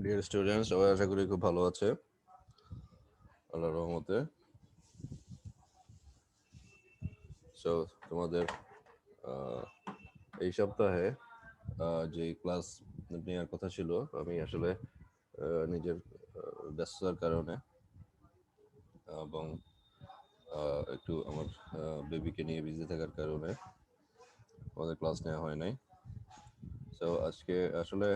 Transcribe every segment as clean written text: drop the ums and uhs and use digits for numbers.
Dear students, সবাই আশা করি খুব ভালো আছে আল্লাহর রহমতে। সো তোমাদের এই সপ্তাহে যে ক্লাস নেওয়ার কথা ছিল, আমি আসলে নিজের ব্যস্ততার কারণে এবং একটু আমার বেবিকে নিয়ে বিজি থাকার কারণে আমাদের ক্লাস নেওয়া হয় নাই। সো আজকে আসলে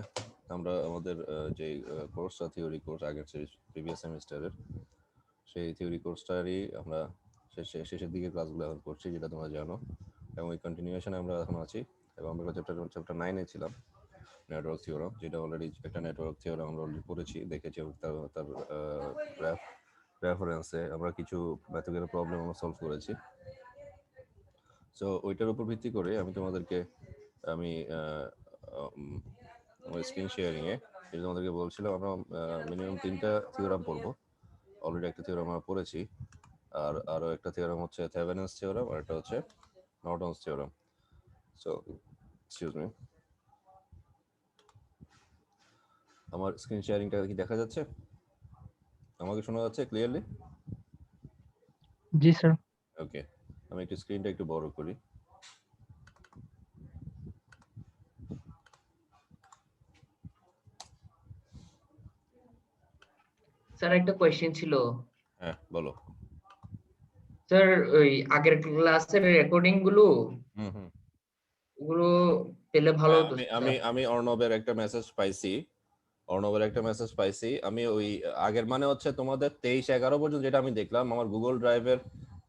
আমরা আমাদের যে কোর্সটা থিওরি কোর্স আগের প্রিভিয়াস সেমিস্টারের, সেই থিওরি কোর্সটারই আমরা শেষের দিকে ক্লাসগুলো এখন করছি, যেটা তোমরা জানো, এবং এই কন্টিনিউশনে আমরা এখন আছি। এবং আমরা চ্যাপ্টার 9-এ ছিলাম, নেটওয়ার্ক থিওরাম, যেটা অলরেডি একটা নেটওয়ার্ক থিওরাম আমরা অলরেডি পড়েছি, দেখেছি। তার রেফারেন্সে আমরা কিছু ম্যাথমেটিক্যাল প্রবলেম আমরা সলভ করেছি। সো ওইটার উপর ভিত্তি করে আমি তোমাদেরকে আমার স্ক্রিন শেয়ারিংয়ে যেটা তোমাদেরকে বলছিলাম, আমরা মিনিমাম 3টা থিওরাম পড়বো। অলরেডি একটা থিওরাম আমরা পড়েছি, আর আরও একটা থিওরাম হচ্ছে থেভেনিনস থিওরাম, আর একটা হচ্ছে নর্টনস থিওরাম। সো এক্সকিউজ মি, আমার স্ক্রিন শেয়ারিংটা কি দেখা যাচ্ছে? আমাকে শোনা যাচ্ছে ক্লিয়ারলি? জি স্যার। ওকে, আমি একটু স্ক্রিনটা একটু বড় করি। স্যার একটা কোয়েশ্চেন ছিল। হ্যাঁ, বলো। স্যার ওই আগের ক্লাসের রেকর্ডিং গুলো হুম হুম ওগুলো পেলে ভালো হতো আমি আমি স্যার। আমি অর্ণবের একটা মেসেজ পাইছি। আমি ওই আগের মানে হচ্ছে তোমাদের 23-11 পর্যন্ত, যেটা আমি দেখলাম আমার গুগল ড্রাইভের,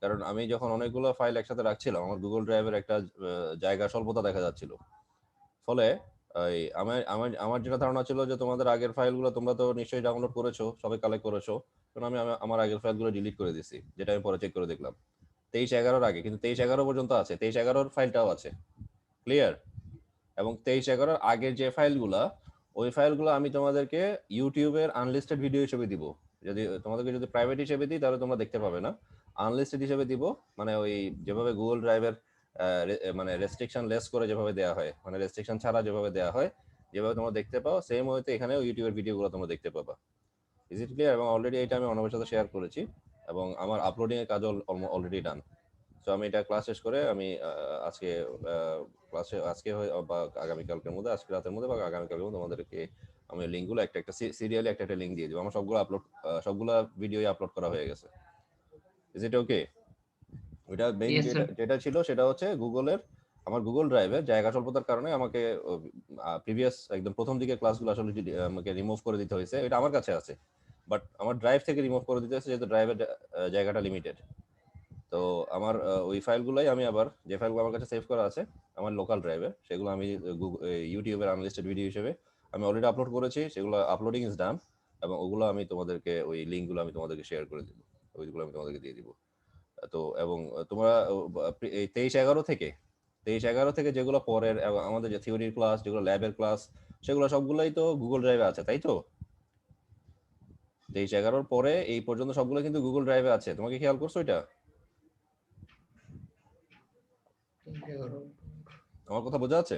কারণ আমি যখন অনেকগুলো ফাইল একসাথে রাখছিলাম, আমার গুগল ড্রাইভের একটা জায়গা স্বল্পতা দেখা যাচ্ছিল। ফলে এই আমার আমার আমার যেটা ধারণা ছিল যে তোমাদের আগের ফাইলগুলো তোমরা তো নিশ্চয়ই ডাউনলোড করেছো, সবাই কালেক্ট করেছো, কারণ আমি আমার আগের ফাইলগুলো ডিলিট করে দিছি, যেটা আমি পরে চেক করে দেখলাম 23-11 আগে, কিন্তু 23-11 পর্যন্ত আছে, 23-11 ফাইলটাও আছে। ক্লিয়ার? এবং 23-11 আগের যে ফাইলগুলা, ওই ফাইলগুলো আমি তোমাদেরকে ইউটিউবের আনলিস্টেড ভিডিও হিসেবে দিব। যদি তোমাদেরকে যদি প্রাইভেট হিসেবে দিই তাহলে তোমরা দেখতে পাবে না, আনলিস্টেড হিসেবে দিব। মানে ওই যেভাবে গুগল ড্রাইভের মানে রেস্ট্রিকশন লেস করে যেভাবে দেওয়া হয়, মানে রেস্ট্রিকশন ছাড়া যেভাবে দেওয়া হয়, যেভাবে তোমরা দেখতে পাও, সেম ওয়েতে এখানেও ইউটিউবের ভিডিওগুলো তোমরা দেখতে পাবা। Is it clear? এবং অলরেডি এটা আমি অনবের সাথে শেয়ার করেছি, এবং আমার আপলোডিং এর কাজ অলরেডি ডান। সো আমি এটা ক্লাস শেষ করে আমি আজকে ক্লাসে আজকে বা আগামীকালকের মধ্যে, আজকে রাতের মধ্যে বা আগামীকালকের মধ্যে তোমাদেরকে আমি লিঙ্কগুলো একটা একটা সিরিয়ালি একটা একটা লিঙ্ক দিয়ে দেবো। আমার সবগুলো ভিডিও আপলোড করা হয়ে গেছে। ইজ ইট ওকে? ওইটা মেইন ইয়েস যেটা স্যার। যেটা ছিল সেটা হচ্ছে গুগলের, আমার গুগল ড্রাইভে জায়গা স্বল্পতার কারণে আমাকে প্রিভিয়াস একদম প্রথম দিকে ক্লাসগুলো আসলে আমাকে রিমুভ করে দিতে হয়েছে। এটা আমার কাছে আছে, বাট আমার ড্রাইভ থেকে রিমুভ করে দিতে হয়েছে, যেহেতু ড্রাইভের জায়গাটা লিমিটেড। তো আমার ওই ফাইলগুলোই আমি আবার, যে ফাইলগুলো আমার কাছে সেভ করা আছে আমার লোকাল ড্রাইভে, সেগুলো আমি ইউটিউবের আনলিস্টেড ভিডিও হিসেবে আমি অলরেডি আপলোড করেছি। সেগুলো আপলোডিং ইজ ডান, এবং ওগুলো আমি তোমাদেরকে, ওই লিঙ্কগুলো আমি তোমাদেরকে শেয়ার করে দিব, ওইগুলো আমি তোমাদেরকে দিয়ে দিব। তো এবং তোমরা এই 23-11 থেকে যেগুলো পরের আমাদের যে থিওরির ক্লাস, যেগুলো ল্যাবের ক্লাস, সেগুলো সবগুলোই তো গুগল ড্রাইভে আছে, তাই তো? 23-11 পরে এই পর্যন্ত সবগুলো কিন্তু গুগল ড্রাইভে আছে, তোমাকে খেয়াল করছো এটা? আমার কথা বোঝা আছে?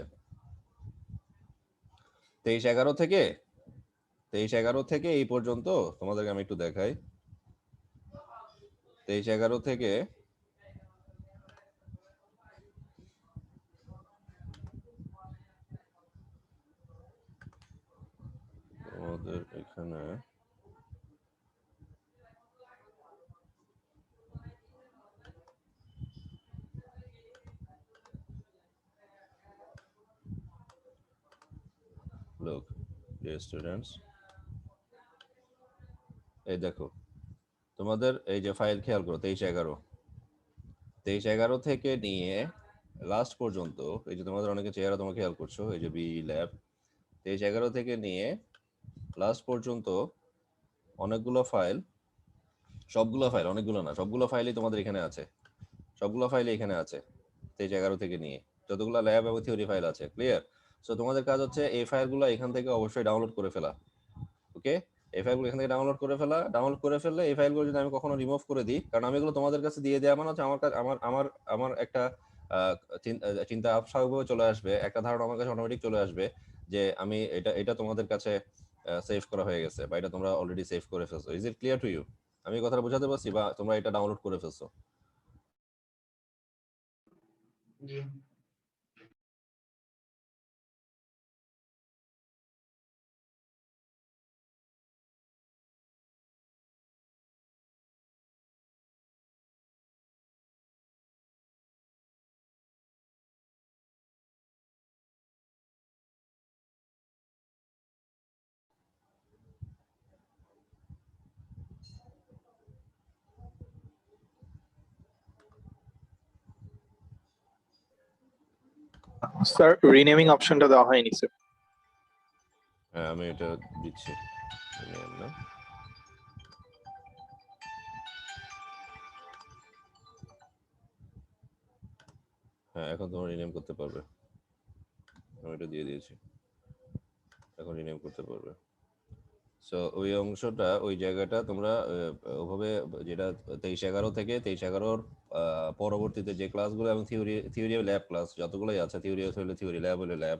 23-11 থেকে এই পর্যন্ত তোমাদেরকে আমি একটু দেখাই। 23-11 থেকে আমাদের এখানে লোক, ডিয়ার স্টুডেন্টস, এই দেখো তোমাদের এই যে ফাইল খেয়াল করো, 23-11 থেকে নিয়ে লাস্ট পর্যন্ত, এই যে তোমাদের অনেকে চেহারা তোমাকে খেয়াল করছো, এই যে বি ল্যাব, 23-11 থেকে নিয়ে লাস্ট পর্যন্ত অনেকগুলো ফাইল, অনেকগুলো না, সবগুলো ফাইলই তোমাদের এখানে আছে, সবগুলো ফাইলই এখানে আছে 23-11 থেকে নিয়ে যতগুলো ল্যাব এবং থিওরি ফাইল আছে। ক্লিয়ার? সো তোমাদের কাজ হচ্ছে এই ফাইলগুলো এখান থেকে অবশ্যই ডাউনলোড করে ফেলা। ওকে, এই ফাইলগুলো এখান থেকে ডাউনলোড করে ফেললে এই ফাইলগুলো যদি আমি কখনো রিমুভ করে দিই, কারণ আমি এগুলো তোমাদের কাছে দিয়ে দেওয়া মানে হচ্ছে আমার কাছে, আমার আমার আমার একটা চিন্তা স্বাভাবিকভাবে চলে আসবে, একটা ধারণা আমার কাছে অটোমেটিক চলে আসবে যে আমি এটা এটা তোমাদের কাছে সেভ করা হয়ে গেছে বা এটা তোমরা অলরেডি সেভ করে ফেলছো। Is it clear to you? আমি কথাটা বোঝাতে পারছি বা তোমরা এটা ডাউনলোড করে ফেলছো? জি স্যার রিনেমিং অপশনটা দেওয়া হয়নি স্যার। হ্যাঁ আমি এটা দিচ্ছি। Rename না? হ্যাঁ এখন তোমরা রিনেম করতে পারবে। আমি এটা দিয়ে দিয়েছি, এখন রিনেম করতে পারবে। সো ওই অংশটা, ওই জায়গাটা তোমরা ওভাবে, যেটা 23/11 থেকে 23/11 পরবর্তীতে যে ক্লাসগুলো এবং থিওরি ল্যাব ক্লাস যতগুলোই আছে, থিওরি হলে থিওরি, ল্যাব হলে ল্যাব,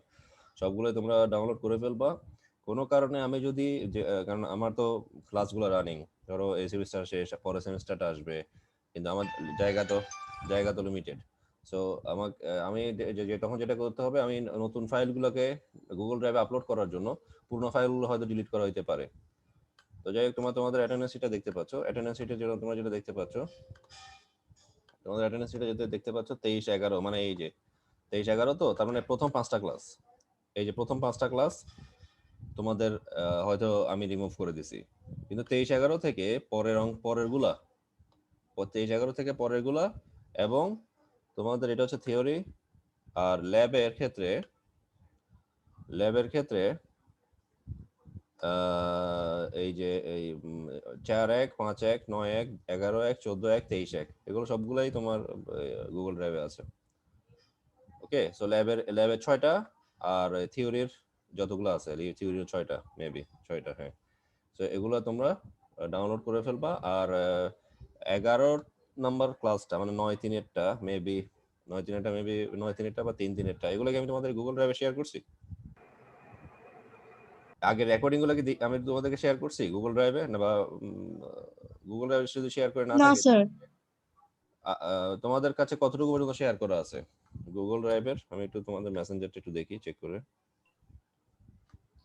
সবগুলোই তোমরা ডাউনলোড করে ফেলবা। কোনো কারণে আমি যদি কারণ আমার তো ক্লাসগুলো রানিং, ধরো এই সেমিস্টার শেষ, পরের সেমিস্টারটা আসবে, কিন্তু আমার জায়গা তো লিমিটেড। সো আমি তখন যেটা করতে হবে, আমি নতুন ফাইলগুলোকে গুগল ড্রাইভে আপলোড করার জন্য পুরোনো ফাইলগুলো হয়তো ডিলিট করা হইতে পারে। তো যাই হোক, তোমাদের অ্যাটেন্ডেন্স শিটটা দেখতে পাচ্ছ, অ্যাটেন্ডেন্স শিটে তোমরা যেটা দেখতে পাচ্ছ, তোমাদের অ্যাটেন্ডেন্স শিটে যেটা দেখতে পাচ্ছ 23/11, মানে এই যে 23/11, তো তার মানে প্রথম 5টা ক্লাস, এই যে প্রথম 5টা ক্লাস তোমাদের হয়তো আমি রিমুভ করে দিছি, কিন্তু 23/11 থেকে পরেরগুলা, 23/11 থেকে পরেরগুলা, এবং তোমাদের এটা হচ্ছে থিওরি। আর ল্যাবের ক্ষেত্রে এই যে এই 4-1, 5-1, 9-1, 11-1, 14-1, 23-1, এগুলো সবগুলাই তোমার গুগল ড্রাইভে আছে। ওকে, সো ল্যাবের 6টা, আর থিওরির যতগুলো আছে, থিওরির 6টা, মেবি 6টা, হ্যাঁ। সো এগুলো তোমরা ডাউনলোড করে ফেলবা। আর 11 নাম্বার ক্লাসটা, মানে 9-3-এরটা মেবি, 9-3-এরটা বা 3-3-এরটা, এগুলোকে আমি তোমাদের গুগল ড্রাইভে শেয়ার করছি। আগের রেকর্ডিং গুলো কি আমি তোমাদেরকে শেয়ার করছি গুগল ড্রাইভে, না বা গুগল ড্রাইভে যদি শেয়ার করে না না থাকে, স্যার। তোমাদের কাছে কতটুকু পর্যন্ত শেয়ার করা আছে গুগল ড্রাইভের? আমি একটু তোমাদের মেসেঞ্জারটা একটু দেখি, চেক করে।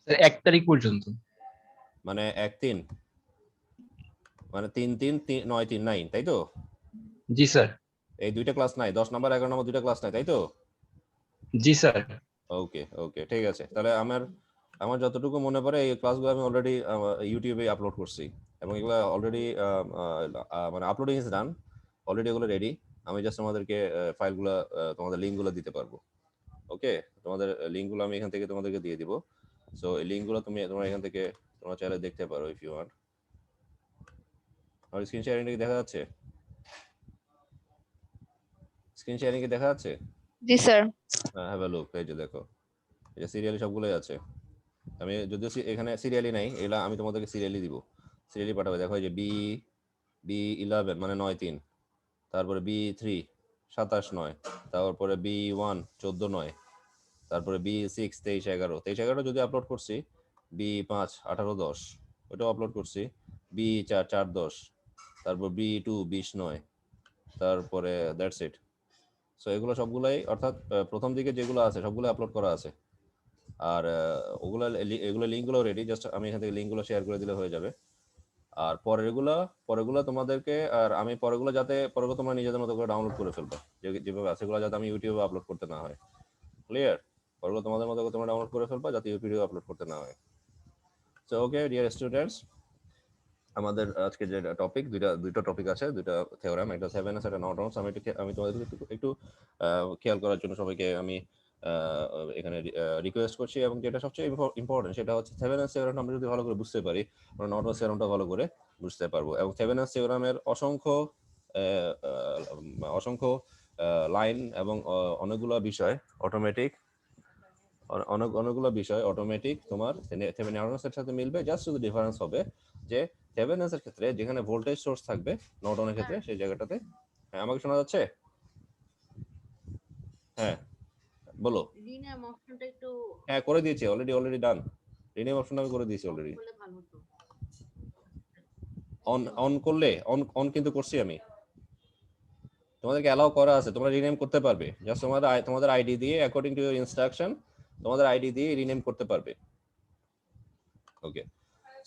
স্যার 1 তারিখ পর্যন্ত। মানে 1-3, মানে 3-3-9 তাই তো? জি স্যার। এই দুইটা ক্লাস নাই, 10 নাম্বার 11 নাম্বার দুইটা ক্লাস নাই, তাই তো? জি স্যার। ওকে ওকে, ঠিক আছে। তাহলে আমার যতটুকু মনে পড়ে, এই ক্লাসগুলো আমি অলরেডি ইউটিউবে আপলোড করছি, এবং এগুলো অলরেডি মানে আপলোডিং ইজ ডান, অলরেডি এগুলো রেডি। আমি জাস্ট তোমাদেরকে ফাইলগুলো, তোমাদের লিঙ্কগুলো দিতে পারবো। ওকে, তোমাদের লিঙ্কগুলো আমি এখান থেকে তোমাদেরকে দিয়ে দিব। সো এই লিঙ্কগুলো তোমরা এখান থেকে তোমরা চাইলে দেখতে পারো ইফ ইউ ওয়ান্ট। আর স্ক্রিন শেয়ারিং কি দেখা যাচ্ছে? স্ক্রিন শেয়ারিং কি দেখা যাচ্ছে? জি স্যার। হ্যাভ আ লুক, এই যে দেখো, এই যে সিরিয়ালি সবগুলোই আছে। আমি যদিও এখানে সিরিয়ালি নাই, এগুলা আমি তোমাদেরকে সিরিয়ালি দিব, সিরিয়ালি পাঠাবো। দেখো এই যে B11 মানে 9-3, তারপরে B3 27-9, তারপরে B1 14-9, তারপরে B6 23/11, 23/11 যদি আপলোড করছি, B5 18-10 ওটাও আপলোড করছি, B4 4-10, তারপর B2 20-9, তারপরে দ্যাটস ইট। সো এগুলো সবগুলাই, অর্থাৎ প্রথম দিকে যেগুলো আছে সবগুলো আপলোড করা আছে। আর এগুলো লিঙ্কগুলো রেডি, জাস্ট আমি এখান থেকে লিঙ্কগুলো শেয়ার করে দিলে হয়ে যাবে। আর পরেরগুলো তোমাদেরকে, আর আমি পরেরগুলো তোমরা নিজেদের মতো করে ডাউনলোড করে ফেলবে, যেভাবে আছে, এগুলো যাতে আমি ইউটিউবে আপলোড করতে না হয়। ক্লিয়ার? পরেরগুলো তোমাদের মতো করে তোমরা ডাউনলোড করে ফেলবা, যাতে ইউটিউবে আপলোড করতে না হয়। সো ওকে ডিয়ার স্টুডেন্টস, আমাদের আজকে যে টপিক, দুইটা টপিক আছে, দুইটা থিওরাম, একটা থেভেনিনস, একটা নর্টনস। আমি তোমাদের একটু খেয়াল করার জন্য সবাইকে আমি এখানে রিকোয়েস্ট করছি, এবং যেটা সবচেয়ে ইম্পর্টেন্ট সেটা হচ্ছে থেভেনিনস থিওরাম আমরা যদি ভালো করে বুঝতে পারি, আমরা নর্টনস থিওরামটা ভালো করে বুঝতে পারবো। এবং থেভেনিনস থিওরামের অসংখ্য লাইন এবং অনেকগুলো বিষয় অটোমেটিক তোমার নর্টনসের সাথে মিলবে। জাস্ট শুধু ডিফারেন্স হবে যে থেভেনিনসের ক্ষেত্রে যেখানে ভোল্টেজ সোর্স থাকবে, নর্টনের ক্ষেত্রে সেই জায়গাটাতে। হ্যাঁ, আমাকে শোনা যাচ্ছে? হ্যাঁ বলো। রিনেম অপশনটা একটু হ্যাঁ করে দিয়েছি, অলরেডি ডান। রিনেম অপশন আমি করে দিয়েছি অলরেডি। অন করলে অন কিন্তু করছি আমি, তোমাদেরকে অ্যালাউ করা আছে, তোমরা রিনেম করতে পারবে। জাস্ট তোমাদের আইডি দিয়ে অ্যাকর্ডিং টু ইউর ইনস্ট্রাকশন তোমাদের আইডি দিয়ে রিনেম করতে পারবে। ওকে,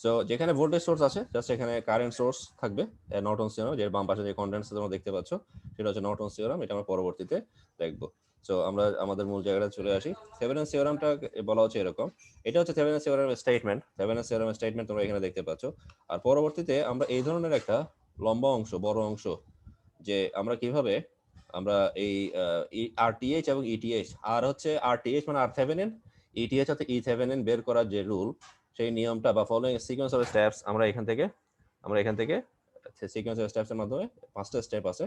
সো যেখানে ভোল্টেজ সোর্স আছে জাস্ট এখানে কারেন্ট সোর্স থাকবে নর্টনস থিওরাম, যে বাম পাশে যে কন্ডেন্স তোমরা দেখতে পাচ্ছ সেটা হচ্ছে নর্টনস থিওরাম। এটা আমরা পরবর্তীতে দেখবো। সো আমরা আমাদের মূল জায়গাটা চলে আসি। থেভেনিনস থিওরামটা বলা হচ্ছে এরকম, এটা হচ্ছে থেভেনিনস থিওরামের স্টেটমেন্ট। থেভেনিনস থিওরামের স্টেটমেন্ট তোমরা এখানে দেখতে পাচ্ছ। আর পরবর্তীতে আমরা এই ধরনের একটা লম্বা অংশ, বড় অংশ, যে আমরা কিভাবে আমরা এই আরটিএইচ এবং ইটিএইচ, আর হচ্ছে আরটিএইচ মানে আর থেভেনিন, ইটিএইচ হচ্ছে ই থেভেনিন বের করার যে রুল, সেই নিয়মটা বা ফলোইং সিকোয়েন্স অফ স্টেপস আমরা এখান থেকে সিকোয়েন্স অফ স্টেপস এর মাধ্যমে 5টা স্টেপ আছে,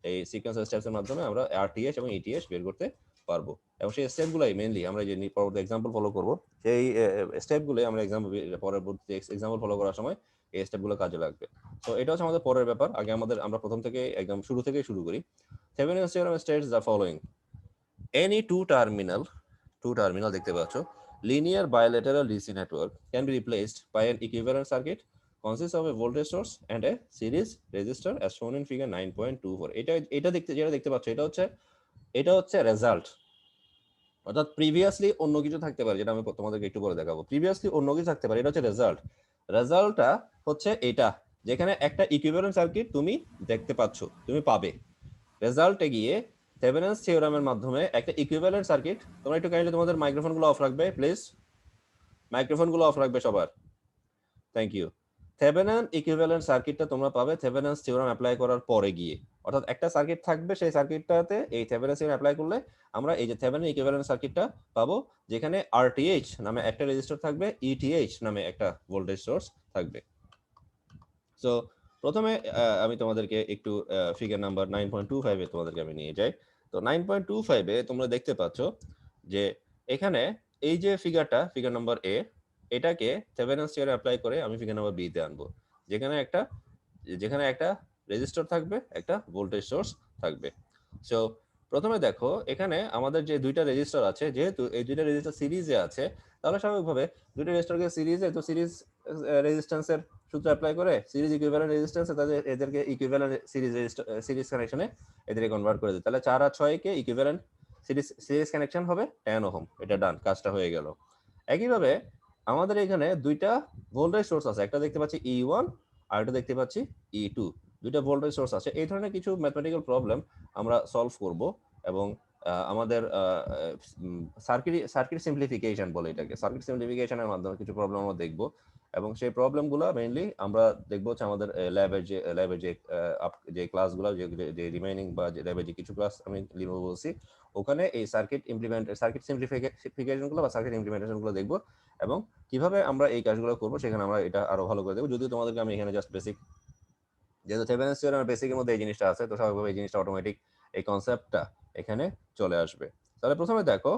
এই সিকোয়েন্স অফ স্টেপস এর মাধ্যমে আমরা আরটিএইচ এবং ইটিএইচ বের করতে পারবো। এবং সেই স্টেপগুলোই মেইনলি আমরা যে পরবর্তী এক্সাম্পল ফলো করব, সেই স্টেপগুলোই আমরা পরবর্তী এক্সাম্পল ফলো করার সময় এই স্টেপগুলো কাজে লাগবে। তো এটা হচ্ছে আমাদের পরের ব্যাপার। আগে আমরা প্রথম থেকে একদম শুরু থেকেই শুরু করি। Thevenin's theorem states the following: any two terminal দেখতে পাচ্ছ linear bilateral DC network can be replaced by an equivalent circuit consists of a voltage source and a series resistor as shown in figure 9.24. যেটা দেখতে পাচ্ছ এটা হচ্ছে result. অর্থাৎ previously অন্য কিছু থাকতে পারে, যেটা আমি তোমাদেরকে একটু পরে দেখাবো। প্রিভিয়াসলি অন্য কিছু থাকতে পারে, এটা হচ্ছে রেজাল্ট। রেজাল্টটা হচ্ছে এটা, যেখানে একটা ইকুইভ্যালেন্ট সার্কিট তুমি দেখতে পাচ্ছ, তুমি পাবে রেজাল্টে গিয়ে থেভেনিনস থিওরামের মাধ্যমে একটা ইকুইভ্যালেন্ট সার্কিট। তোমরা একটু কাইন্ডলি তোমাদের মাইক্রোফোনগুলো অফ রাখবে প্লিজ, মাইক্রোফোনগুলো অফ রাখবে সবার, থ্যাংক ইউ। থেভেনিন ইকুইভ্যালেন্ট সার্কিটটা তোমরা পাবে থেভেনিনস থিওরাম অ্যাপ্লাই করার পরে গিয়ে। অর্থাৎ একটা সার্কিট থাকবে, সেই সার্কিটটাতে এই থেভেনিনস থিওরাম অ্যাপ্লাই করলে আমরা এই যে থেভেনিন ইকুইভ্যালেন্ট সার্কিটটা পাবো, যেখানে আরটিএইচ নামে একটা রেজিস্টর থাকবে, ইটিএইচ নামে একটা ভোল্টেজ সোর্স থাকবে। সো প্রথমে আমি তোমাদেরকে একটু ফিগার নাম্বার 9.25 এ তোমাদেরকে আমি নিয়ে যাই। তো 9.25 এ তোমরা দেখতে পাচ্ছ যে এখানে এই যে ফিগারটা, ফিগার নাম্বার এ, এটাকে থেভেনিনস থিওরাম অ্যাপ্লাই করে আমি ফিগার নাম্বার বি তে আনবো, যেখানে একটা রেজিস্টর থাকবে, একটা ভোল্টেজ সোর্স থাকবে। সো প্রথমে দেখো এখানে আমাদের যে দুইটা রেজিস্টর আছে, যেহেতু এই দুইটা রেজিস্টর সিরিজে আছে, তাহলে স্বাভাবিকভাবে দুইটা রেজিস্টরকে সিরিজে, তো সিরিজ রেজিস্ট্যান্সের সূত্র অ্যাপ্লাই করে সিরিজ ইকুইভ্যালেন্ট রেজিস্ট্যান্সে এদেরকে ইকুইভ্যালেন্ট সিরিজ কানেকশনে এদেরকে কনভার্ট করে দিই। তাহলে 4 আর 6 কে ইকুইভ্যালেন্ট সিরিজ কানেকশন হবে 10 ওহম। এটা ডান, কাজটা হয়ে গেল। একইভাবে আমাদের এখানে দুইটা ভোল্টেজ সোর্স আছে, একটা দেখতে পাচ্ছি E1 আর একটা দেখতে পাচ্ছি E2, দুইটা ভোল্টেজ সোর্স আছে। এই ধরনের কিছু ম্যাথমেটিক্যাল প্রবলেম আমরা সলভ করব এবং আমাদের সার্কিট সিম্পলিফিকেশন বলে এটাকে, সার্কিট সিম্পলিফিকেশনের মাধ্যমে কিছু প্রবলেম আমরা দেখব। এবং সেই প্রবলেমগুলো মেইনলি আমরা দেখবো হচ্ছে আমাদের ল্যাবের যে ক্লাসগুলো, যে রিমেইনিং বা ল্যাবের যে কিছু ক্লাস আমি লিখবো বলছি, ওখানে এই সার্কিট সিম্পলিফিকেশনগুলো বা সার্কিট ইমপ্লিমেন্টেশনগুলো দেখবো এবং কিভাবে আমরা এই কাজগুলো করবো সেখানে আমরা এটা আরো ভালো করে দেবো। যদিও তোমাদেরকে আমি এখানে জাস্ট বেসিক, যেহেতু থেভেনিনস থিওরামের বেসিকের মধ্যে এই জিনিসটা আছে, তো স্বাভাবিকভাবে এই জিনিসটা অটোমেটিক এই কনসেপ্টটা এখানে চলে আসবে। তাহলে প্রথমে দেখো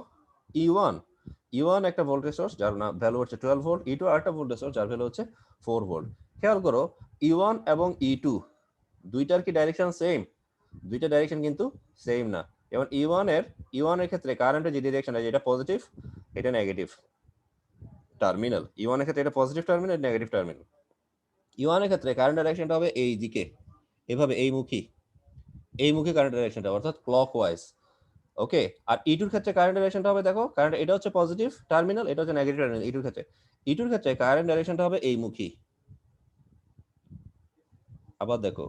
E1 একটা ভোল্টেজ সোর্স যার ভ্যালু হচ্ছে 12 ভোল্ট, E2 আরেকটা ভোল্টেজ সোর্স যার ভ্যালু হচ্ছে 4 ভোল্ট। খেয়াল করো E1 এবং E2 দুইটার কি ডাইরেকশন সেম? দুইটা ডাইরেকশন কিন্তু সেম না। যেমন E1 এর ক্ষেত্রে কারেন্টের যে ডিরেকশন, এটা পজিটিভ, এটা নেগেটিভ টার্মিনাল। E1 এর ক্ষেত্রে এটা পজিটিভ টার্মিনাল, এটা নেগেটিভ টার্মিনাল। E1 এর ক্ষেত্রে কারেন্ট ডাইরেকশনটা হবে এই দিকে, এভাবে এই মুখী কারেন্ট ডাইরেকশনটা, অর্থাৎ ক্লকওয়াইজ। ওকে, আর E2 এর ক্ষেত্রে কারেন্ট ডাইরেকশনটা হবে, দেখো কারেন্ট এটা হচ্ছে পজিটিভ টার্মিনাল, এটা হচ্ছে নেগেটিভ টার্মিনাল। E2 এর ক্ষেত্রে কারেন্ট ডাইরেকশনটা হবে এই মুখী, আবার দেখো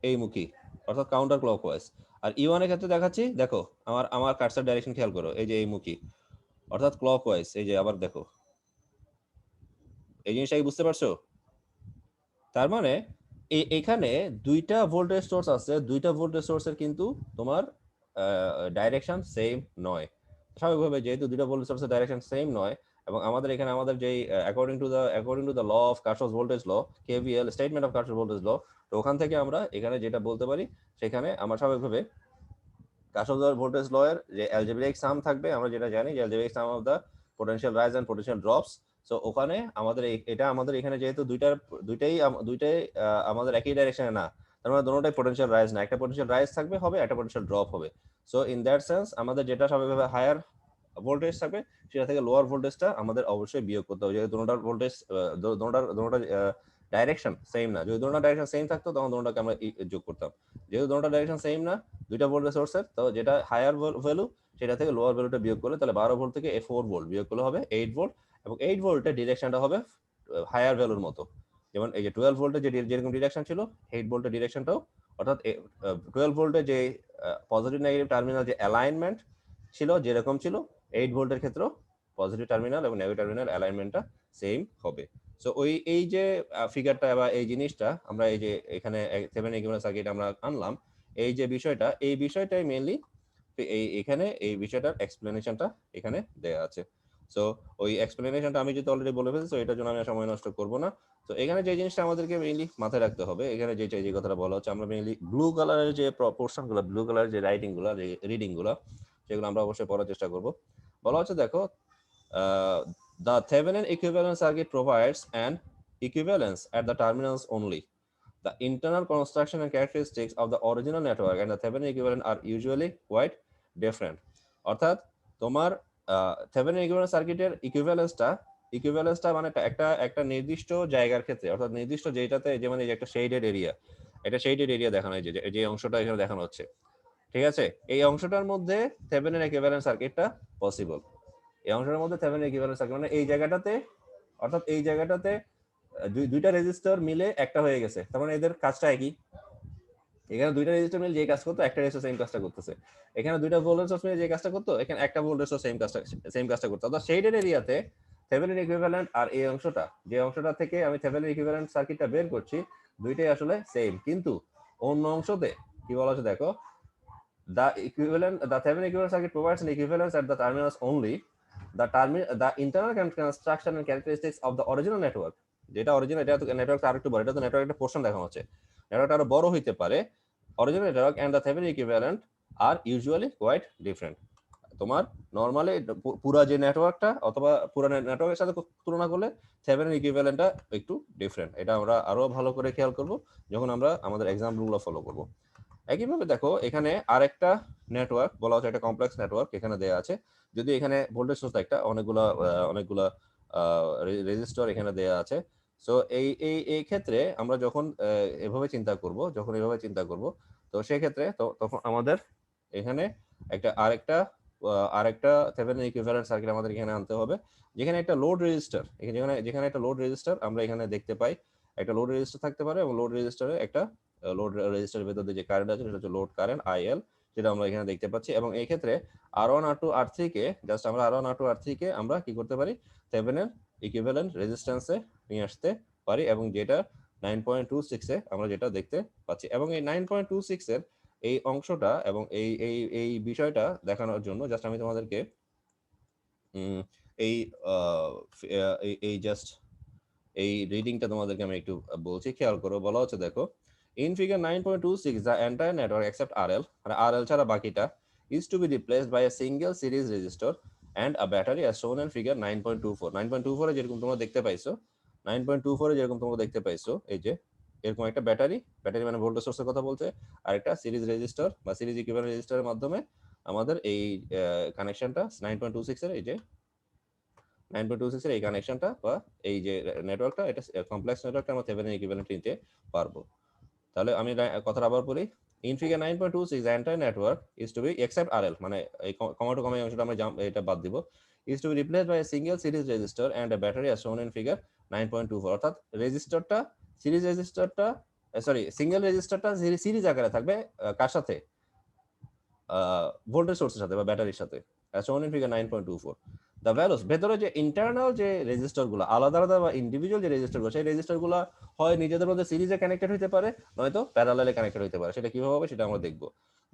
এই মুখী, অর্থাৎ কাউন্টার ক্লকওয়াইজ। আর E1 এর ক্ষেত্রে দেখাচ্ছি, দেখো আমার কার্সার ডাইরেকশন খেয়াল করো, এই যে এই মুখী, অর্থাৎ ক্লকওয়াইজ। এই যে আবার দেখো, এই জিনিসটা কি বুঝতে পারছো? তার মানে এখানে দুইটা ভোল্টেজ সোর্স আছে, দুইটা ভোল্টেজ সোর্সের কিন্তু তোমার ডাইরেকশন সেম নয়। স্বাভাবিকভাবে যেহেতু দুইটা ভোল্টেজ সোর্সের ডাইরেকশন সেম নয়, এবং আমাদের এখানে আমাদের যেই according to the law of Kirchhoff's voltage law, KVL statement of Kirchhoff's voltage law, তো ওখান থেকে আমরা এখানে যেটা বলতে পারি, সেখানে আমরা স্বাভাবিকভাবে কার্শফস ভোল্টেজ ল এর যে অ্যালজেব্রিক সাম থাকবে, আমরা যেটা জানি যে algebraic sum of the potential rise and potential drops. So ওখানে আমাদের এখানে যেহেতু দুইটাই আমাদের একই ডাইরেকশনে না, তার মানে দুটোটাই পোটেনশিয়াল রাইজ না, একটা পোটেনশিয়াল রাইজ থাকবে হবে, একটা পোটেনশিয়াল ড্রপ হবে। সো ইন দ্যাট সেন্স আমাদের যেটা স্বাভাবিকভাবে হায়ার ভোল্টেজ থাকবে সেটা থেকে লোয়ার ভোল্টেজটা আমাদের অবশ্যই বিয়োগ করতে হবে, যেহেতু দুটোটার ভোল্টেজ দুটোটার ডাইরেকশন সেম না। যদি দুটোটার ডাইরেকশন সেম থাকতো তখন দুটোটাকে আমরা যোগ করতাম। যেহেতু দুটোটার ডাইরেকশন সেম না, দুইটা ভোল্টেজ সোর্সের, তো যেটা হায়ার ভ্যালু সেটা থেকে লোয়ার ভ্যালুটা বিয়োগ করলে তাহলে 12 ভোল্ট থেকে 4 ভোল্ট বিয়োগ করলে হবে 8 ভোল্ট, এবং 8 ভোল্টের ডিরেকশনটা হবে হায়ার ভ্যালুর মতো। যেমন এই যে 12 ভোল্টের যেরকম ডিরেকশন ছিল, 8 ভোল্টের ডিরেকশনটাও, অর্থাৎ 12 ভোল্টের যে পজিটিভ নেগেটিভ টার্মিনাল যে অ্যালাইনমেন্ট ছিল যেরকম ছিল, 8 ভোল্টের ক্ষেত্রেও পজিটিভ টার্মিনাল এবং নেগেটিভ টার্মিনাল অ্যালাইনমেন্টটা সেম হবে। সো এই যে ফিগারটা বা এই জিনিসটা আমরা এই যে এখানে থেভেনিন ইকুইভ্যালেন্ট সার্কিট আমরা আনলাম, এই যে এই বিষয়টাই মেইনলি এখানে এই বিষয়টার এক্সপ্লেনেশনটা এখানে দেয়া আছে। সো ওই এক্সপ্লেনেশনটা আমি যদি অলরেডি বলে ফেলছি, এটার জন্য আমি সময় নষ্ট করব না। তো এখানে যে জিনিসটা আমাদেরকে মেইনলি মাথায় রাখতে হবে, এখানে যে কথাটা বলা হচ্ছে, আমরা মেইনলি ব্লু কালারের যে পোর্শনগুলো, ব্লু কালারের যে রাইটিংগুলো, যে রিডিংগুলো, সেগুলো আমরা অবশ্যই পড়ার চেষ্টা করব। বলা হচ্ছে দেখো, the Thevenin equivalent circuit provides an equivalence at the terminals only. The internal construction and characteristics of the original network and the Thevenin equivalent are usually quite different. অর্থাৎ তোমার Thevenin equivalent সার্কিটের ইকুইভ্যালেন্সটা মানে একটা নির্দিষ্ট জায়গার ক্ষেত্রে, অর্থাৎ নির্দিষ্ট যেটাতে, যেমন এই যে একটা শেডেড এরিয়া দেখানো হয়েছে, যে অংশটা এখানে দেখানো হচ্ছে, ঠিক আছে, এই অংশটার মধ্যে Thevenin equivalent সার্কিটটা পসিবল। এই অংশটার মধ্যে Thevenin equivalent সার্কিট মানে এই জায়গাটাতে, অর্থাৎ এই জায়গাটাতে দুইটা রেজিস্টর মিলে একটা হয়ে গেছে, তার মানে এদের কাজটা একই। এখানে দুইটা রেজিস্টর মিলে যে কাজ করতো, একটা রেজিস্টর সেম কাজটা করতেছে। এখানে দুইটা ভোল্টেজ সোর্স মিলে যে কাজটা করতো, এখানে একটা ভোল্টেজ সোর্স সেম কাজটা করতো। অর্থাৎ শেডেড এরিয়াতে থেভেনিন ইকুইভ্যালেন্ট আর এই অংশটা, যে অংশটা থেকে আমি থেভেনিন ইকুইভ্যালেন্ট সার্কিটটা বের করছি, দুইটাই আসলে সেম। কিন্তু অন্য অংশতে কি বলা হচ্ছে দেখো, the Thevenin equivalent circuit provides an equivalence at the terminals only. The internal construction and characteristics of the original network, যেটা অরিজিনাল, এটা তো নেটওয়ার্কটা আরেকটু বড়, এটা তো নেটওয়ার্ক একটা পোর্শন দেখানো হচ্ছে, নেটওয়ার্কটা আরো বড় হইতে পারে। Original network and the Thevenin equivalent আর ইউজুয়ালি কোয়াইট ডিফারেন্ট। তোমার নরমালি পুরা যে নেটওয়ার্কটা অথবা পুরা নেটওয়ার্কের সাথে তুলনা করলে Thevenin equivalentটা একটু ডিফারেন্ট। এটা আমরা আরো ভালো করে খেয়াল করব যখন আমরা আমাদের এক্সাম্পলগুলো ফলো করব। একইভাবে দেখো, এখানে আরেকটা নেটওয়ার্ক বলা হচ্ছে, একটা কমপ্লেক্স নেটওয়ার্ক এখানে দেয়া আছে। যদি এখানে ভোল্টেজ সোর্স একটা অনেকগুলা রেজিস্টর এখানে দেয়া আছে। সো এই ক্ষেত্রে আমরা যখন এভাবে চিন্তা করব, তো সেই ক্ষেত্রে তখন আমাদের এখানে আরেকটা Thevenin ইকুইভ্যালেন্ট সার্কিট আমাদের এখানে আনতে হবে, যেখানে একটা লোড রেজিস্টার, যেখানে একটা লোড রেজিস্টার আমরা এখানে দেখতে পাই, একটা লোড রেজিস্টার থাকতে পারে, এবং লোড রেজিস্টারে একটা লোড রেজিস্টারের ভেতর দিয়ে যে কারেন্ট আছে সেটা হচ্ছে লোড কারেন্ট IL, যেটা আমরা এখানে দেখতে পাচ্ছি। এবং এই ক্ষেত্রে R1 R2 R3 কে আমরা কি করতে পারি, Thevenin ইকুইভ্যালেন্ট রেজিস্ট্যান্সে নিয়ে আসতে পারি, এবং যেটা 9.26 এ আমরা যেটা দেখতে পাচ্ছি। এবং এই 9.26 এর এই অংশটা এবং এই বিষয়টা দেখানোর জন্য জাস্ট আমি তোমাদেরকে এই রিডিংটা তোমাদেরকে আমি একটু বলছি, খেয়াল করো। বলা হচ্ছে দেখো, in figure 9.26 the entire network except RL, মানে RL ছাড়া বাকিটা, is to be replaced by a single series resistor and a battery as shown in figure 9.24. 9.24 এ যেরকম তোমরা দেখতে পাইছো, এই যে এরকম একটা ব্যাটারি মানে ভোল্টেজ সোর্সের কথা বলছে, আর একটা সিরিজ রেজিস্টর বা সিরিজ ইকুইভ্যালেন্ট রেজিস্টরের মাধ্যমে আমাদের এই কানেকশনটা 9.26 এর, এই যে 9.26 এর এই কানেকশনটা বা এই যে নেটওয়ার্কটা, এটা কমপ্লেক্স নেটওয়ার্কটা আমরা Thevenin ইকুইভ্যালেন্ট নিতে পারবো। তাহলে আমি কথাটা আবার বলি, in figure 9.26 the entire network is to be except RL, মানে এই কমা টু কমা অংশটা আমরা এটা বাদ দিব, is to be replaced by a single series resistor and a battery as shown in figure 9.24. অর্থাৎ সিঙ্গেল রেজিস্টরটা সিরিজ আকারে থাকবে, কার সাথে, ভোল্টেজ সোর্সের সাথে বা ব্যাটারির সাথে, as shown in figure 9.24. The values, ভেতরে যে ইন্টারনাল যে রেজিস্টরগুলো আলাদা বা ইন্ডিভিজুয়াল যে রেজিস্টরগুলো, সেই রেজিস্টরগুলো হয় নিজেদের মধ্যে সিরিজে কানেক্টেড হতে পারে, নয়তো প্যারালালে কানেক্টেড হতে পারে। সেটা কিভাবে হবে সেটা আমরা দেখব।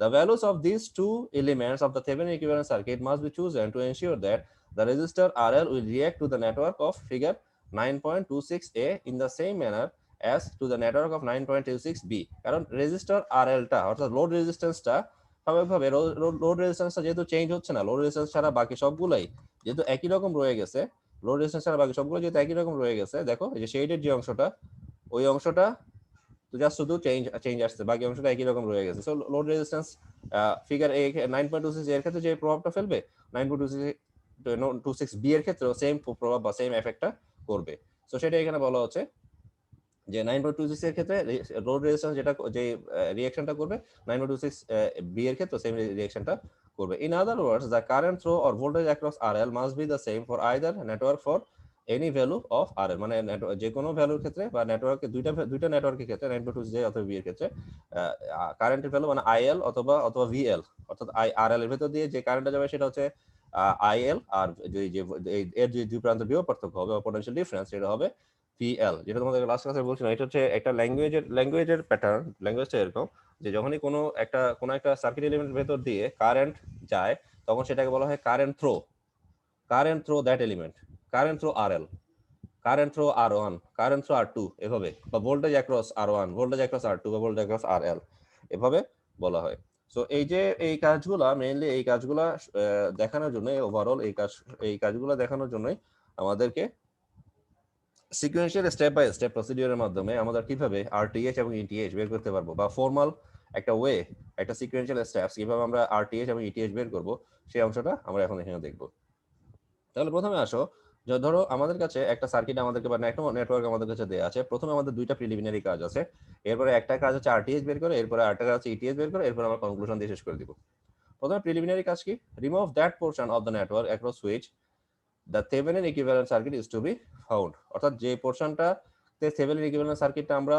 The values of these two elements of the Thevenin equivalent circuit must be chosen to ensure that the resistor RL will react to the network of figure 9.26A in the same manner as to the network of 9.26B. কারণ resistor RLটা অর্থাৎ load রেজিস্ট্যান্সটা স্বাভাবিকভাবে load রেজিস্ট্যান্সটা যেহেতু change হচ্ছে না, load resistance ছাড়া বাকি সবগুলাই যেহেতু একই রকম রয়ে গেছে, লোড রেজিস্ট্যান্স ছাড়া বাকি সবগুলো যেহেতু একই রকম রয়ে গেছে, দেখো এই যে শেডেড যে অংশটা, ওই অংশটা তো জাস্ট শুধু চেঞ্জ আসছে, বাকি অংশটা একই রকম রয়ে গেছে। সো লোড রেজিস্ট্যান্স ফিগার 9.26 এর ক্ষেত্রে যে প্রভাবটা ফেলবে, 926B এর ক্ষেত্রেও সেম প্রভাব বা সেম এফেক্টটা করবে। সো সেটা এখানে বলা হচ্ছে যে 9.26 এর ক্ষেত্রে লোড রেজিস্ট্যান্স যেটা যে রিঅ্যাকশনটা করবে 9.26 বি এর ক্ষেত্রে সেম রিঅ্যাকশনটা করবে। In other words the current through or voltage across RL must be the same for either network for any value of RL, মানে যে কোনো ভ্যালুর ক্ষেত্রে বা নেটওয়ার্কে দুইটা নেটওয়ার্কের ক্ষেত্রে 9.26 অথবা বি এর ক্ষেত্রে কারেন্টের ভ্যালু মানে আইএল অথবা ভিএল, অর্থাৎ আরএল এর ভেতর দিয়ে যে কারেন্টটা যাবে সেটা হচ্ছে আইএল, আর এর যে দুই প্রান্তের বিভব পার্থক্য হবে পটেনশিয়াল ডিফারেন্স সেটা হবে পিএল। যেটা তোমাদের লাস্ট ক্লাসে বলছিলাম, এটা হচ্ছে একটা ল্যাঙ্গুয়েজের প্যাটার্ন। ল্যাঙ্গুয়েজটা এরকম যে যখনই কোনো একটা সার্কিট এলিমেন্টের ভেতর দিয়ে কারেন্ট যায় তখন সেটাকে বলা হয় current through that element, current through RL, current through R one, current through R two, এভাবে, বা voltage across R one, voltage across R two বা ভোল্টেজ অ্যাক্রস আরএল, এভাবে বলা হয়। সো এই কাজগুলা মেইনলি দেখানোর জন্য, ওভারঅল এই কাজগুলো দেখানোর জন্যই আমাদেরকে সিকোয়েন্সিয়াল স্টেপ বাই স্টেপ প্রসিডিউরের মাধ্যমে আমরা কিভাবে আরটিএইচ এবং ইটিএইচ বের করতে পারবো, বা ফর্মাল একটা একটা সিকোয়েন্সিয়াল স্টেপস কিভাবে আমরা আরটিএইচ এবং ইটিএইচ বের করব, সেই অংশটা আমরা এখন এখানে দেখব। তাহলে প্রথমে আসো, ধরো আমাদের কাছে একটা সার্কিট আমাদেরকে বা নেটওয়ার্ক আমাদের কাছে দেওয়া আছে। প্রথমে আমাদের দুইটা প্রিলিমিনারি কাজ আছে, এরপরে একটা কাজ হচ্ছে আরটিএইচ বের করে, এরপরে আরেকটা কাজ হচ্ছে ইটিএইচ বের করে, এরপরে আমরা কনক্লুশন দিয়ে শেষ করে দিব। প্রথমে প্রিলিমিনারি কাজ কি? Remove that portion of the network across which the Thevenin equivalent circuit is to be found. অর্থাৎ যে পোরশনটাতে থেভেনিন ইকুইভ্যালেন্ট সার্কিটটা আমরা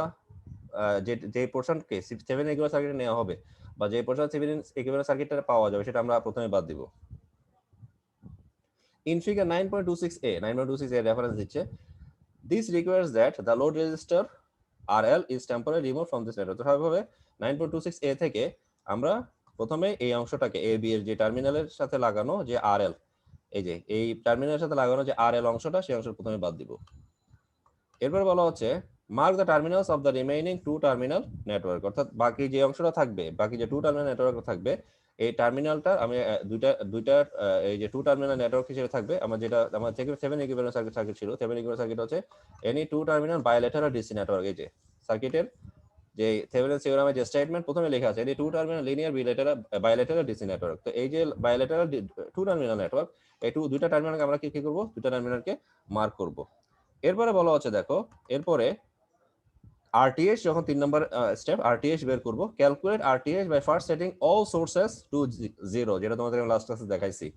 যে পোরশনকে থেভেনিন ইকুইভ্যালেন্ট সার্কিটে নেওয়া হবে বা যে পোরশন থেভেনিন ইকুইভ্যালেন্ট সার্কিটটা পাওয়া যাবে সেটা আমরা প্রথমে বাদ দিব। In figure 9.26a, 9.26a reference দিচ্ছে, this requires that the load resistor RL is temporarily removed from this network. তো স্বাভাবিকভাবে 9.26a থেকে আমরা প্রথমে এই অংশটাকে এ বি এর যে টার্মিনালের সাথে লাগানো যে RL, এই টার্মিনালের সাথে লাগানো যে RL অংশটা, সেই অংশটা প্রথমে বাদ দিব। এরপর বলা হচ্ছে mark the terminals of the remaining two terminal network, অর্থাৎ বাকি যে অংশটা থাকবে, বাকি যে টু টার্মিনাল নেটওয়ার্ক থাকবে, এই টার্মিনালটা আমি দুইটা এই যে টু টার্মিনাল নেটওয়ার্ক হিসেবে থাকবে। আমার যেটা আমার থেকে থেভেনিন ইকুইভ্যালেন্ট সার্কিট ছিল, থেভেনিন ইকুইভ্যালেন্ট সার্কিট হচ্ছে any two terminal bilateral DC network. এই যে সার্কিটের যে থেভেনিন থিওরামে যে স্টেটমেন্ট প্রথমে লেখা আছে, এটি two terminal linear bilateral DC network. তো এই যে বাইলেটারাল টু টার্মিনাল নেটওয়ার্ক, এই দুইটা টার্মিনালকে আমরা কি করব? দুইটা টার্মিনালকে মার্ক করব। এরপরে বলা হচ্ছে, দেখো এরপরে RTH যখন 3 নম্বর স্টেপ RTH বের করব, calculate RTH by first setting all sources to 0, যেটা তোমাদের লাস্ট ক্লাসে দেখাইছি।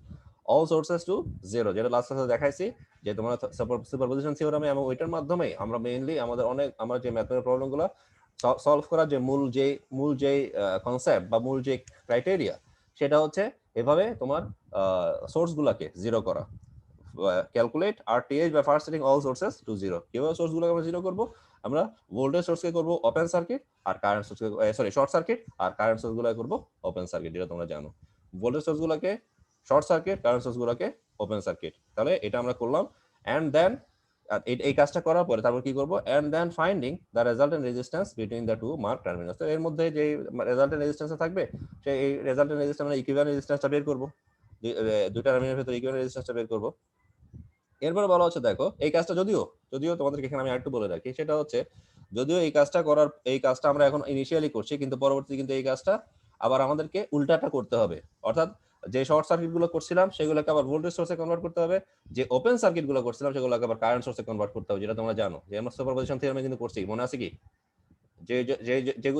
অল সোর্সেস টু 0 যেটা লাস্ট ক্লাসে দেখাইছি, যে তোমরা সুপারপজিশন থিওরামে এবং ওইটার মাধ্যমে আমরা মেইনলি আমরা যে ম্যাথমেটিক্যাল প্রবলেমগুলো সলভ করার যে মূল যে কনসেপ্ট বা মূল যে ক্রাইটেরিয়া, সেটা হচ্ছে এভাবে তোমার সোর্সগুলোকে 0 করা। Calculate RTH by first setting all sources to 0। কিভাবে সোর্সগুলোকে আমরা 0 করব? আমরা ভোল্টেজ সোর্সকে করব ওপেন সার্কিট, আর কারেন্ট সোর্সকে শর্ট সার্কিট, আর কারেন্ট সোর্সগুলোকে করব ওপেন সার্কিট, যেটা তোমরা জানো। ভোল্টেজ সোর্সগুলোকে শর্ট সার্কিট, কারেন্ট সোর্সগুলোকে ওপেন সার্কিট। তাহলে এটা আমরা করলাম। এন্ড দেন এই কাজটা করার পরে তারপর কি করব? And then finding the resultant resistance between the two mark terminals. তো এর মধ্যে যে রেজাল্টেন্ট রেজিস্ট্যান্স থাকবে, সেই এই রেজাল্টেন্ট রেজিস্ট্যান্স আমরা ইকুইভ্যালেন্ট রেজিস্ট্যান্সটা বের করব, দুইটা টার্মিনালের ভিতরে ইকুইভ্যালেন্ট রেজিস্ট্যান্সটা বের করব। এরপর বলা হচ্ছে, দেখো এই কাজটা যদিও তোমাদেরকে এখানে আমি আরেকটু বলে রাখি, সেটা হচ্ছে যদিও এই কাজটা আমরা এখন ইনিশিয়ালি করছি, কিন্তু পরবর্তীতে কিন্তু এই কাজটা আবার আমাদেরকে উল্টাটা করতে হবে। অর্থাৎ যে শর্ট সার্কিট গুলো করছিলাম সেগুলোকে আবার ভোল্টেজ সোর্সে কনভার্ট করতে হবে, যে ওপেন সার্কিট গুলো করছিলাম সেগুলোকে আবার কারেন্ট সোর্সে কনভার্ট করতে হবে, যেটা তোমরা জানো যে আমরা সুপারপজিশন থিওরামে কিন্তু করছি, মনে আছে কি?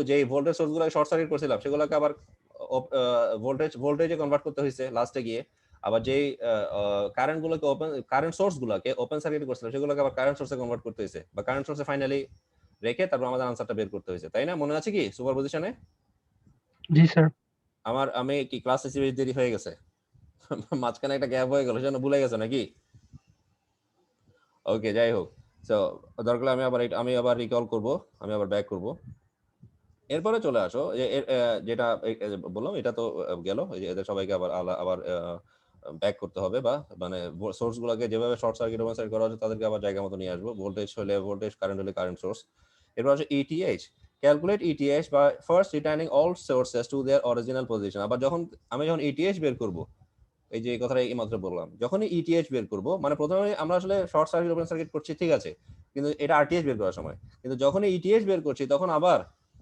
যে ভোল্টেজ সোর্স গুলোকে শর্ট সার্কিট করছিলাম সেগুলোকে আবার ভোল্টেজে কনভার্ট করতে হয়েছে লাস্টে গিয়ে। আবার যেই কারেন্ট সোর্স গুলোকে ওপেন সার্কিট করছিলাম সেগুলোকে আবার কারেন্ট সোর্সে কনভার্ট করতে হয়েছে, বা কারেন্ট সোর্সে ফাইনালি রেখে তারপর আমাদের আনসারটা বের করতে হয়েছে, তাই না? মনে আছে কি সুপারপজিশনে? জি স্যার। আমি কি ক্লাস হিসেবে দেরি হয়ে গেছে? মাঝখানে একটা গ্যাপ হয়ে গেল, সেজন্য ভুলে গেছে নাকি? ওকে, যাই হোক। সো দরকার আমি আবার রিকল করব, আমি আবার ব্যাক করব। এরপরে চলে আসো যেটা বললাম, এটা তো গেল, এদের সবাইকে আবার ব্যাক করতে হবে, বা মানে সোর্স গুলোকে যেভাবে শর্ট সার্কিট ওপেন সার্কিট করা হচ্ছে তাদেরকে আবার জায়গা মতো নিয়ে আসবো। ভোল্টেজ হলে ভোল্টেজ, কারেন্ট হলে কারেন্ট সোর্স। এরপর আছে ETH, calculate ETH by first returning all sources to their original position. আবার আমি যখন ETH বের করব, এই যে কথাটা এইমাত্র বললাম, যখনই ETH বের করব, মানে প্রথমে আমরা আসলে শর্ট সার্কিট ওপেন সার্কিট করছি, ঠিক আছে, কিন্তু এটা RTH বের করার সময়। কিন্তু যখনই ETH বের করছি তখন আবার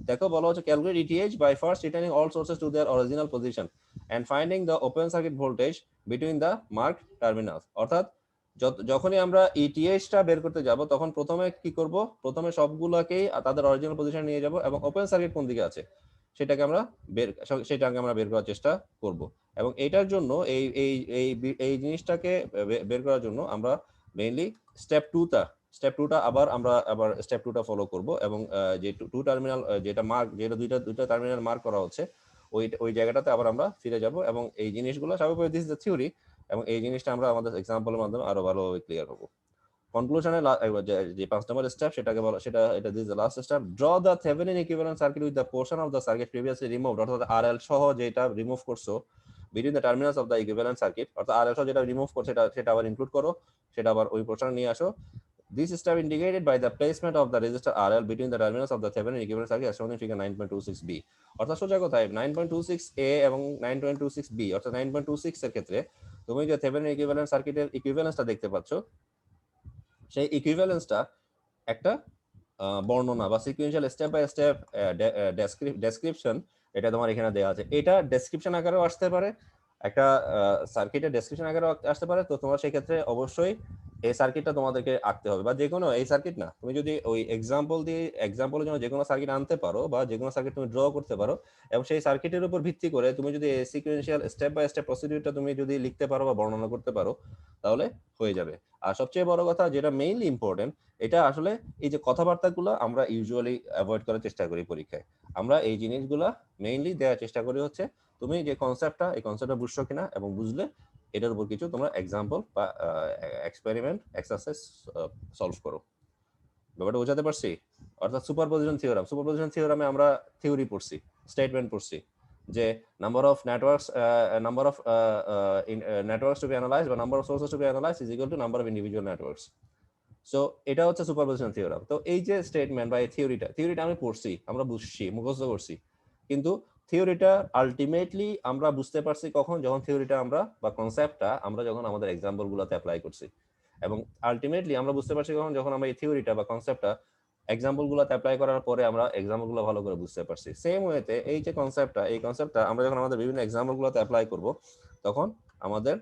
দেখো বলা হচ্ছে calculate ETH by first returning all sources to their original position and finding the open circuit voltage between the mark terminals. অর্থাৎ যখনই আমরা ইটিএইচটা বের করতে যাব তখন প্রথমে কি করব, প্রথমে সবগুলোকেই তাদের অরিজিনাল পজিশন নিয়ে যাব এবং ওপেন সার্কিট কোন দিকে আছে সেটাকে আমরা বের করার চেষ্টা করব। এবং এটার জন্য এই এই এই এই জিনিসটাকে বের করার জন্য আমরা মেইনলি স্টেপ টুটা আবার স্টেপ টুটা ফলো করব এবং যে টু টার্মিনাল যেটা দুইটা টার্মিনাল মার্ক করা হচ্ছে ওই জায়গাটাতে আবার আমরা ফিরে যাব এবং এই জিনিসগুলো স্বাভাবিকভাবে দিস ইজ দ্য থিওরি এবং এই জিনিসটা আমরা আমাদের এক্সাম্পলের মাধ্যমে আরো ভালোভাবে ক্লিয়ার হবো। কনক্লুশনে যে 5 নম্বর স্টেপ সেটাকে বলা এটা this the last step, draw the Thevenin equivalent circuit with the portion of the circuit previously removed, অর্থাৎ আরএল সহ যেটা রিমুভ করছো between the terminals of the equivalent circuit, অর্থাৎ আরএল সহ যেটা রিমুভ করছে সেটা আবার ইনক্লুড করো, সেটা আবার ওই পোরশনে নিয়ে আসো। This step indicated by the placement of the resistor RL between the terminals of the Thevenin equivalent circuit as shown in figure 9.26b. অর্থাৎ সোজা কথায় 9.26a এবং 9.26b অর্থাৎ 9.26 এর ক্ষেত্রে তুমি যে Thevenin equivalent সার্কিটের ইকুইভ্যালেন্সটা দেখতে পাচ্ছ সেই ইকুইভ্যালেন্সটা একটা বর্ণনা বা sequential step by step description এটা তোমার এখানে দেওয়া আছে। এটা ডেসক্রিপশন আকারেও আসতে পারে, একটা সার্কিটের ডেসক্রিপশন আকারেও আসতে পারে। তো তোমার সেই ক্ষেত্রে অবশ্যই এই সার্কিটটা তোমাদেরকে আঁকতে হবে, বা যে কোনো এই সার্কিট না, তুমি যদি ওই এক্সাম্পলের জন্য যে কোনো সার্কিট আনতে পারো বা যে কোনো সার্কিট তুমি ড্র করতে পারো এবং সেই সার্কিটের উপর ভিত্তি করে তুমি যদি সিকোয়েন্সিয়াল স্টেপ বাই স্টেপ প্রসিডিউরটা তুমি যদি লিখতে পারো বা বর্ণনা করতে পারো তাহলে হয়ে যাবে। আর সবচেয়ে বড় কথা যেটা মেইনলি ইম্পর্টেন্ট, এটা আসলে এই যে কথাবার্তাগুলো আমরা ইউজুয়ালি অ্যাভয়েড করার চেষ্টা করি পরীক্ষায়। আমরা এই জিনিসগুলো মেইনলি দেওয়ার চেষ্টা করি হচ্ছে তুমি যে কনসেপ্টটা এই কনসেপ্টটা বুঝছো কিনা এবং বুঝলে এটার উপর কিছু তোমরা এক্সাম্পল বা এক্সপেরিমেন্ট এক্সারসাইজ সলভ করো। ব্যাপারটা বোঝাতে পারছি? অর্থাৎ সুপারপজিশন থিওরামে আমরা থিওরি পড়ছি, স্টেটমেন্ট পড়ছি যে number of networks to be analysed বা number of sources to be analysed is equal to number of individual networks. So এটা হচ্ছে সুপারপজিশন থিওরাম। তো এই যে স্টেটমেন্ট বা এই থিওরিটা আমি পড়ছি, আমরা বুঝছি, মুখস্থ করছি, কিন্তু থিওরিটা আলটিমেটলি আমরা বুঝতে পারছি কখন, যখন থিওরিটা আমরা বা কনসেপ্টটা আমরা যখন আমাদের এক্সাম্পল গুলোতে অ্যাপ্লাই করছি। এবং আলটিমেটলি আমরা বুঝতে পারছি কখন, যখন আমরা এই থিওরিটা বা কনসেপ্টটা এক্সাম্পল গুলোতে অ্যাপ্লাই করার পরে আমরা এক্সাম্পল গুলো ভালো করে বুঝতে পারছি। সেম ওয়েতে এই যে কনসেপ্টটা আমরা যখন আমাদের বিভিন্ন এক্সাম্পল গুলোতে অ্যাপ্লাই করব তখন আমাদের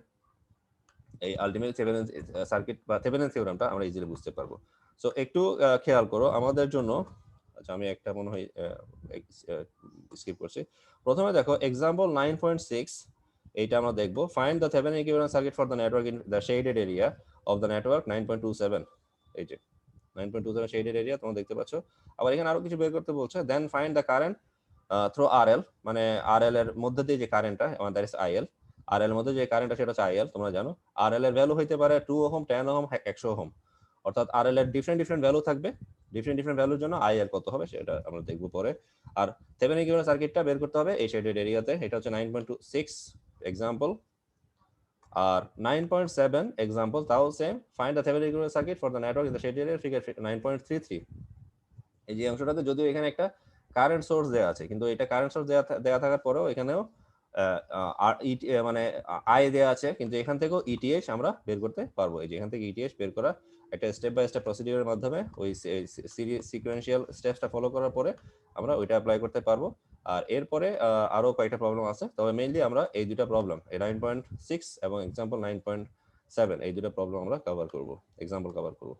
এই আলটিমেট থেভেনিন সার্কিট বা থেভেনিন থিওরামটা আমরা ইজিলি বুঝতে পারবো। সো একটু খেয়াল করো আমাদের জন্য। আচ্ছা আমি একটা মনে হয় স্কিপ করছি। প্রথমে দেখো এক্সাম্পল 9.6, এইটা আমরা দেখবো, find the Thevenin equivalent circuit for the network in the shaded area of the network 9.27। এই যে 9.27 শেডেড এরিয়া তোমরা দেখতে পাচ্ছ। আবার এখানে আরো কিছু বের করতে বলছে, then find the current through RL, মানে আরএল এর মধ্যে দিয়ে যে কারেন্টটা, দ্যাট ইজ আইএল। আরএল এর মধ্যে যে কারেন্টটা সেটা হচ্ছে আইএল। তোমরা জানো আরএল এর ভ্যালু হইতে পারে 2 ওহম, 10 ওহম, 100 ওহম, অর্থাৎ আরএল এর ডিফারেন্ট ভ্যালু থাকবে। ডিফারেন্ট ভ্যালুর জন্য আইএল কত হবে সেটা আমরা দেখবো পরে। আর থেভেনিন ইকুইভ্যালেন্ট সার্কিটটা বের করতে হবে এই শেডেড এরিয়াতে, এটা হচ্ছে 9.26 এক্সাম্পল। আর 9.7 এক্সাম্পল, তাও same, find the Thevenin equivalent circuit for the network in the shaded area figure 9.33। এই যে অংশটাতে যদিও এখানে একটা কারেন্ট সোর্স দেওয়া আছে, কিন্তু এটা কারেন্ট সোর্স দেওয়া থাকার পরেও এখানেও মানে আই দেওয়া আছে, কিন্তু এখান থেকেও ইটিএস আমরা বের করতে পারবো। এই যে এখান থেকে ইটিএস বের করা একটা স্টেপ বাই স্টেপ প্রসিডিউরের মাধ্যমে ওই সিকোয়েন্সিয়াল স্টেপসটা ফলো করার পরে আমরা ওইটা অ্যাপ্লাই করতে পারবো। আর এরপরে আরো কয়েকটা প্রবলেম আছে, তবে মেইনলি আমরা এই দুটো প্রবলেম, এই 9.6 এবং এক্সাম্পল 9.7, এই দুটো প্রবলেম আমরা কভার করব, এক্সাম্পল কভার করব।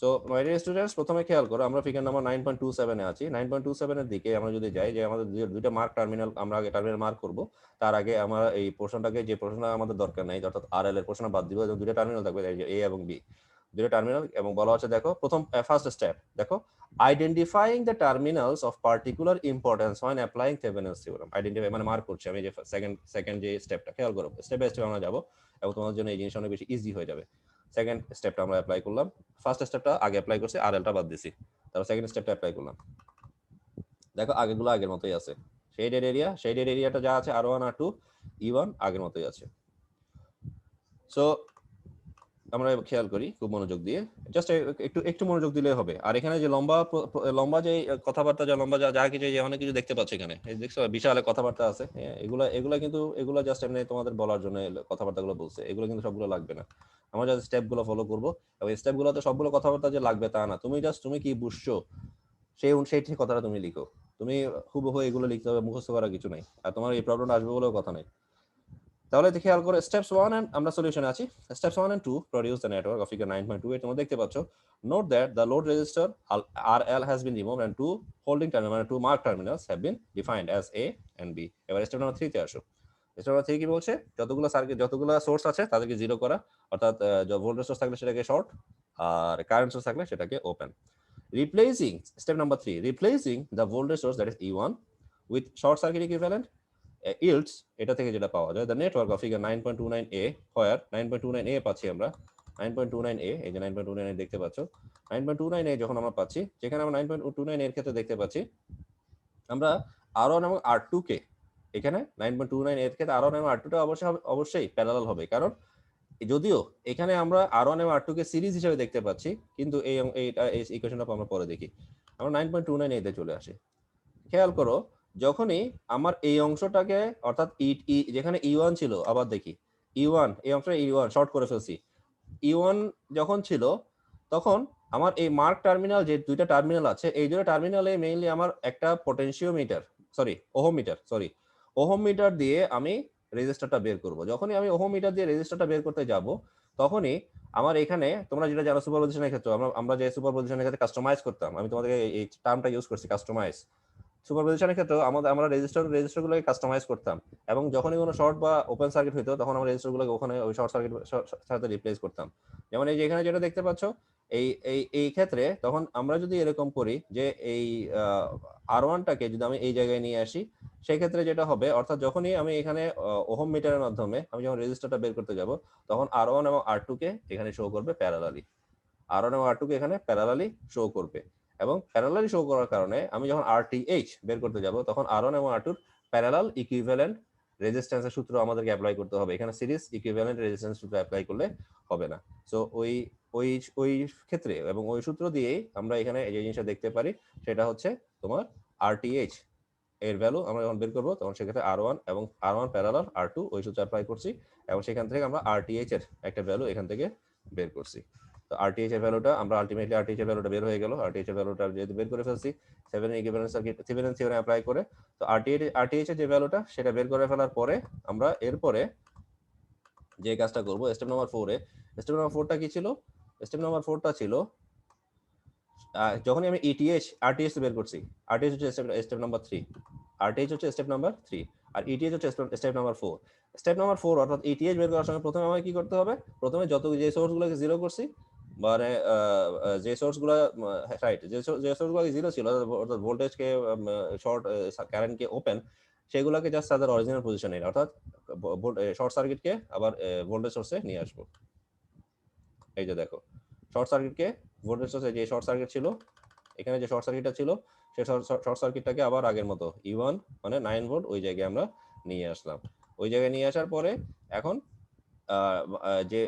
সো মাই ডিয়ার স্টুডেন্টস, প্রথমে খেয়াল করো আমরা ফিগার নাম্বার 9.27 এ আছি। 9.27 এর দিকে আমরা যদি যাই, যে আমাদের দুইটা মার্ক টার্মিনাল, আমরা আগে টার্মিনাল মার্ক করব, তার আগে আমরা এই পোরশনটাকে, যে পোরশনটা আমাদের দরকার নাই, অর্থাৎ আরএল এর পোরশন বাদ দিব, এবং দুইটা টার্মিনাল থাকবে, এই যে এ এবং বি, দুইটা টার্মিনাল। এবং বলা হচ্ছে দেখো প্রথম ফার্স্ট স্টেপ দেখো, identifying the terminals of particular importance when applying Thevenin's theorem. Identify মানে মার্ক করছি আমি, যে সেকেন্ড যে স্টেপটা, খেয়াল করো স্টেপ বাই স্টেপ আমরা যাব এবং তোমাদের জন্য এই জিনিসটা অনেক বেশি ইজি হয়ে যাবে। সেকেন্ড স্টেপটা আমরা অ্যাপ্লাই করলাম, ফার্স্ট স্টেপটা আগে অ্যাপ্লাই করছি, আরএলটা বাদ দিছি, তারপর সেকেন্ড স্টেপটা অ্যাপ্লাই করলাম। দেখো আগেগুলো আগের মতোই আছে, শেডেড এরিয়াটা যা আছে R1 R2 E1 আগের মতোই আছে। সো আমরা খেয়াল করি খুব মনোযোগ দিয়ে, জাস্ট একটু মনোযোগ দিলে হবে। আর এখানে যে লম্বা যে কথাবার্তা, যা কিছু, যে অনেক কিছু দেখতে পাচ্ছ এখানে, এই দেখছো বিশাল কথাবার্তা আছে, এগুলা কিন্তু এগুলা জাস্ট এমনি তোমাদের বলার জন্য কথাবার্তাগুলো বলছে, এগুলো কিন্তু সবগুলো লাগবে না। আমরা জাস্ট স্টেপগুলো ফলো করবো, এবং স্টেপগুলোতে সবগুলো কথাবার্তা যে লাগবে তা না। তুমি কি বুঝছো সেই কথাটা তুমি লিখো। তুমি হুবহু এগুলো লিখতে হবে, মুখস্থ করার কিছু নাই, আর তোমার এই প্রবলেমটা আসবে বলেও কথা নাই। তাহলে খেয়াল করে স্টেপস 1 এন্ড আমরা সলিউশনে আছি। Steps 1 and 2 produce the network of figure 9.2 এ তোমরা দেখতে পাচ্ছ, note that the load register RL has been removed and two holding terminal মানে two mark terminals have been defined as A and B। এবার step number 3 তে আসো। Step number 3 কি বলছে? যতগুলো সার্কিট, যতগুলো সোর্স আছে তাদেরকে জিরো করা, অর্থাৎ ভোল্টেজ সোর্স থাকলে সেটাকে শর্ট আর কারেন্ট সোর্স থাকলে সেটাকে open. Replacing step number 3, replacing the voltage source that is E1 with short circuit equivalent yields এটা থেকে যেটা পাওয়া যায় the network of figure 9.29a where 9.29a পাচ্ছি আমরা 9.29a, এই যে 9.29a দেখতে পাচ্ছ। 9.29a যখন আমরা পাচ্ছি, যেখানে আমরা 9.29 এর ক্ষেত্রে দেখতে পাচ্ছি আমরা R1 এবং R2 কে, এখানে 9.29 এর ক্ষেত্রে R1 এবং R2 টা অবশ্যই প্যারালাল হবে, কারণ যদিও এখানে আমরা R1 এবং R2 কে সিরিজ হিসেবে দেখতে পাচ্ছি, কিন্তু এই ইকুয়েশনটা আমরা পরে দেখি। আমরা 9.29 তে চলে আসি। খেয়াল করো, যখনই আমার এই অংশটাকে, অর্থাৎ যেখানে E1 ছিল, আবার দেখি E1, এই অংশটা E1 শর্ট করে ফেলছি। E1 যখন ছিল তখন আমার এই মার্ক টার্মিনাল, যে দুইটা টার্মিনাল আছে, এই দুটো টার্মিনালে মেইনলি আমার একটা ওহম মিটার দিয়ে আমি রেজিস্টারটা বের করব। যখনই আমি ওহম মিটার দিয়ে রেজিস্টারটা বের করতে যাব, তখনই আমার এখানে, তোমরা যেটা জানো সুপারপজিশনের ক্ষেত্রে, আমরা যে সুপারপজিশনের ক্ষেত্রে কাস্টমাইজ করতাম, আমি তোমাদেরকে এই টার্মটা ইউজ করছি, কাস্টমাইজ। সুপারপজিশনের ক্ষেত্রে আমরা রেজিস্টারগুলোকে কাস্টমাইজ করতাম, এবং যখনই কোনো শর্ট বা ওপেন সার্কিট হইতো তখন আমরা রেজিস্টারগুলোকে ওখানে ওই শর্ট সার্কিট সাথে রিপ্লেস করতাম। যেমন এই যে এখানে যেটা দেখতে পাচ্ছ, এই ক্ষেত্রে তখন আমরা যদি এরকম করি যে এই R1টাকে যদি আমি এই জায়গায় নিয়ে আসি, সেই ক্ষেত্রে যেটা হবে, অর্থাৎ যখনই আমি এখানে ওহম মিটারের মাধ্যমে আমি যখন রেজিস্টারটা বের করতে যাব, তখন R1 এবং R2 কে এখানে শো করবে প্যারালালি, R1 এবং R2 কে এখানে প্যারালালি শো করবে। এবং প্যারালালি শো করার কারণে আমি যখন RTH বের করতে যাব, তখন R1 এবং R2 প্যারালাল ইকুইভ্যালেন্ট রেজিস্ট্যান্সের সূত্র আমাদেরকে অ্যাপ্লাই করতে হবে। এখানে সিরিজ ইকুইভ্যালেন্ট রেজিস্ট্যান্স সূত্র অ্যাপ্লাই করলে হবে না। সো ওই ক্ষেত্রে এবং ওই সূত্র দিয়েই আমরা এখানে যে জিনিসটা দেখতে পারি, সেটা হচ্ছে তোমার RTH এর ভ্যালু আমরা যখন বের করবো, তখন সেক্ষেত্রে R1 এবং R1 প্যারালাল R2 ওই সূত্র অ্যাপ্লাই করছি, এবং সেখান থেকে আমরা RTH এর একটা ভ্যালু এখান থেকে বের করছি। তো RTH এর ভ্যালুটা আমরা আলটিমেটলি RTH এর ভ্যালুটা বের হয়ে গেল। RTH এর ভ্যালুটা যেহেতু বের করে ফেলছি Thevenin equivalent circuit, Thevenin theorem apply করে, তো RTH এর যে ভ্যালুটা সেটা বের করে ফেলার পরে আমরা এরপরে যে কাজটা করব, স্টেপ নাম্বার 4 এ, স্টেপ নাম্বার 4টা কি ছিল? স্টেপ নাম্বার 4টা ছিল, যখনই আমি RTH বের করছি, RTH হচ্ছে স্টেপ নাম্বার 3, RTH হচ্ছে স্টেপ নাম্বার 3, আর ETH হচ্ছে স্টেপ নাম্বার 4। স্টেপ নাম্বার 4 অর্থাৎ ETH বের করার সময় প্রথমে আমাকে কি করতে হবে? প্রথমে যে সোর্সগুলোকে জিরো করছি, মানে যে সোর্সগুলো রাইট, যে সোর্সগুলো জিরো ছিল, অর্থাৎ ভোল্টেজকে শর্ট, কারেন্টকে ওপেন, সেগুলোকে জাস্ট তাদের অরিজিনাল পজিশনে, অর্থাৎ শর্ট সার্কিটকে আবার ভোল্টেজ সোর্সে নিয়ে আসবো। এই যে দেখো, শর্ট সার্কিটকে ভোল্টেজ সোর্সে, যে শর্ট সার্কিট ছিল এখানে, যে শর্ট সার্কিটটা ছিল, সেই শর্ট সার্কিটটাকে আবার আগের মতো E1 মানে 9 ভোল্ট ওই জায়গায় আমরা নিয়ে আসলাম। ওই জায়গায় নিয়ে আসার পরে এখন যে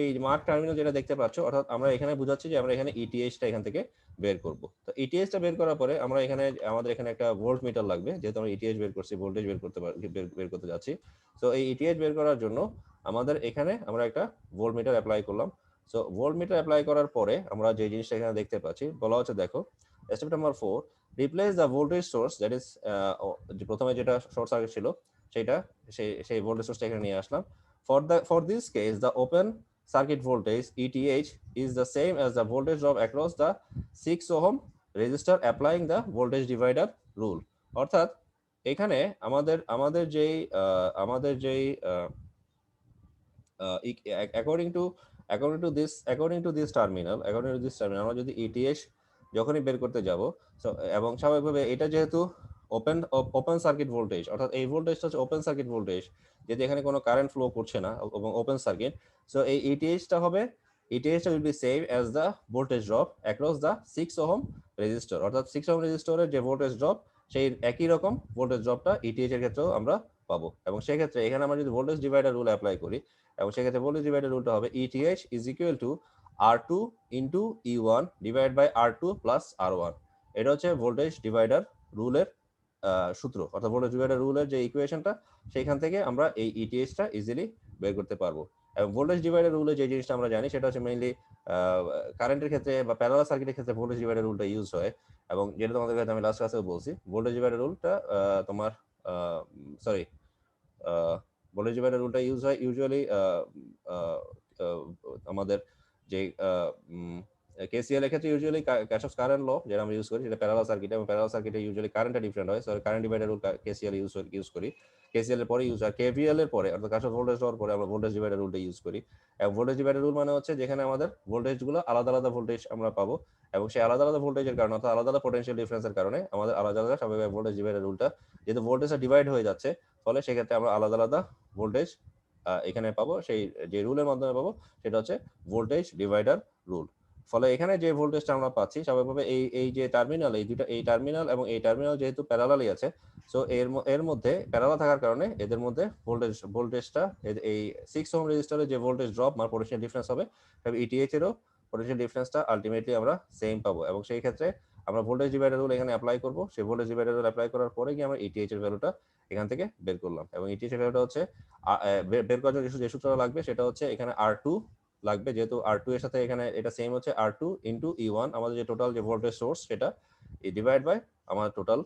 এই মার্ক টার্মিনাল যেটা দেখতে পাচ্ছ, অর্থাৎ আমরা এখানে বুঝাচ্ছি যে আমরা এখানে ETH-টা এখান থেকে বের করব। তো ETH-টা বের করার পরে আমরা এখানে, আমাদের এখানে একটা ভোল্ট মিটার লাগবে, যেহেতু আমরা ETH বের করছি, ভোল্টেজ বের করতে যাচ্ছি। তো এই ETH বের করার জন্য আমাদের এখানে আমরা একটা ভোল্ট মিটার অ্যাপ্লাই করলাম। সো ভোল্ট মিটার অ্যাপ্লাই করার পরে আমরা যে জিনিসটা এখানে দেখতে পাচ্ছি, বলা হচ্ছে দেখো, step number 4, replace the voltage source that is, প্রথমে যেটা শর্ট সার্কিট ছিল সেটা, সেই ভোল্টেজ সোর্সটা এখানে নিয়ে আসলাম। For this case, the open circuit voltage ETH is the same as the voltage drop across the 6 ohm resistor applying the voltage divider rule। অর্থাৎ এখানে আমাদের যেই according to this terminal আমরা যদি ETH যখনই বের করতে যাব, এবং স্বাভাবিকভাবে এটা যেহেতু ওপেন সার্কিট ভোল্টেজ, অর্থাৎ এই ভোল্টেজটা হচ্ছে ওপেন সার্কিট ভোল্টেজ, যেহেতু এখানে কোনো কারেন্ট ফ্লো করছে না এবং ওপেন সার্কিট, সো এই ETH-টা will be same as the voltage drop across the 6 ohm resistor, অর্থাৎ 6 ohm রেজিস্টরের যে ভোল্টেজ ড্রপ, সেই একই রকম ভোল্টেজ ড্রপটা ETH এর ক্ষেত্রেও আমরা পাবো। এবং সেই ক্ষেত্রে এখানে আমরা যদি ভোল্টেজ ডিভাইডার রুল অ্যাপ্লাই করি, এবং সেক্ষেত্রে ভোল্টেজ ডিভাইডার রুলটা হবে ETH is equal to R2 into E1 divided by R2 plus R1। এটা হচ্ছে ভোল্টেজ ডিভাইডার রুলের সূত্র, অর্থাৎ ভোল্টেজ ডিভাইডার রুলের যে ইকুয়েশনটা, সেইখান থেকে আমরা এই ETH-টা ইজিলি বের করতে পারবো। এবং ভোল্টেজ ডিভাইডার রুলে যে জিনিসটা আমরা জানি সেটা হচ্ছে মেইনলি কারেন্টের ক্ষেত্রে বা প্যারালাল সার্কিটের ক্ষেত্রে ভোল্টেজ ডিভাইডার রুলটা ইউজ হয়, এবং যেটা তোমাদের কাছে আমি লাস্ট ক্লাসেও বলছি, ভোল্টেজ ডিভাইডার রুলটা তোমার সরি ভোল্টেজ ডিভাইডার রুলটা ইউজ হয় ইউজুয়ালি আমাদের যে কেসিএল এর ক্ষেত্রে ইউজুয়ালি ক্যারশফস কারেন্ট ল যেটা আমরা ইউজ করি সেটা প্যারালাল সার্কিটে, এবং প্যারালাল সার্কিটে ইউজুয়ালি কারেন্টটা ডিফারেন্ট হয়, so current divider rule KCL use করি। কেসিএল এর পরে ইউজ হয় কেভিএল এর পরে, অর্থাৎ ক্যারশফস ভোল্টেজ লর পরে আমরা ভোল্টেজ ডিভাইডার রুলটা ইউজ করি। এবং ভোল্টেজ ডিভাইডার রুল মানে হচ্ছে যেখানে আমাদের ভোল্টেজগুলো আলাদা আলাদা ভোল্টেজ আমরা পাবো, এবং সেই আলাদা আলাদা ভোল্টেজের কারণে অর্থাৎ আলাদা আলাদা পটেনশিয়াল ডিফারেন্সের কারণে আমাদের আলাদা আলাদা স্বাভাবিক ভোল্টেজ ডিভাইডার রুলটা, যেহেতু ভোল্টেজটা ডিভাইড হয়ে যাচ্ছে, ফলে সেক্ষেত্রে আমরা আলাদা আলাদা ভোল্টেজ এখানে পাবো। সেই যে রুলের মাধ্যমে পাবো সেটা হচ্ছে ভোল্টেজ ডিভাইডার রুল। ফলে এখানে যে ভোল্টেজটা আমরা পাচ্ছি স্বাভাবিকভাবে এই যে টার্মিনাল, এই টার্মিনাল এবং এই টার্মিনাল যেহেতু প্যারালালই আছে, সো এর মধ্যে প্যারালাল থাকার কারণে এদের মধ্যে ভোল্টেজটা এই 6 ওহম রেজিস্টারে যে ভোল্টেজ ড্রপ মানে পোটেনশিয়াল ডিফারেন্স হবে, তবে ইটিএইচ এরও পোটেনশিয়াল ডিফারেন্সটা আলটিমেটলি আমরা সেম পাবো, এবং সেই ক্ষেত্রে আমরা ভোল্টেজ ডিভাইডার রুল এখানে অ্যাপ্লাই করব। সেই ভোল্টেজ ডিভাইডার রুল অ্যাপ্লাই করার পরে গিয়ে আমরা ইটিএইচ এর ভ্যালুটা এখান থেকে বের করলাম, এবং ইটিএইচ এর ভ্যালুটা হচ্ছে বের করার জন্য যে সূত্রটা লাগবে সেটা হচ্ছে এখানে R2 লাগবে, যেহেতু R2 এর সাথে এখানে এটা সেম হচ্ছে R2 ইনটু E1, আমাদের যে টোটাল যে ভোল্টেজ সোর্স সেটা ডিভাইড বাই আমার টোটাল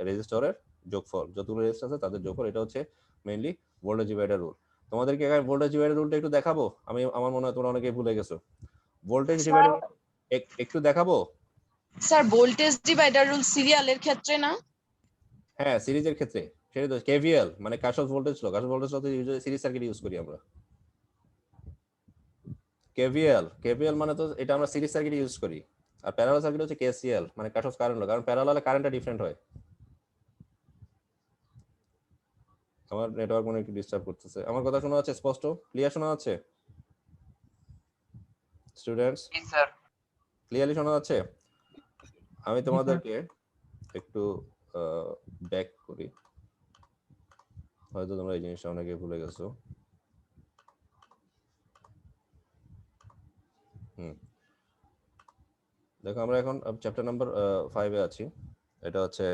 রেজিস্টরের যোগফল, যতগুলো রেজিস্টর আছে তাদের যোগফল, এটা হচ্ছে মেইনলি ভোল্টেজ ডিভাইডার রুল। তোমাদেরকে এখানে ভোল্টেজ ডিভাইডার রুলটা একটু দেখাবো, আমার মনে হয় তোমরা অনেকেই ভুলে গেছো। ভোল্টেজ ডিভাইডার একটু দেখাবো স্যার। ভোল্টেজ ডিভাইডার রুল সিরিয়ালের ক্ষেত্রে না? হ্যাঁ, সিরিজের ক্ষেত্রে সেটা তো কেভিএল মানে কারশফস ভোল্টেজ ল, কারশফস ভোল্টেজ ল তো ইউজুয়ালি সিরিজ সার্কিট ইউজ করি আমরা। কেভিএল মানে তো এটা আমরা সিরিজ সার্কিট ইউজ করি, আর প্যারালাল সার্কিট হচ্ছে কেসিএল মানে কারশফস কারেন্ট ল, কারণ প্যারালালে কারেন্টটা ডিফারেন্ট হয়। আমার নেটওয়ার্ক মনে একটু ডিস্টার্ব করতেছে, আমার কথা শোনা যাচ্ছে স্পষ্ট, ক্লিয়ার শোনা যাচ্ছে স্টুডেন্টস? জি স্যার। ক্লিয়ারলি শোনা যাচ্ছে? আমি তোমাদেরকে একটু ব্যাক করি, হয়তো তোমরা এই জিনিসটা অনেকে ভুলে গেছো। দেখো আমরা এখন চ্যাপ্টার নাম্বার 5 এ আছি, এটা হচ্ছে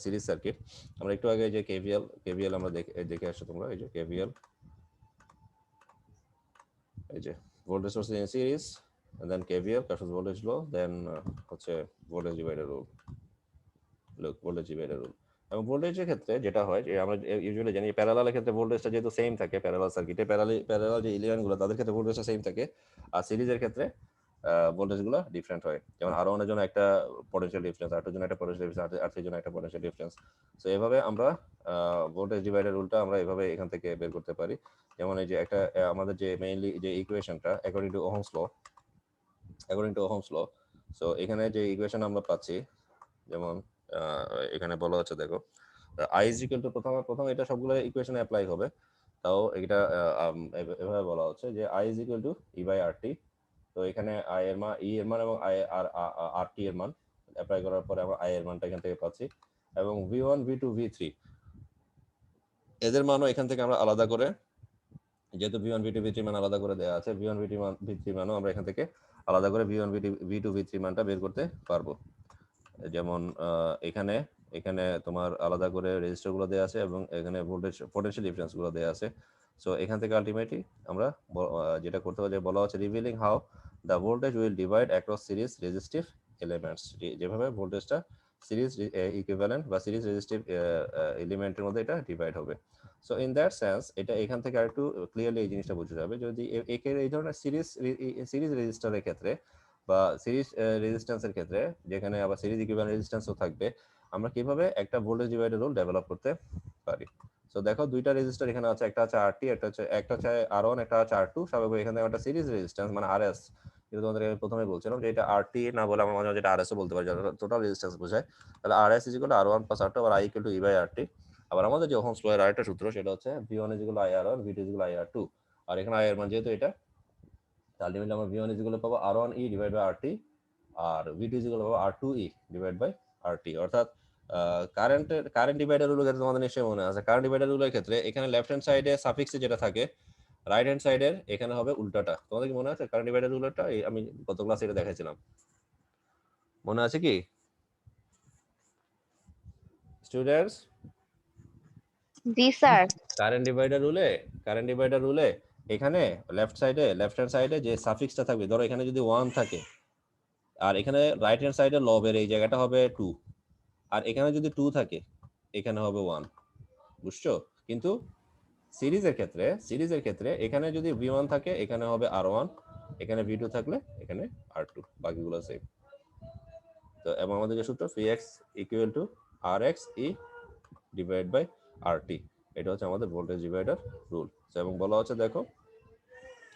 সিরিজ সার্কিট। আমরা একটু আগে যে কেভিএল আমরা দেখে আসছো তোমরা, এই যে কেভিএল, এই যে voltage source in series, then KVL Kirchhoff's voltage law, then হচ্ছে voltage divider rule. Look, voltage divider rule এবং ভোল্টেজের ক্ষেত্রে যেটা হয় যে আমরা ইউজুয়ালি জানি প্যারালালের ক্ষেত্রে ভোল্টেজটা যেহেতু সেম থাকে, প্যারালাল সার্কিটে প্যারালাল যে এলিমেন্টগুলো তাদের ক্ষেত্রে ভোল্টেজটা সেম থাকে, আর সিরিজের ক্ষেত্রে ভোল্টেজগুলো ডিফারেন্ট হয়। যেমন R1 এর জন্য একটা পটেনশিয়াল ডিফারেন্স, R2 এর জন্য একটা পটেনশিয়াল ডিফারেন্স, R3 এর জন্য একটা পটেনশিয়াল ডিফারেন্স। সো এভাবে আমরা ভোল্টেজ ডিভাইডার রুলটা আমরা এভাবে এখান থেকে বের করতে পারি। যেমন এই যে একটা আমাদের যে মেইনলি যে ইকুয়েশনটা according to Ohm's law, so এখানে যে ইকুয়েশন আমরা পাচ্ছি, যেমন এখানে বলা হচ্ছে দেখো I is equal to প্রথম এটা সবগুলো ইকুয়েশনে অ্যাপ্লাই হবে, তাও এটা এভাবে বলা হচ্ছে যে I is equal to E by RT। তো এখানে I এর মান, E এর মান এবং RT এর মান অ্যাপ্লাই করার পরে আমরা I এর মানটা এখান থেকে পাচ্ছি, এবং V1 V2 V3 এদের মানও এখান থেকে আমরা আলাদা করে, যেহেতু V1 V2 V3 মান আলাদা করে দেওয়া আছে, V1 V3 মানও আমরা এখান থেকে আলাদা করে V1 V2 V3 মানটা বের করতে পারবো। যেমন এখানে তোমার আলাদা করে রেজিস্টার গুলো দেওয়া আছে এবং এখানে ভোল্টেজ পোটেনশিয়াল ডিফারেন্স গুলো দেওয়া আছে। সো এখান থেকে আলটিমেটলি আমরা যেটা করতে পারি, বলা হচ্ছে revealing how the voltage will divide across series resistive elements, যেভাবে ভোল্টেজটা সিরিজ ইকুইভ্যালেন্ট বা সিরিজ রেজিস্টিভ এলিমেন্টের মধ্যে এটা ডিভাইড হবে। সো ইন দ্যাট সেন্স এটা এখান থেকে আরেকটু ক্লিয়ারলি এই জিনিসটা বোঝা যাবে, যদি এই ধরনের সিরিজ রেজিস্টারের ক্ষেত্রে বা সিরিজ রেজিস্ট্যান্সের ক্ষেত্রে, যেখানে আবার সিরিজ ইকুইভ্যালেন্ট রেজিস্ট্যান্সও থাকবে, আমরা কিভাবে একটা ভোল্টেজ ডিভাইডার রুল ডেভেলপ করতে পারি। সো দেখো দুইটা রেজিস্টার এখানে আছে, একটা আছে RT, একটা হচ্ছে R1, একটা আছে R2। স্বাভাবিক এখানে একটা সিরিজ রেজিস্ট্যান্স মানে RS, যেটা তোমাদের প্রথমে বলছিলাম যে এটা RT না বলে আমরা মাঝে মাঝে এটা RS ও বলতে পারি, যেটা টোটাল রেজিস্ট্যান্স বোঝায়। তাহলে RS R1 + R2 আবার I = E by RT। আবার আমাদের যে ওহমস ল এর আরেকটা সূত্র সেটা হচ্ছে V1 IR1 V2 IR2, আর এখানে I এর মান যেহেতু এটা, আলটিমেটলি আমরা V1 পাবো R1E / RT, আর V2 পাবো R2E / RT। অর্থাৎ কারেন্ট ডিভাইডার রুলের ক্ষেত্রে তোমাদের নিশ্চয়ই মনে আছে, কারেন্ট ডিভাইডার রুলের ক্ষেত্রে এখানে লেফট হ্যান্ড সাইডে সাফিক্সে যেটা থাকে, রাইট হ্যান্ড সাইডের এখানে হবে উল্টাটা। তোমাদের কি মনে আছে কারেন্ট ডিভাইডার রুলেরটা? আমি গত ক্লাসে এটা দেখাইছিলাম, মনে আছে কি স্টুডেন্টস? জি স্যার। কারেন্ট ডিভাইডার রুলে এখানে লেফট হ্যান্ড সাইডে যে সাফিক্সটা থাকবে, ধরো এখানে যদি 1 থাকে, আর এখানে রাইট হ্যান্ড সাইডে লবের এই জায়গাটা হবে 2, আর এখানে যদি 2 থাকে এখানে হবে 1, বুঝছো? কিন্তু সিরিজের ক্ষেত্রে এখানে যদি v1 থাকে এখানে হবে r1, এখানে v2 থাকলে এখানে r2, বাকিগুলো সেম। তো এবং আমাদের যে সূত্র px equal to rx e divide by rt, এটা হচ্ছে আমাদের ভোল্টেজ ডিভাইডার রুল। এবং বলা হচ্ছে দেখো,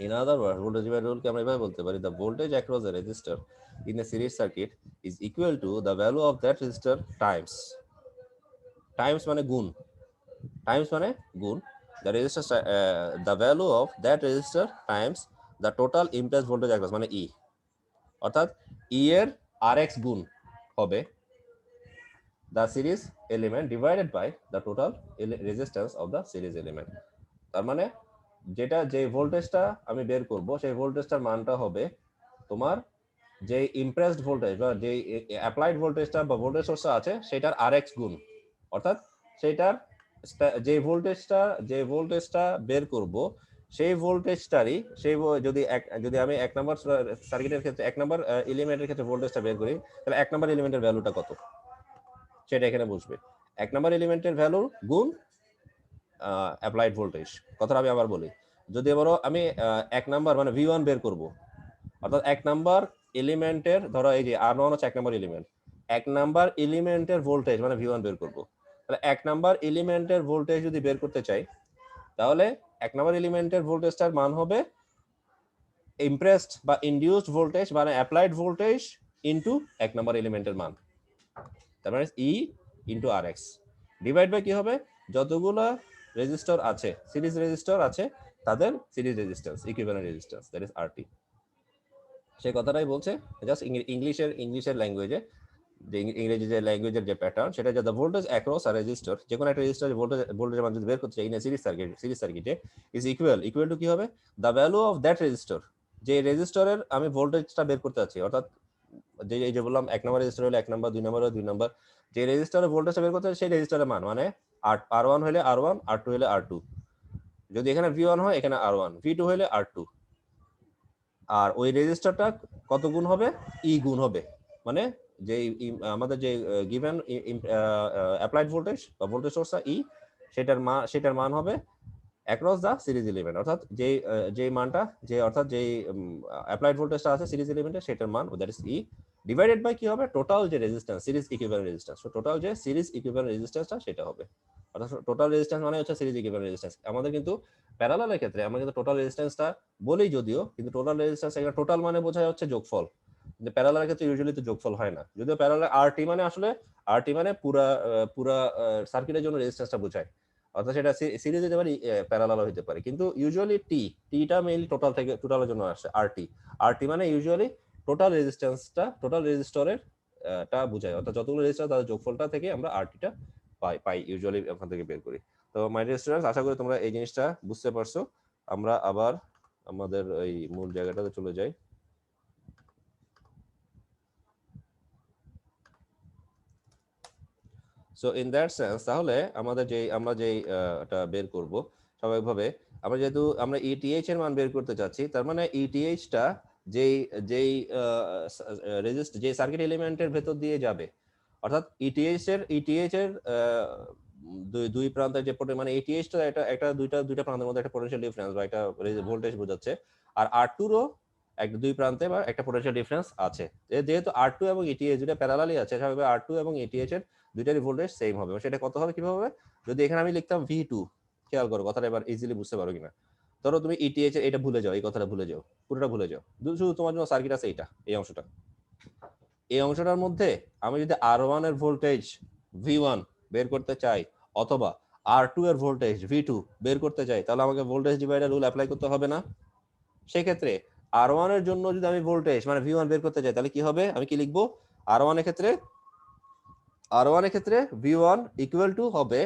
in other words voltage divider রুলকে আমরা এভাবে বলতে পারি, the voltage across a resistor in a series circuit is equal to the value of that resistor times মানে গুণ, the resistor the value of that resistor times the total impedance voltage across মানে E, অর্থাৎ E এর Rx গুণ হবে the series element divided by the total resistance of the series element। তার মানে যেটা যে ভোল্টেজটা আমি বের করব সেই ভোল্টেজটার মানটা হবে তোমার যে ইমপ্রেসড ভোল্টেজ বা যে অ্যাপ্লাইড ভোল্টেজটা বা ভোল্টেজ সোর্সটা আছে সেটার Rx গুণ, অর্থাৎ সেটার যে ভোল্টেজটা বের করব সেই ভোল্টেজটারই যদি আমি 1 নম্বর সার্কিটের ক্ষেত্রে 1 নম্বর এলিমেন্টের ক্ষেত্রে ভোল্টেজটা বের করি, তাহলে 1 নম্বর এলিমেন্টের ভ্যালুটা কত সেটা এখানে বুঝবে। 1 নম্বর এলিমেন্টের ভ্যালু গুণ অ্যাপ্লাইড ভোল্টেজ। কথাটা আমি আবার বলি, যদি বলো আমি 1 নম্বর মানে V1 বের করব, অর্থাৎ 1 নম্বর এলিমেন্টের ধরো এই যে R1 হচ্ছে 1 নম্বর এলিমেন্ট, 1 নম্বর এলিমেন্টের ভোল্টেজ মানে V1 বের করব। তাহলে 1 নম্বর এলিমেন্টের ভোল্টেজ যদি বের করতে চাই, তাহলে 1 নম্বর এলিমেন্টের ভোল্টেজটার মান হবে ইমপ্রেসড বা ইনডিউসড ভোল্টেজ মানে অ্যাপ্লাইড ভোল্টেজ ইনটু 1 নম্বর এলিমেন্টের মান, তার মানে E into Rx divide by কি হবে, যতগুলো রেজিস্টর আছে সিরিজ রেজিস্টর আছে তাদের series resistance equivalent resistance, that is RT। সেই কথাটাই বলছে জাস্ট ইংলিশের ল্যাঙ্গুয়েজে, যে ইংরেজি যে ল্যাঙ্গুয়েজের যে প্যাটার্ন সেটা যে the voltage across a resistor, যে কোনো একটা রেজিস্টর ভোল্টেজের মান যদি বের করতে চাই ইন এ সিরিজ সার্কিটে ইজ ইকুয়াল টু কি হবে, the value of that resistor, যে রেজিস্টরের আমি ভোল্টেজটা বের করতে চাচ্ছি, অর্থাৎ যে বললাম 1 নম্বর রেজিস্টর হলে 1 নম্বর, 2 নম্বর হলে 2 নম্বর, যে রেজিস্টরের ভোল্টেজটা বের করতে চাই সেই রেজিস্টরের মান মানে R1 হলে R1, R2 হলে R2, যদি এখানে V1 হয় এখানে R1, V2 হলে R2, আর ওই রেজিস্টারটা কত গুণ হবে, E গুণ হবে, মানে যে আমাদের যে গিভেন অ্যাপ্লাইড ভোল্টেজ বা ভোল্টেজ সোর্সটা E সেটার মান হবে অ্যাক্রস দা সিরিজ এলিমেন্ট, অর্থাৎ যে মানটা অর্থাৎ যে অ্যাপ্লাইড ভোল্টেজটা আছে সিরিজ এলিমেন্টে সেটার মান, that is E divided by কি হবে, টোটাল যে resistance series equivalent resistance, so total যে সিরিজ ইকুইভ্যালেন্ট রেজিস্ট্যান্সটা সেটা হবে, অর্থাৎ টোটাল রেজিস্ট্যান্স মানে হচ্ছে সিরিজ ইকুইভ্যালেন্ট রেজিস্ট্যান্স। আমাদের কিন্তু প্যারালালের ক্ষেত্রে আমরা কিন্তু টোটাল রেজিস্ট্যান্সটা বলি যদিও, কিন্তু টোটাল রেজিস্ট্যান্স এখানে টোটাল মানে বোঝায় হচ্ছে যোগফল, কিন্তু প্যারালালের ক্ষেত্রে ইউজুয়ালি তো যোগফল হয় না, যদিও প্যারালাল RT মানে আসলে পুরা সার্কিটের জন্য রেজিস্ট্যান্সটা বোঝায়, অর্থাৎ সেটা সিরিজে যেতে পারে প্যারালালও হতে পারে, কিন্তু ইউজুয়ালি টিটা মেইনলি টোটালের জন্য আসে RT মানে ইউজুয়ালি টোটাল রেজিস্টরের টা বোঝায়, অর্থাৎ যতগুলো রেজিস্টার তাদের যোগফলটা থেকে আমরা RT-টা পাই ইউজুয়ালি ওখান থেকে বের করি। তো মাই ডিয়ার স্টুডেন্টস, আশা করি তোমরা এই জিনিসটা বুঝতে পারছো। আমরা আবার আমাদের এই মূল জায়গাটাতে চলে যাই। সো ইন দ্যাট সেন্স তাহলে আমরা এটা বের করব স্বাভাবিকভাবে, যেহেতু আমরা ETH এর মান বের করতে চাচ্ছি, তার মানে ETH-টা যে সার্কিট এলিমেন্টের ভেতর দিয়ে যাবে, অর্থাৎ ETH এর দুই প্রান্তের যে মানে ETH-টা একটা দুইটা প্রান্তের মধ্যে একটা পোটেনশিয়াল ডিফারেন্স বা একটা ভোল্টেজ বোঝাচ্ছে, আর R2-রও দুই প্রান্তে বা একটা পোটেনশিয়াল ডিফারেন্স আছে। যেহেতু R2 এবং ETH দুটো প্যারালালি আছে, স্বাভাবিকভাবে R2 এবং ETH এর দুইটারই ভোল্টেজ সেম হবে। সেটা কত হবে কিভাবে হবে, যদি এখানে আমি লিখতাম V2, খেয়াল করো কথাটা এবার ইজিলি বুঝতে পারো কিনা। ধরো তুমি ETH এর এটা ভুলে যাও, এই কথাটা ভুলে যাও, পুরোটা ভুলে যাও, শুধু তোমার জন্য সার্কিট আছে এই অংশটার মধ্যে আমি যদি R1 এর ভোল্টেজ V1 বের করতে চাই অথবা R2 এর ভোল্টেজ V2 বের করতে চাই, তাহলে আমাকে ভোল্টেজ ডিভাইডার রুল অ্যাপ্লাই করতে হবে না? সেক্ষেত্রে R1 এর জন্য যদি আমি ভোল্টেজ মানে V1 বের করতে চাই, তাহলে কি হবে, আমি কি লিখবো, R1 এর ক্ষেত্রে V1 ইকুয়াল টু হবে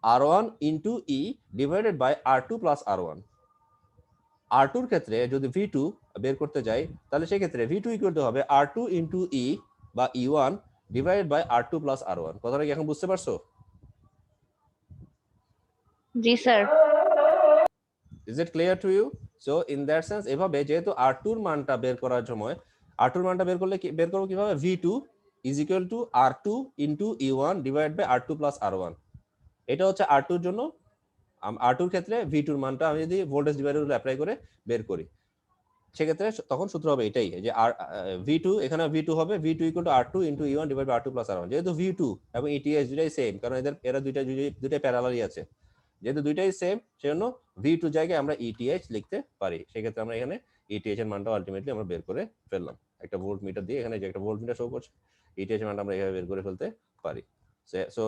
R1 into E divided by R2 plus R1। R2 এর ক্ষেত্রে যদি V2 বের করতে যাই, তাহলে সেক্ষেত্রে V2 ইকুয়াল টু হবে R2 ইন্টু E বা E1 divided by R2 plus R1। কথাটা কি এখন বুঝতে পারছো? জি sir. Is it clear to you? So in that sense এভাবে যেহেতু R2 এর মানটা বের করার সময় R2 এর মানটা বের করলে বের করবো কিভাবে, V2 is equal to R2 into E1 divide by R2 plus R1। এটা হচ্ছে R2 এর জন্য। R2 এর ক্ষেত্রে V2 এর মানটা আমি যদি ভোল্টেজ ডিভাইডার রুল অ্যাপ্লাই করে বের করি, সেক্ষেত্রে তখন সূত্র হবে এটাই, যে V2 এখানে V2 হবে V2 equal to R2 into E1 divide by R2 plus R1। যেহেতু V2 এবং ETH দুটাই সেম, কারণ এরা দুইটাই প্যারালালই আছে, যেহেতু দুইটাই সেম সেজন্য V2 জায়গায় আমরা ETH লিখতে পারি। সেক্ষেত্রে আমরা এখানে ETH এর মানটা আলটিমেটলি আমরা বের করে ফেললাম একটা ভোল্ট মিটার দিয়ে। এখানে যে একটা ভোল্ট মিটার শো করছে, ETH এর মানটা আমরা এভাবে বের করে ফেলতে পারি। সো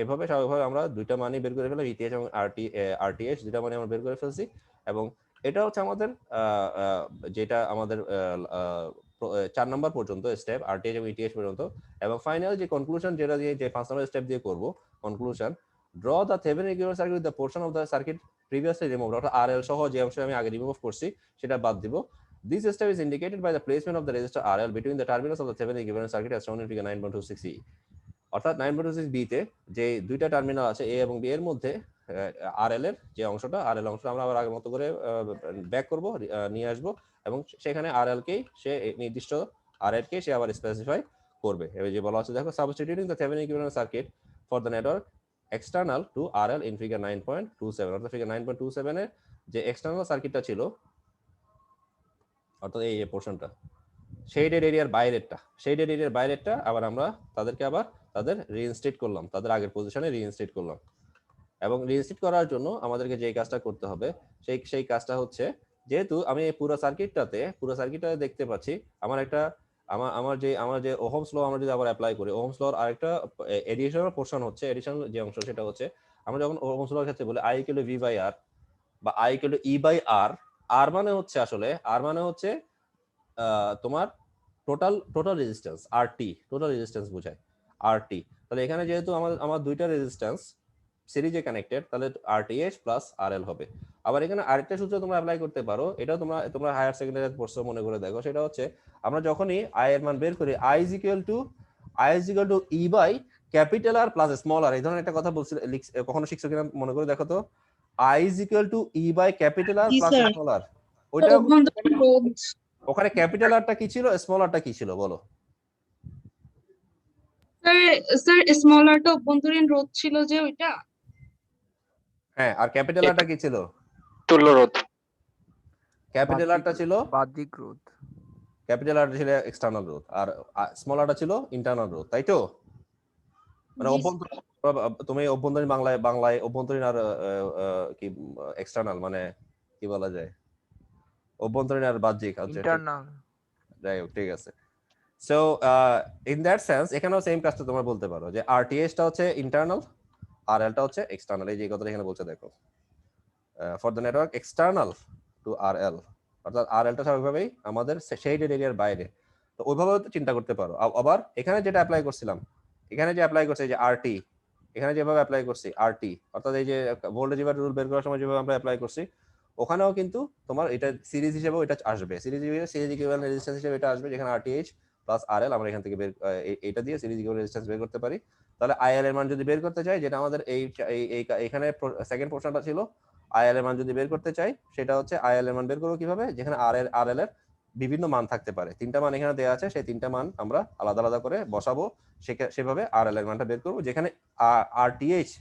এভাবে স্বাভাবিকভাবে আমরা দুইটা মানই বের করে ফেললাম, ETH এবং RTH দুইটা মানে আমরা বের করে ফেলছি। এবং এটা হচ্ছে আমাদের যেটা আমাদের 4 নম্বর পর্যন্ত স্টেপ, RTH এবং ETH পর্যন্ত। এবং ফাইনাল যে কনক্লুশন যেটা দিয়ে, যে 5 নম্বর স্টেপ দিয়ে করব conclusion, draw the Thevenin equivalent circuit with the portion of the circuit previously removed, অর্থাৎ RL সহ যে অংশ আমি আগে রিমুভ করছি সেটা বাদ দিব। This step is indicated by the placement of the resistor RL between the terminals of the Thevenin equivalent circuit as shown in figure 9.26e, অর্থাৎ 9.26b তে যে দুইটা টার্মিনাল আছে A এবং B এর মধ্যে RL এর যে অংশটা, RL অংশটা আমরা আবার আগের মতো করে ব্যাক করব, নিয়ে আসব, এবং সেখানে RL কে সে নির্দিষ্ট RL কে সে আবার স্পেসিফাই করবে। এবার যে বলা আছে দেখো, substituting the Thevenin equivalent circuit for the network external to RL in figure 9.27, অর্থাৎ ফিগার 9.27 এর যে এক্সটার্নাল সার্কিটটা ছিল, অর্থাৎ এই পোরশনটা শেডেড এরিয়ার বাইরেরটা আবার আমরা তাদেরকে আবার তাদের রিইনস্টেট করলাম, তাদের আগের পজিশনে রিইনস্টেট করলাম। এবং রিইনস্টেট করার জন্য আমাদেরকে যে কাজটা করতে হবে সেই কাজটা হচ্ছে, যেহেতু আমি এই পুরো সার্কিটটাতে দেখতে পাচ্ছি আমার যে ওহমস ল আমরা যদি আবার অ্যাপ্লাই করি, ওহমস লর আরেকটা এডিশনাল পোরশন হচ্ছে, এডিশনাল যে অংশ সেটা হচ্ছে, আমরা যখন ওহমস লর ক্ষেত্রে বলি I = V/R বা I = E/R, আর মানে হচ্ছে তোমার total resistance RT, total resistance বোঝায় RT। তাহলে এখানে যেহেতু আমার দুইটা রেজিস্ট্যান্স সিরিজে কানেক্টেড, তাহলে RTH প্লাস RL হবে। আবার এখানে আরেকটা সূত্র তোমরা অ্যাপ্লাই করতে পারো, এটা তোমরা হায়ার সেকেন্ডারি পড়ছো মনে করে দেখো, সেটা হচ্ছে আমরা যখনই I এর মান বের করি, I is equal to E by capital R plus small r, এই ধরনের একটা কথা বলছিল, কখনো শিখছো কিনা মনে করে দেখো তো, I is equal to E by capital R plus small r। ওইটা ওখানে ক্যাপিটাল আরটা কি ছিল, স্মল আরটা কি ছিল বলো? স্যার স্মল আরটা অভ্যন্তরীণ রোধ ছিল যে ওইটা। হ্যাঁ, আর ক্যাপিটাল আরটা কি ছিল? তুল্য রোধ। ক্যাপিটাল আরটা ছিল বাহ্যিক রোধ, ক্যাপিটাল আরটা ছিল এক্সটার্নাল রোধ, আর স্মল আরটা ছিল ইন্টারনাল রোধ, তাই তো? মানে তুমি অভ্যন্তরীণ বাংলায় অভ্যন্তরীণ আর কি এক্সটার্নাল মানে কি বলা যায়, অভ্যন্তরীণ আর বাহ্যিক, ইন্টারনাল, যাই হোক, ঠিক আছে। সো ইন দ্যাট সেন্স এখানেও সেম কাজটা তোমরা বলতে পারো যে RTH টা হচ্ছে ইন্টারনাল, RL টা হচ্ছে এক্সটার্নাল। এই যে কথাটা এখানে বলছে দেখো, for the network external to RL, অর্থাৎ RL টা স্বাভাবিকভাবেই আমাদের শেডেড এরিয়ার বাইরে, তো ওইভাবে চিন্তা করতে পারো। আবার এখানে যেটা অ্যাপ্লাই করছিলাম, এখানে যে অ্যাপ্লাই করছে যে RT, এখানে যেভাবে অ্যাপ্লাই করছি RT, অর্থাৎ এই যে ভোল্টেজ ডিভাইডার রুল বের করার সময় যেভাবে আমরা অ্যাপ্লাই করছি, ওখানেও কিন্তু তোমার এটা সিরিজ হিসেবেও এটা আসবে, সিরিজ ইকুইভ্যালেন্ট রেজিস্ট্যান্স হিসেবে এটা আসবে, যেখানে RTH প্লাস RL আমরা এখান থেকে এটা দিয়ে সিরিজ ইকুইভ্যালেন্ট রেজিস্ট্যান্স বের করতে পারি। তাহলে IL এর মান যদি বের করতে চাই, যেটা আমাদের এখানে সেকেন্ড পোরশনটা ছিল, IL এর মান যদি বের করতে চাই, সেটা হচ্ছে IL এর মান বের করব কিভাবে, যেখানে RL এর বিভিন্ন মান থাকতে পারে, তিনটা মান এখানে দেওয়া আছে, সেই তিনটা মান আমরা আলাদা আলাদা করে বসাবো, সেভাবে RL এর মানটা বের করব, যেখানে RTH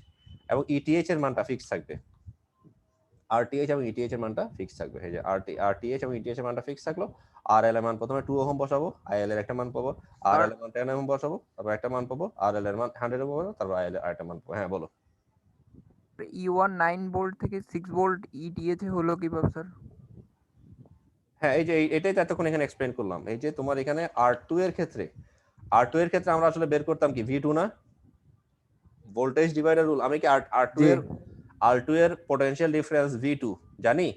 এবং ETH এর মানটা ফিক্স থাকবে। RTH এবং ETH এর মানটা ফিক্স থাকবে। এই যে RTH এবং ETH এর মানটা ফিক্স থাকলো, RL এর মান প্রথমে 2 ওহম বসাবো, IL এর একটা মান পাবো, RL এর মান 10 ওহম বসাবো, তারপর একটা মান পাবো, RL এর মান 100 ওহম পাবো, তারপর IL এর আরেকটা মান পাবো। হ্যাঁ বলো। E1 9 ভোল্ট থেকে 6 ভোল্ট ETH হলো কিভাবে স্যার? হ্যাঁ, এই যে এটাই তো এতক্ষণ এখানে এক্সপ্লেইন করলাম। এই যে তোমার এখানে R2 এর ক্ষেত্রে আমরা আসলে বের করতাম কি V2 না, ভোল্টেজ ডিভাইডার রুল। আমি কি R2 এর পোটেনশিয়াল ডিফারেন্স V2 জানি,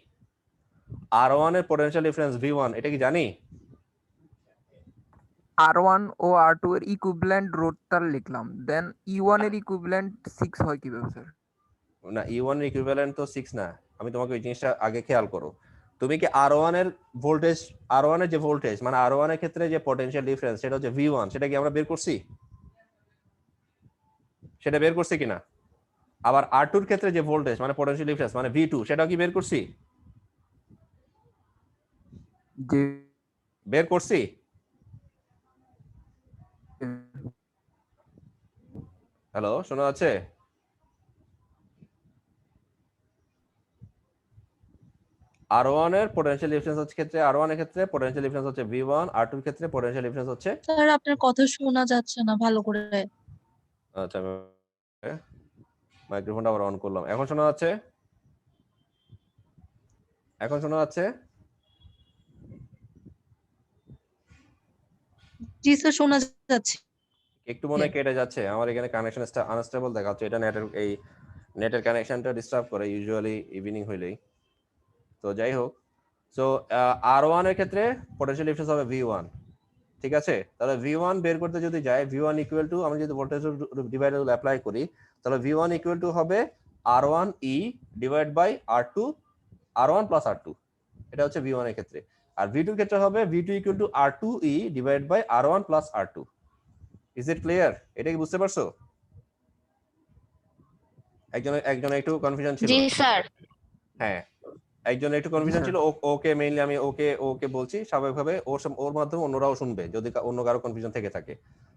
R1 এর পোটেনশিয়াল ডিফারেন্স V1 এটা কি জানি? R1 ও R2 এর ইকুইভ্যালেন্ট রোধটা লিখলাম, দেন E1 এর ইকুইভ্যালেন্ট 6 হয় কিভাবে স্যার? না, E1 এর ইকুইভ্যালেন্ট তো 6 না। আমি তোমাকে ওই জিনিসটা আগে খেয়াল করো। তুমি কি R1 এর যে ভোল্টেজ মানে R1 এর ক্ষেত্রে যে পটেনশিয়াল ডিফারেন্স সেটা হচ্ছে V1, সেটা কি আমরা বের করছি? সেটা বের করছি কিনা? আবার R2 এর ক্ষেত্রে যে ভোল্টেজ মানে পটেনশিয়াল ডিফারেন্স মানে V2, সেটাও কি বের করছি? যে বের করছি? হ্যালো, শোনা যাচ্ছে? R1 এর পোটেনশিয়াল ডিফারেন্স হচ্ছে ক্ষেত্রে R1 এর ক্ষেত্রে পোটেনশিয়াল ডিফারেন্স হচ্ছে V1, R2 এর ক্ষেত্রে পোটেনশিয়াল ডিফারেন্স হচ্ছে স্যার আপনার কথা শোনা যাচ্ছে না ভালো করে। আচ্ছা আমি মাইক্রোফোনটা আবার অন করলাম। এখন শোনা যাচ্ছে? এখন শোনা যাচ্ছে? জি স্যার শোনা যাচ্ছে। একটু মনে হয় কেটে যাচ্ছে। আমার এখানে কানেকশন আনস্টেবল দেখাচ্ছে। এটা নেটের কানেকশনটা ডিস্টার্ব করে ইউজুয়ালি ইভিনিং হইলেই। তো যাই হোক, সো R1 এর ক্ষেত্রে পোটেনশিয়াল ডিফারেন্স হবে V1, ঠিক আছে? তাহলে V1 বের করতে যদি যাই, V1 ইকুয়াল টু, আমি যদি ভোল্টেজ ডিভাইডার রুল অ্যাপ্লাই করি, তাহলে V1 ইকুয়াল টু হবে R1E divide by R2, R1 plus R2। এটা হচ্ছে V1 এর ক্ষেত্রে। আর V2 এর ক্ষেত্রে হবে V2 equal to R2E divide by R1 plus R2। Is it clear? এটা কি বুঝতে পারছো? একজন একটু কনফিউশন ছিল। জি স্যার। হ্যাঁ, একজন একটু কনফিউশন ছিল। ওকে মেইনলি আমি ওকে বলছি স্বাভাবিকভাবে, ওর মাধ্যমে অন্যরাও শুনবে যদি অন্য কারো কনফিউশন থেকে থাকে।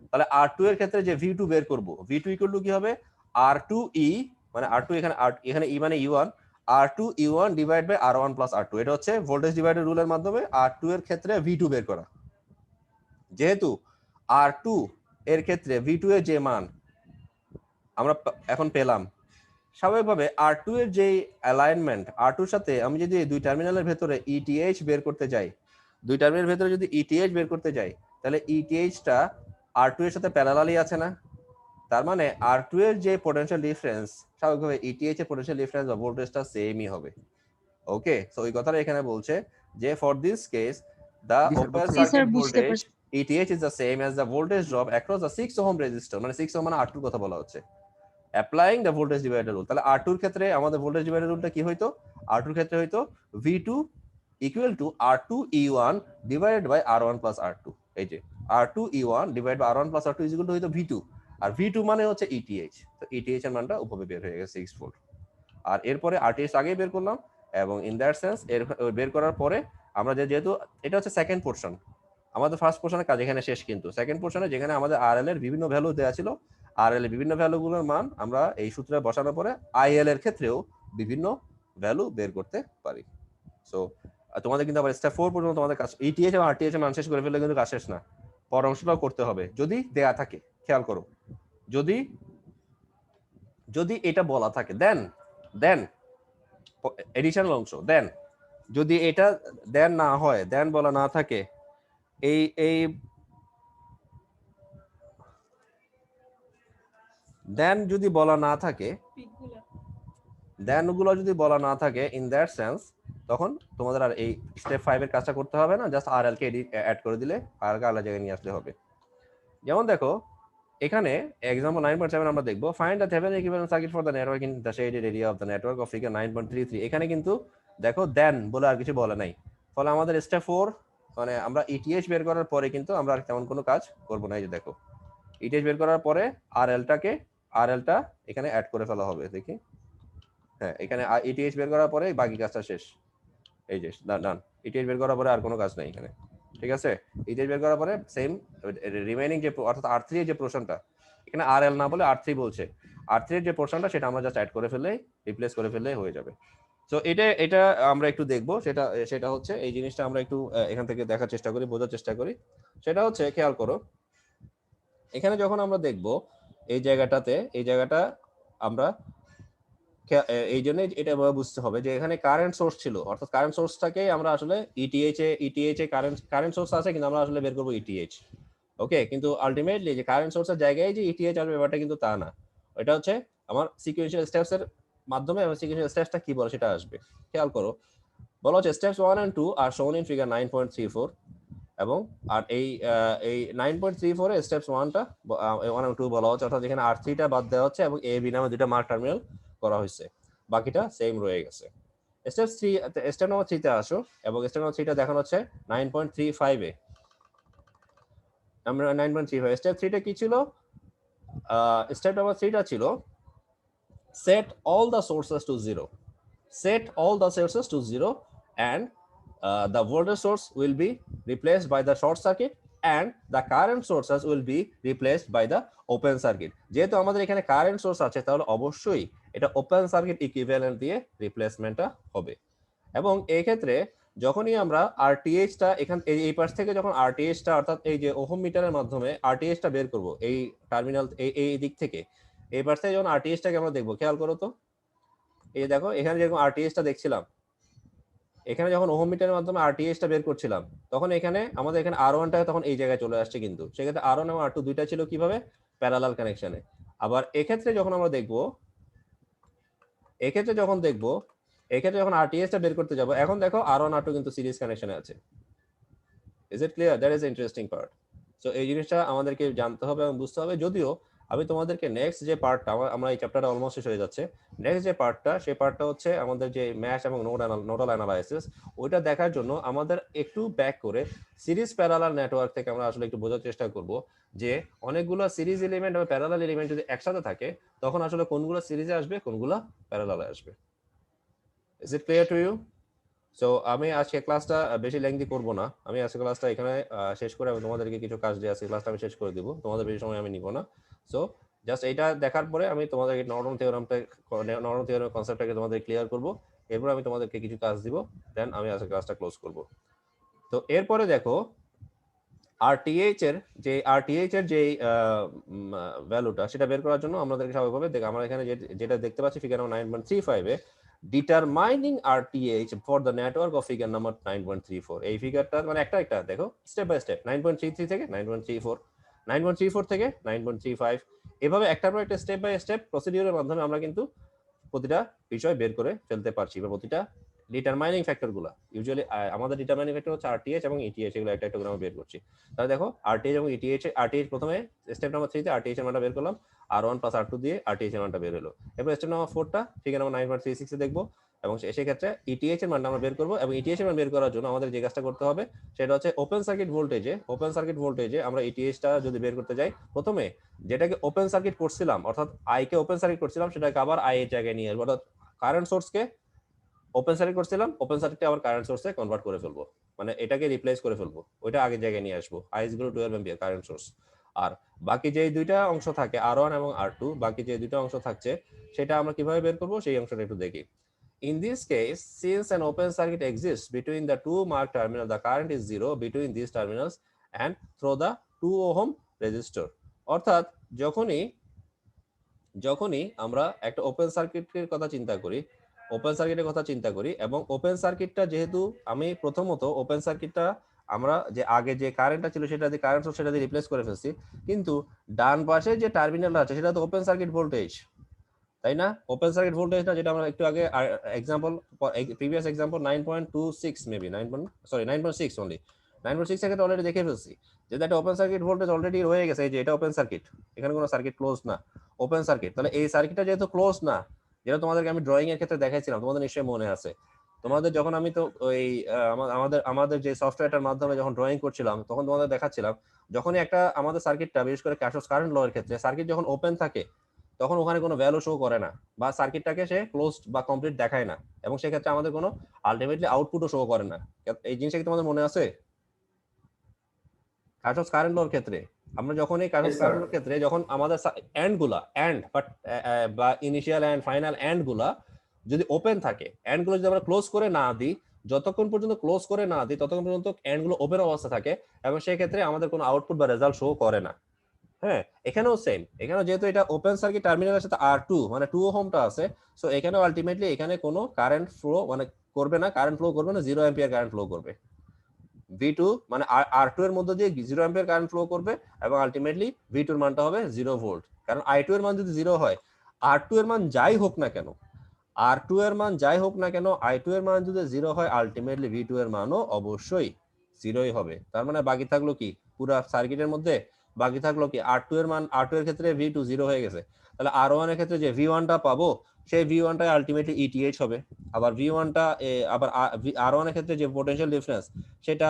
তাহলে R2 এর ক্ষেত্রে যে V2 বের করব, V2 ইকুয়াল টু কি হবে? R2E, মানে R2 এখানে E মানে U1, R2E1 divide by R1 plus R2। এটা হচ্ছে ভোল্টেজ ডিভাইডার রুলের মাধ্যমে R2 এর ক্ষেত্রে V2 বের করা। যেহেতু R2 এর ক্ষেত্রে V2 এর যে মান আমরা এখন পেলাম, স্বাভাবিকভাবে R2 এর যে অ্যালাইনমেন্ট, R2 এর সাথে আমি যদি দুই টার্মিনালের ভেতরে ETH বের করতে যাই, দুই টার্মিনালের ভেতরে যদি ETH বের করতে যাই, তাহলে ETH-টা R2 এর সাথে প্যারালালি আছে না? তার মানে R2 এর যে পোটেনশিয়াল ডিফারেন্স, স্বাভাবিকভাবে ETH এর পোটেনশিয়াল ডিফারেন্স বা ভোল্টেজটা সেমই হবে। ওকে, সো এই কথাটা এখানে বলছে যে for this case the G sir, open বুঝতে জি স্যার circuit বুঝতে voltage পারছি। ETH is the same as the voltage drop across the 6 ohm resistor, মানে 6 ohm মানে R2 কথা বলা হচ্ছে। Applying the voltage divider rule, তাহলে R2 এর ক্ষেত্রে আমাদের ভোল্টেজ ডিভাইডার রুলটা কি হইতো? R2 এর ক্ষেত্রে হইতো V2 equal to R2E1 divided by R1 plus R2। এই যে R2E1 divide by R1 plus R2 is equal to হইতো V2, আর V2 মানে হচ্ছে ETH। তো ETH এর মানটা উপরে বের হয়ে গেছে 6 ভোল্ট। আর এরপরে RTH আগেই বের করলাম, এবং ইন দ্যাট সেন্স এর বের করার পরে আমরা যেহেতু এটা হচ্ছে সেকেন্ড পোর্শন, আমাদের ফার্স্ট পোর্শনের কাজ এখানে শেষ, কিন্তু সেকেন্ড পোর্শনে যেখানে আমাদের RL এর বিভিন্ন ভ্যালু দেওয়া ছিল, RL এর বিভিন্ন ভ্যালুগুলোর মান আমরা এই সূত্রে বসানোর পরে IL এর ক্ষেত্রেও বিভিন্ন ভ্যালু বের করতে পারি। সো তোমাদের কিন্তু আবার স্টেপ 4 পর্যন্ত তোমাদের কাজ, ETH এবং RTH এর মান শেষ করে ফেললে কিন্তু কাজ শেষ না, পর অংশটাও করতে হবে যদি দেয়া থাকে। খেয়াল করো, যদি এটা বলা থাকে দেন এডিশনাল অংশ, দেন যদি এটা দেন না হয়, দেন বলা না থাকে, এই দেন যদি বলা না থাকে, দেন গুলো যদি বলা না থাকে, ইন দ্যাট সেন্স তখন তোমাদের আর এই স্টেপ 5 এর কাজটা করতে হবে না, জাস্ট RL কে অ্যাড করে দিলে আর আলাদা জায়গায় নিয়ে আসলে হবে। যেমন দেখো এখানে এক্সাম্পল 9.7 আমরা দেখবো, find the Thevenin equivalent circuit for the network in the shaded area of the network of figure 9.33। এখানে কিন্তু দেখো দেন বলে আর কিছু বলে নাই, ফলে আমাদের স্টেপ 4 মানে আমরা ETH বের করার পরে কিন্তু আমরা আর তেমন কোনো কাজ করব না। এই যে দেখো ETH বের করার পরে RL-টা এখানে অ্যাড করে ফেলা হবে। দেখি, হ্যাঁ, এখানে ETH বের করার পরে বাকি কাজটা শেষ। এই যে ডান, ETH বের করার পরে আর কোনো কাজ নাই এখানে, ঠিক আছে? ETH বের করার পরে সেম রিমেইনিং যে অর্থাৎ R3 এর যে পোরশনটা, এখানে RL না বলে R3 বলছে, R3 এর যে পোরশনটা সেটা আমরা জাস্ট অ্যাড করে ফেললে, রিপ্লেস করে ফেললে হয়ে যাবে। সো এটা আমরা একটু দেখবো, সেটা হচ্ছে এই জিনিসটা আমরা একটু এখান থেকে দেখার চেষ্টা করি, বোঝার চেষ্টা করি। সেটা হচ্ছে খেয়াল করো, এখানে যখন আমরা দেখবো এই জায়গাটা আমরা এই জন্য এটা বুঝতে হবে যে এখানে কারেন্ট সোর্স ছিল, অর্থাৎ কারেন্ট সোর্সটাকে আমরা আসলে ETH এ কারেন্ট সোর্স আছে, কিন্তু আমরা আসলে বের করবো ETH। ওকে, কিন্তু আলটিমেটলি যে কারেন্ট সোর্সের জায়গায় যে ETH আসবে ব্যাপারটা কিন্তু তা না। এটা হচ্ছে আমার সিকোয়েন্সিয়াল স্টেপস এর মাধ্যমে আমার সিকোয়েন্সিয়াল স্টেপসটা কি বলে সেটা আসবে। খেয়াল করো, বলা হচ্ছে স্টেপস 1 and 2 আর শোন ইন ফিগার 9.34, এবং আর এই 9.34 এ স্টেপস 1টা 1 এবং 2 বলা হচ্ছে, অর্থাৎ এখানে R3টা বাদ দেওয়া হচ্ছে এবং AB নামে দুটো মার্ক টার্মিনাল করা হয়েছে, বাকিটা সেম রয়ে গেছে। স্টেপ নাম্বার 3 তে আসো, এবং স্টেপ নাম্বার 3টা দেখানো হচ্ছে 9.35 এ। আমরা 9.35 স্টেপ 3টা কি ছিল? স্টেপ নাম্বার 3টা ছিল set all the sources to 0 and the voltage source will be replaced by the short circuit and the current sources will be replaced by the open circuit. যেহেতু আমাদের এখানে কারেন্ট সোর্স আছে তাহলে অবশ্যই এটা open circuit equivalent দিয়ে রিপ্লেসমেন্টটা হবে। এবং এই ক্ষেত্রে যখনই আমরা আরটিএইচটা এখান এই পাশ থেকে যখন আরটিএইচটা অর্থাৎ এই যে ওহম মিটারের মাধ্যমে আরটিএইচটা বের করব এই টার্মিনাল এই দিক থেকে এই পাশ থেকে যখন আরটিএইচটাকে আমরা দেখব, খেয়াল করো তো, এই দেখো এখানে যেরকম আরটিএইচটা দেখছিলাম, এখানে যখন ওহম মিটারের মাধ্যমে আরটিএইচটা বের করছিলাম তখন এখানে আমাদের এখানে আর1টা তখন এই জায়গায় চলে আসছে, কিন্তু সেক্ষেত্রে আর1 এবং আর2 দুইটা ছিল কিভাবে প্যারালাল কানেকশনে। আবার এক্ষেত্রে যখন আমরা দেখব, এক্ষেত্রে যখন আরটিএসটা বের করতে যাব, এখন দেখো আর1 আর2 কিন্তু সিরিজ কানেকশনে আছে। Is it clear? That is interesting part. So এই জিনিসটা আমাদেরকে জানতে হবে এবং বুঝতে হবে। যদিও আমি তোমাদেরকে নেক্সট যে পার্টটা, আমরা এই চ্যাপ্টারটা অলমোস্ট শেষ হয়ে যাচ্ছে, নেক্সট যে পার্টটা সেই পার্টটা হচ্ছে আমাদের যে ম্যাশ এবং নোডাল অ্যানালাইসিস, ওইটা দেখার জন্য আমাদের একটু ব্যাক করে সিরিজ প্যারালাল নেটওয়ার্ক থেকে আমরা আসলে একটু বোঝার চেষ্টা করব যে অনেকগুলো সিরিজ এলিমেন্ট বা প্যারালাল এলিমেন্ট যদি একসাথে থাকে তখন আসলে কোনগুলো সিরিজে আসবে কোনগুলো প্যারালালে আসবে। Is it clear to you? So আমি আজকে ক্লাসটা বেশি লেংথি করব না, আমি আজকে ক্লাসটা এখানে শেষ করে আমি তোমাদেরকে কিছু কাজ দিয়ে আজকে ক্লাসটা আমি শেষ করে দিব, তোমাদের বেশি সময় আমি নিব না। সো জাস্ট এইটা দেখার পরে আমি তোমাদেরকে নর্মাল থিওরামের কনসেপ্টটাকে তোমাদের ক্লিয়ার করব, এরপর আমি তোমাদেরকে কিছু কাজ দিব, দেন আমি আজকে ক্লাসটা ক্লোজ করব। তো এরপরে দেখো আরটিএইচ এর যে ভ্যালুটা সেটা বের করার জন্য আমাদেরকে স্বাভাবিকভাবে দেখো আমরা এখানে যেটা দেখতে পাচ্ছি figure number 9.35 A determining RTH for the network of figure number 9.34, এই ফিগারটা মানে একটা দেখো স্টেপ বাই স্টেপ 9.33 থেকে 9.34, 9.34 থেকে 9.35, এভাবে একটার পর একটা স্টেপ বাই স্টেপ প্রসিডিউরের মাধ্যমে আমরা কিন্তু প্রতিটা বিষয় বের করে ফেলতে পারছি বা প্রতিটা ডিটারমাইনিং ফ্যাক্টরগুলো। ইউজুয়ালি আমাদের ডিটারমাইনিং ফ্যাক্টর হচ্ছে আরটিএইচ এবং ইটিএইচ, এগুলো একটা করে আমরা বের করছি। তাহলে দেখো আরটিএইচ এবং আরটিএইচ প্রথমে স্টেপ নাম্বার 3 তে আরটিএইচ এর মানটা বের করলাম, আর1 প্লাস আর2 দিয়ে আরটিএইচ এর মানটা বের হলো। এরপর স্টেপ নাম্বার 4টা ফিগার নাম্বার 9.36 এ দেখবো এবং সেই ক্ষেত্রে ইটিএইচ এর মানটা আমরা বের করব এবং ইটিএইচ এর মান বের করার জন্য আমাদের যে কাজটা করতে হবে সেটা হচ্ছে ওপেন সার্কিট ভোল্টেজে আমরা ইটিএইচটা যদি বের করতে যাই, প্রথমে যেটাকে ওপেন সার্কিট করছিলাম অর্থাৎ আই কে ওপেন সার্কিট করছিলাম সেটাকে আবার আই এর জায়গায় নিয়ে আসবো, অর্থাৎ কারেন্ট সোর্সকে ওপেন সার্কিট করছিলাম, ওপেন সার্কিটকে আবার কারেন্ট সোর্সে কনভার্ট করে ফেলবো, মানে এটাকে রিপ্লেস করে ফেলবো, ওইটা আগের জায়গায় নিয়ে আসবো, I is equal to 12 ampere current source. আর বাকি যে দুইটা অংশ থাকে আর1 এবং আর2, বাকি যে দুইটা অংশ থাকছে সেটা আমরা কিভাবে বের করব সেই অংশটা একটু দেখি। In this case, since an open circuit exists between the two marked terminals, the current is 0 between these terminals and through the 2 ohm resistor. অর্থাৎ যখনই আমরা একটা ওপেন সার্কিটের কথা চিন্তা করি এবং ওপেন সার্কিটটা যেহেতু আমি প্রথমত ওপেন সার্কিটটা আমরা যে আগে যে কারেন্টটা ছিল সেটা দিয়ে কারেন্ট সোর্স সেটা দিয়ে রিপ্লেস করে ফেলছি, কিন্তু ডান পাশে যে টার্মিনালটা আছে সেটা তো ওপেন সার্কিট ভোল্টেজ, তাই না? ওপেন সার্কিট ভোল্টেজটা যেটা আমরা একটু আগে example previous example 9.26 maybe 9.6 only 9.6 second already দেখে ফেলছি যে একটা ওপেন সার্কিট ভোল্টেজ অলরেডি হয়ে গেছে, এই যে এটা ওপেন সার্কিট, এখানে কোনো সার্কিট ক্লোজ না, ওপেন সার্কিট। তাহলে এই সার্কিটটা যেহেতু ক্লোজ না, যেটা তোমাদেরকে আমি ড্রয়িং এর ক্ষেত্রে দেখাইছিলাম, তোমাদের নিশ্চয়ই মনে আছে, তোমাদের যখন আমি তো ওই আমাদের যে সফটওয়্যারটার মাধ্যমে যখন ড্রয়িং করছিলাম তখন তোমাদের দেখাচ্ছিলাম যখনই একটা আমাদের সার্কিটটা বিশেষ করে ক্যাশস কারেন্ট ল এর ক্ষেত্রে সার্কিট যখন ওপেন থাকে তখন ওখানে কোনো ভ্যালু শো করে না বা সার্কিটটাকে সে ক্লোজড বা কমপ্লিট দেখায় না এবং সেক্ষেত্রে আমাদের কোনো আলটিমেটলি আউটপুটও শো করে না। এই জিনিসটা কি তোমাদের মনে আছে? কার্শফস কারেন্ট লর ক্ষেত্রে আমরা যখন এই কার্শফস কারেন্ট লর ক্ষেত্রে যখন আমাদের বা ইনিশিয়াল এন্ড ফাইনাল এন্ড গুলা যদি ওপেন থাকে, এন্ড গুলো যদি আমরা ক্লোজ করে না দিই, যতক্ষণ পর্যন্ত ক্লোজ করে না দিই ততক্ষণ পর্যন্ত এন্ড গুলো ওপেন অবস্থা থাকে এবং সেই ক্ষেত্রে আমাদের কোনো আউটপুট বা রেজাল্ট শো করে না। হ্যাঁ, এখানেও সেম, এখানেও যেহেতু এটা ওপেন সার্কিট টার্মিনালের সাথে আর2 মানে 2 ওহমটা আছে, সো এখানেও আলটিমেটলি এখানে কোনো কারেন্ট ফ্লো মানে করবে না, 0 অ্যাম্পিয়ার কারেন্ট ফ্লো করবে। V2 মানে R2 এর মধ্যে দিয়ে 0 অ্যাম্পিয়ার কারেন্ট ফ্লো করবে এবং আলটিমেটলি V2 এর মানটা হবে 0 ভোল্ট। কারণ I2 এর মান যদি 0 হয়, R2 এর মান যাই হোক না কেন, I2 এর মান যদি 0 হয় আলটিমেটলি V2 এর মানও অবশ্যই 0ই হবে। তার মানে বাকি থাকলো কি, পুরো সার্কিটের মধ্যে বাকি থাকলো কি R2 এর মান, R2 এর ক্ষেত্রে V2 0 হয়ে গেছে, তাহলে R1 এর ক্ষেত্রে যে V1টা পাবো সেই V1টা আলটিমেটলি ETH হবে। আবার V1টা আবার R1 এর ক্ষেত্রে যে পোটেনশিয়াল ডিফারেন্স সেটা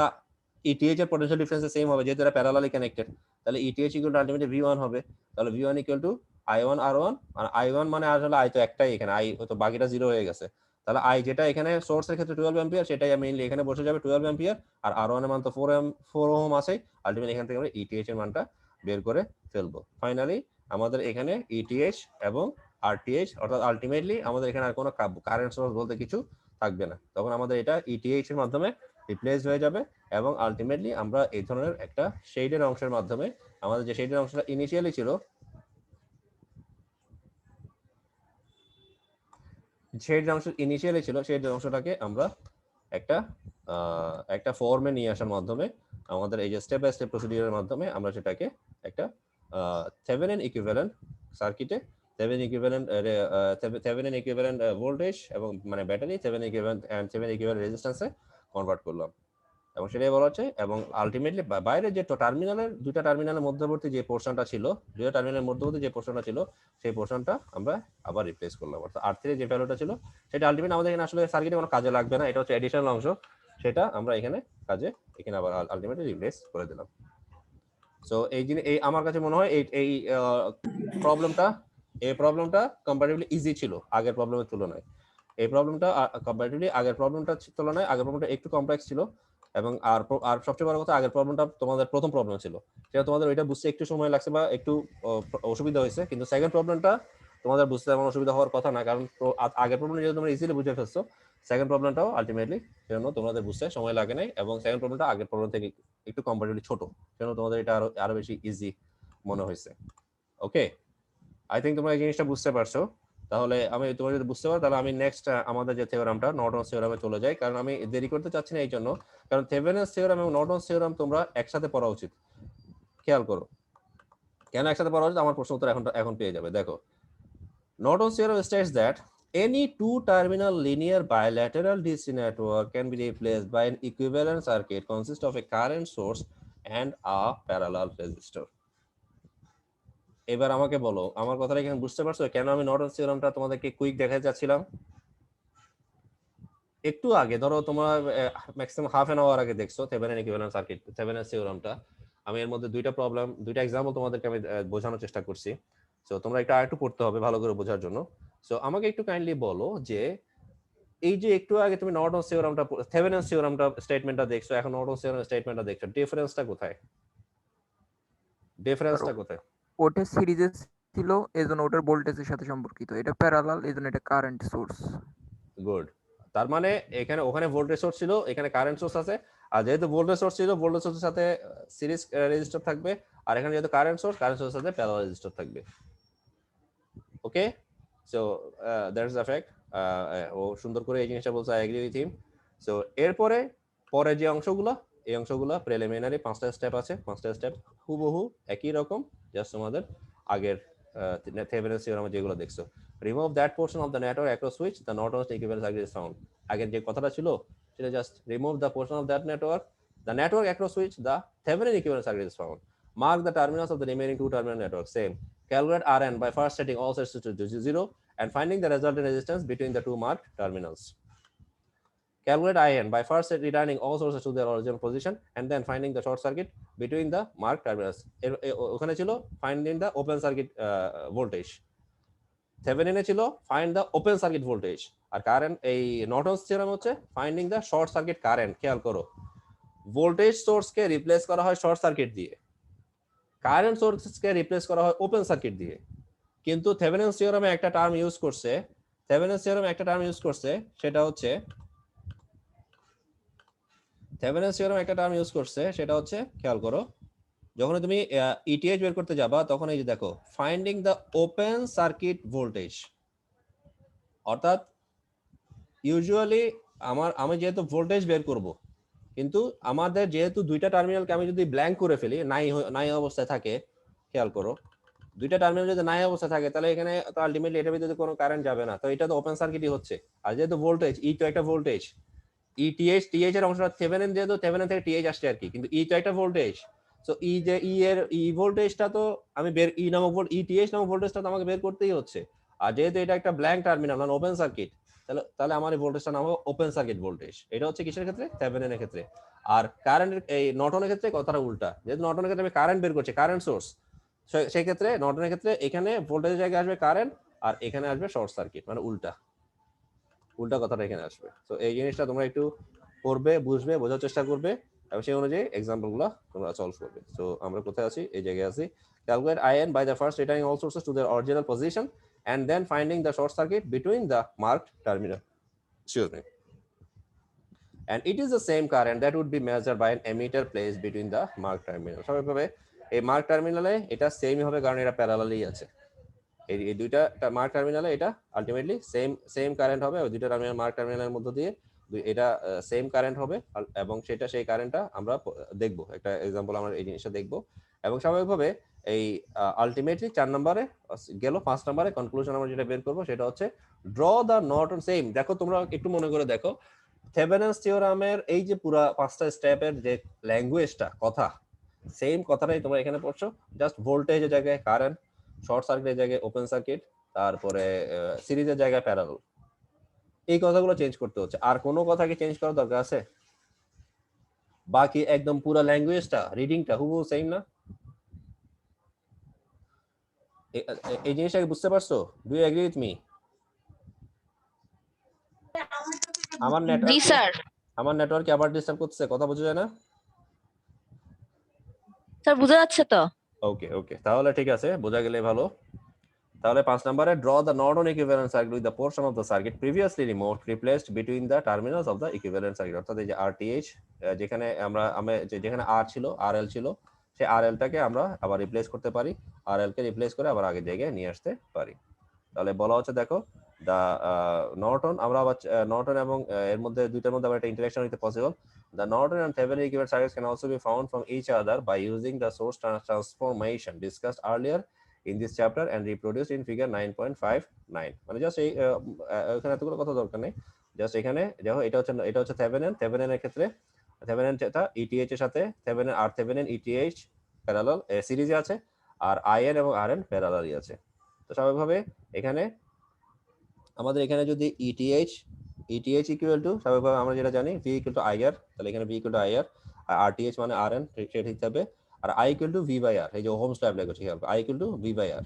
ETH এর পোটেনশিয়াল ডিফারেন্সের সেম হবে যেহেতু এটা প্যারালালি কানেক্টেড, তাহলে ETH equal to ultimately V1 হবে। তাহলে V1 equal to I1 R1, R I1 মানে আসলে I তো একটাই, এখানে I তো বাকিটা 0 হয়ে গেছে, তাহলে আই যেটা এখানে সোর্সের ক্ষেত্রে 12 অ্যাম্পিয়ার সেটাই মেইনলি এখানে বসে যাবে 12 অ্যাম্পিয়ার, আর আর1 এর মান তো 4 ওহম আছে। আলটিমেটলি এখান থেকে আমরা ইটিএইচ এর মানটা বের করে ফেলবো। ফাইনালি আমাদের এখানে ইটিএইচ এবং আরটিএইচ, অর্থাৎ আলটিমেটলি আমাদের এখানে আর কোনো কারেন্ট সোর্স বলতে কিছু থাকবে না। তখন আমাদের এটা ইটিএইচ এর মাধ্যমে রিপ্লেস হয়ে যাবে এবং আলটিমেটলি আমরা এই ধরনের একটা শেডের অংশের মাধ্যমে আমাদের যে শেডের অংশটা ইনিশিয়ালি ছিল সেই অংশটাকে আমরা একটা ফর্মে নিয়ে আসার মাধ্যমে আমাদের এই যে স্টেপ বাই স্টেপ প্রসিডিউরের মাধ্যমে আমরা সেটাকে একটা থেভেনিন ইকুইভ্যালেন্ট সার্কিটে থেভেনিন ইকুইভ্যালেন্ট ভোল্টেজ এবং মানে ব্যাটারি থেভেনিন ইকুইভ্যালেন্ট রেজিস্ট্যান্সে কনভার্ট করলাম এবং সেটাই বলা হচ্ছে। এবং আলটিমেটলি বাইরে যে দুইটা টার্মিনালের মধ্যবর্তী যে পোর্শনটা ছিল, সেই পোর্শনটা আমরা আবার রিপ্লেস করলাম। অর্থাৎ R3 যে ভ্যালুটা ছিল সেটা আলটিমেটলি আমাদের এখানে আসলে সার্কিটে কোনো কাজে লাগবে না, এটা হচ্ছে এডিশনাল অংশ, সেটা আমরা এখানে আবার আলটিমেটলি রিপ্লেস করে দিলাম। সো এই আমার কাছে মনে হয় এই প্রবলেমটা কম্পারেটিভলি ইজি ছিল আগের প্রবলেমের তুলনায়। এই প্রবলেমটা কম্পারেটিভলি আগের প্রবলেমটা একটু কমপ্লেক্স ছিল এবং আর সবচেয়ে বড় কথা আগের প্রবলেমটা তোমাদের প্রথম প্রবলেম ছিল, সেটা তোমাদের ওইটা বুঝতে একটু সময় লাগছে বা একটু অসুবিধা হয়েছে, কিন্তু সেকেন্ড প্রবলেমটা তোমাদের বুঝতে তেমন অসুবিধা হওয়ার কথা না, কারণ আগের প্রবলেম যেহেতু তোমরা ইজিলি বুঝে ফেলছো, সেকেন্ড প্রবলেমটাও আলটিমেটলি সেজন্য তোমাদের বুঝতে সময় লাগে নাই এবং সেকেন্ড প্রবলেমটা আগের প্রবলেম থেকে একটু কম্পারেটিভলি ছোট, সেজন্য তোমাদের এটা আরো বেশি ইজি মনে হয়েছে। ওকে, আই থিঙ্ক তোমরা এই জিনিসটা বুঝতে পারছো। তাহলে তোমরা যদি বুঝতে পারো তাহলে আমি নেক্সট আমাদের যে থিওরামটা নর্টনস থিওরামে চলে যাই, কারণ আমি দেরি করতে চাচ্ছি না এই জন্য, কারণ থেভেনিনস থিওরাম এবং নর্টনস থিওরাম তোমরা একসাথে পড়া উচিত। খেয়াল করো কেন একসাথে পড়া উচিত, আমার প্রশ্ন উত্তর এখন পেয়ে যাবে। দেখো, Norton's theorem states that any two-terminal linear bilateral DC network can be replaced by an equivalent circuit consist of a current source and a parallel resistor. এবার আমাকে বলো, আমার কথাটা এখানে বুঝতে পারছো কেন আমি নর্টনস থিওরামটা তোমাদেরকে কুইক দেখাতে চাচ্ছিলাম? একটু আগে ধরো তোমরা ম্যাক্সিমাম হাফ এন আওয়ার আগে দেখছো থেভেনিন ইকুইভ্যালেন্ট সার্কিট, থেভেনিনস থিওরামটা। আমি এর মধ্যে দুইটা এক্সাম্পল তোমাদেরকে আমি বোঝানোর চেষ্টা করছি। সো তোমরা একটু পড়তে হবে ভালো করে বোঝার জন্য। সো আমাকে একটু কাইন্ডলি বলো যে এই যে একটু আগে তুমি নর্টনস থিওরামটা থেভেনিনস থিওরামটা স্টেটমেন্টটা দেখছো, এখন নর্টনস থিওরাম স্টেটমেন্টটা দেখছো, ডিফারেন্সটা কোথায়? ওটা সিরিজে ছিল এজন্য ওটার ভোল্টেজের সাথে সম্পর্কিত, এটা প্যারালাল এজন্য এটা কারেন্ট সোর্স। গুড, তার মানে ওখানে ভোল্টেজ সোর্স ছিল, এখানে কারেন্ট সোর্স আছে, আর যেহেতু ভোল্টেজ সোর্স ছিল ভোল্টেজ সোর্সের সাথে সিরিজ রেজিস্টর থাকবে, আর এখানে যেহেতু কারেন্ট সোর্সের সাথে প্যারালাল রেজিস্টর থাকবে। ওকে, সো দ্যাটস দ্য ফ্যাক্ট। ও সুন্দর করে এই জিনিসটা বলছে, I agree with him. So এরপরে যে এই অংশগুলো প্রিলিমিনারি 5টা স্টেপ আছে, 5টা স্টেপ হুবহু একই রকম, জাস্ট তোমাদের আগের থেভেনিনস থিওরামে যেগুলো দেখছো। Remove that portion of the network across which the Norton's equivalent circuit is found. আগের যে কথাটা ছিল সেটা just remove the portion of that network, the network across which the Thevenin equivalent circuit is found. Mark the terminals of the remaining two terminal networks. Same. Calculate Rn by first setting all sets to 0 and finding the resultant resistance between the two marked terminals. Calculate In by first returning all sources to their original position and then finding the short circuit between the marked terminals. ওখানে ছিল finding the open circuit voltage. থেভেনিনে ছিল find the open circuit voltage, আর current এই Norton's theorem হচ্ছে finding the short circuit current. খেয়াল করো, voltage সোর্সকে replace করা হয় শর্ট সার্কিট দিয়ে, কারেন্ট সোর্সকে রিপ্লেস করা হয় ওপেন সার্কিট দিয়ে। কিন্তু থেভেনিনস থিওরামে একটা টার্ম ইউজ করছে, সেটা হচ্ছে খেয়াল করো, যখন তুমি ইটিএইচ বের করতে যাবা তখন এই যে দেখো finding the open circuit voltage, অর্থাৎ ইউজুয়ালি আমি যেহেতু ভোল্টেজ বের করব, কিন্তু আমাদের যেহেতু দুইটা টার্মিনালকে আমি যদি ব্ল্যাঙ্ক করে ফেলি, নাই অবস্থায় থাকে, খেয়াল করো দুইটা টার্মিনাল যদি নাই অবস্থায় থাকে তাহলে এখানে তো আলটিমেটলি এটার ভিতরে কোনো কারেন্ট যাবে না, তো এটা তো ওপেন সার্কিটই হচ্ছে। আর যেহেতু ভোল্টেজ তো একটা ভোল্টেজ, টিএইচ এর অংশটা থেভেনিন থেকে টিএইচ আসছে আর কি, কিন্তু তো একটা ভোল্টেজ। সো ভোল্টেজটা তো আমি টিএইচ নামক ভোল্টেজটা তো আমাকে বের করতেই হচ্ছে। আর যেহেতু এটা একটা ব্ল্যাঙ্ক টার্মিনাল মানে ওপেন সার্কিট, তাহলে আমার এই ভোল্টেজটা নাম হবে ওপেন সার্কিট ভোল্টেজ। এটা হচ্ছে কিসের ক্ষেত্রে? থেভেনিনের ক্ষেত্রে। আর কারেন্টের এই নর্টনের ক্ষেত্রে কথাটা উল্টা, যেহেতু নর্টনের ক্ষেত্রে আমি কারেন্ট বের করছি, কারেন্ট সোর্স, সেই ক্ষেত্রে নর্টনের ক্ষেত্রে এখানে ভোল্টেজের জায়গায় আসবে কারেন্ট আর এখানে আসবে শর্ট সার্কিট, মানে উল্টা। উল্টা কথাটা এখানে আসবে। তো এই জিনিসটা তোমরা একটু পড়বে, বুঝবে, বোঝার চেষ্টা করবে এবং সেই অনুযায়ী এক্সাম্পল গুলো তোমরা সলভ করবে। তো আমরা কোথায় আছি? এই জায়গায় আছি। Calculate IN by the first returning all sources to their original position and then finding the short circuit between the marked terminal. Excuse me. And it is the same current that would be measured by an ammeter placed between the marked terminal. স্বাভাবিকভাবে এই mark টার্মিনালে এটা সেমই হবে কারণ এটা প্যারালালই আছে। এই দুইটা মার্ক টার্মিনালে এটা আলটিমেটলি সেম কারেন্ট হবে। ওই দুইটা টার্মিনাল মার্ক টার্মিনালের মধ্য দিয়ে এটা সেম কারেন্ট হবে এবং সেটা সেই কারেন্টটা আমরা দেখব। একটা এক্সাম্পল আমরা এই জিনিসটা দেখব এবং স্বাভাবিকভাবে এই আলটিমেটলি 4 নম্বরে গেল। 5 নম্বরে কনক্লুশন আমরা যেটা বের করব সেটা হচ্ছে ড্র দ্য নর্টন সেম। দেখো তোমরা একটু মনে করে দেখো থেভেনিনস থিওরামের এই যে পুরো 5টা স্টেপের যে ল্যাঙ্গুয়েজটা কথা সেম কথাটাই তোমরা এখানে পড়ছো। জাস্ট ভোল্টেজের জায়গায় কারেন্ট, শর্ট সার্কিটের জায়গায় ওপেন সার্কিট, তারপরে সিরিজের জায়গায় প্যারালাল, এই কথাগুলো চেঞ্জ করতে হচ্ছে। আর কোনো কথা কি চেঞ্জ করার দরকার আছে? বাকি একদম পুরো ল্যাঙ্গুয়েজটা রিডিংটা হুবহু সেম না? এই জিনিসটাকে বুঝতে পারছো? Do you agree with me? আমার জি নেটওয়ার্ক স্যার। আমার নেটওয়ার্কে আবার ডিস্টার্ব করতেছে, কথা বোঝা যায় না? স্যার বোঝা যাচ্ছে তো? ওকে ওকে, তাহলে ঠিক আছে, বোঝা গেলে ভালো। তাহলে 5 নম্বরে draw the Norton equivalent circuit with the portion of the circuit previously removed replaced between the terminals of the equivalent circuit. অর্থাৎ এই যে আরটিএইচ যেখানে যেখানে আর ছিল, আরএল ছিল, সেই আরএলটাকে আমরা আবার রিপ্লেস করতে পারি, আরএল কে রিপ্লেস করে আবার আগের জায়গায় নিয়ে আসতে পারি। তাহলে বলা হচ্ছে দেখো দ্য নর্টন, আমরা আবার নর্টন এবং এর মধ্যে দুইটার মধ্যে আবার একটা ইন্টারেকশন হইতে possible. The Norton and Thevenin equivalent circuits can also be found from each other by using the source transformation discussed earlier in this chapter and reproduced in figure 9.59. মানে জাস্ট এই এখানে এতগুলো কথা দরকার নেই, জাস্ট এখানে দেখো এটা হচ্ছে থেভেনিনের ক্ষেত্রে থেভেনিন যেটা ইটিএইচ এর সাথে থেভেনিন ইটিএইচ প্যারালাল সিরিজে আছে, আর আইএন এবং আরএন প্যারালালই আছে। তো স্বাভাবিকভাবে এখানে আমাদের এখানে যদি ইটিএইচ ইকুয়াল টু, স্বাভাবিকভাবে আমরা যেটা জানি ভি ইকুয়াল টু আইআর, তাহলে এখানে ভি ইকুয়াল টু আইআর, আর আরটিএইচ মানে আরএন সেটা ঠিক থাকবে, আর I equal to V by R, এই যে ওহমস ল অ্যাপ্লাই করছি খেয়াল করো, I equal to V by R,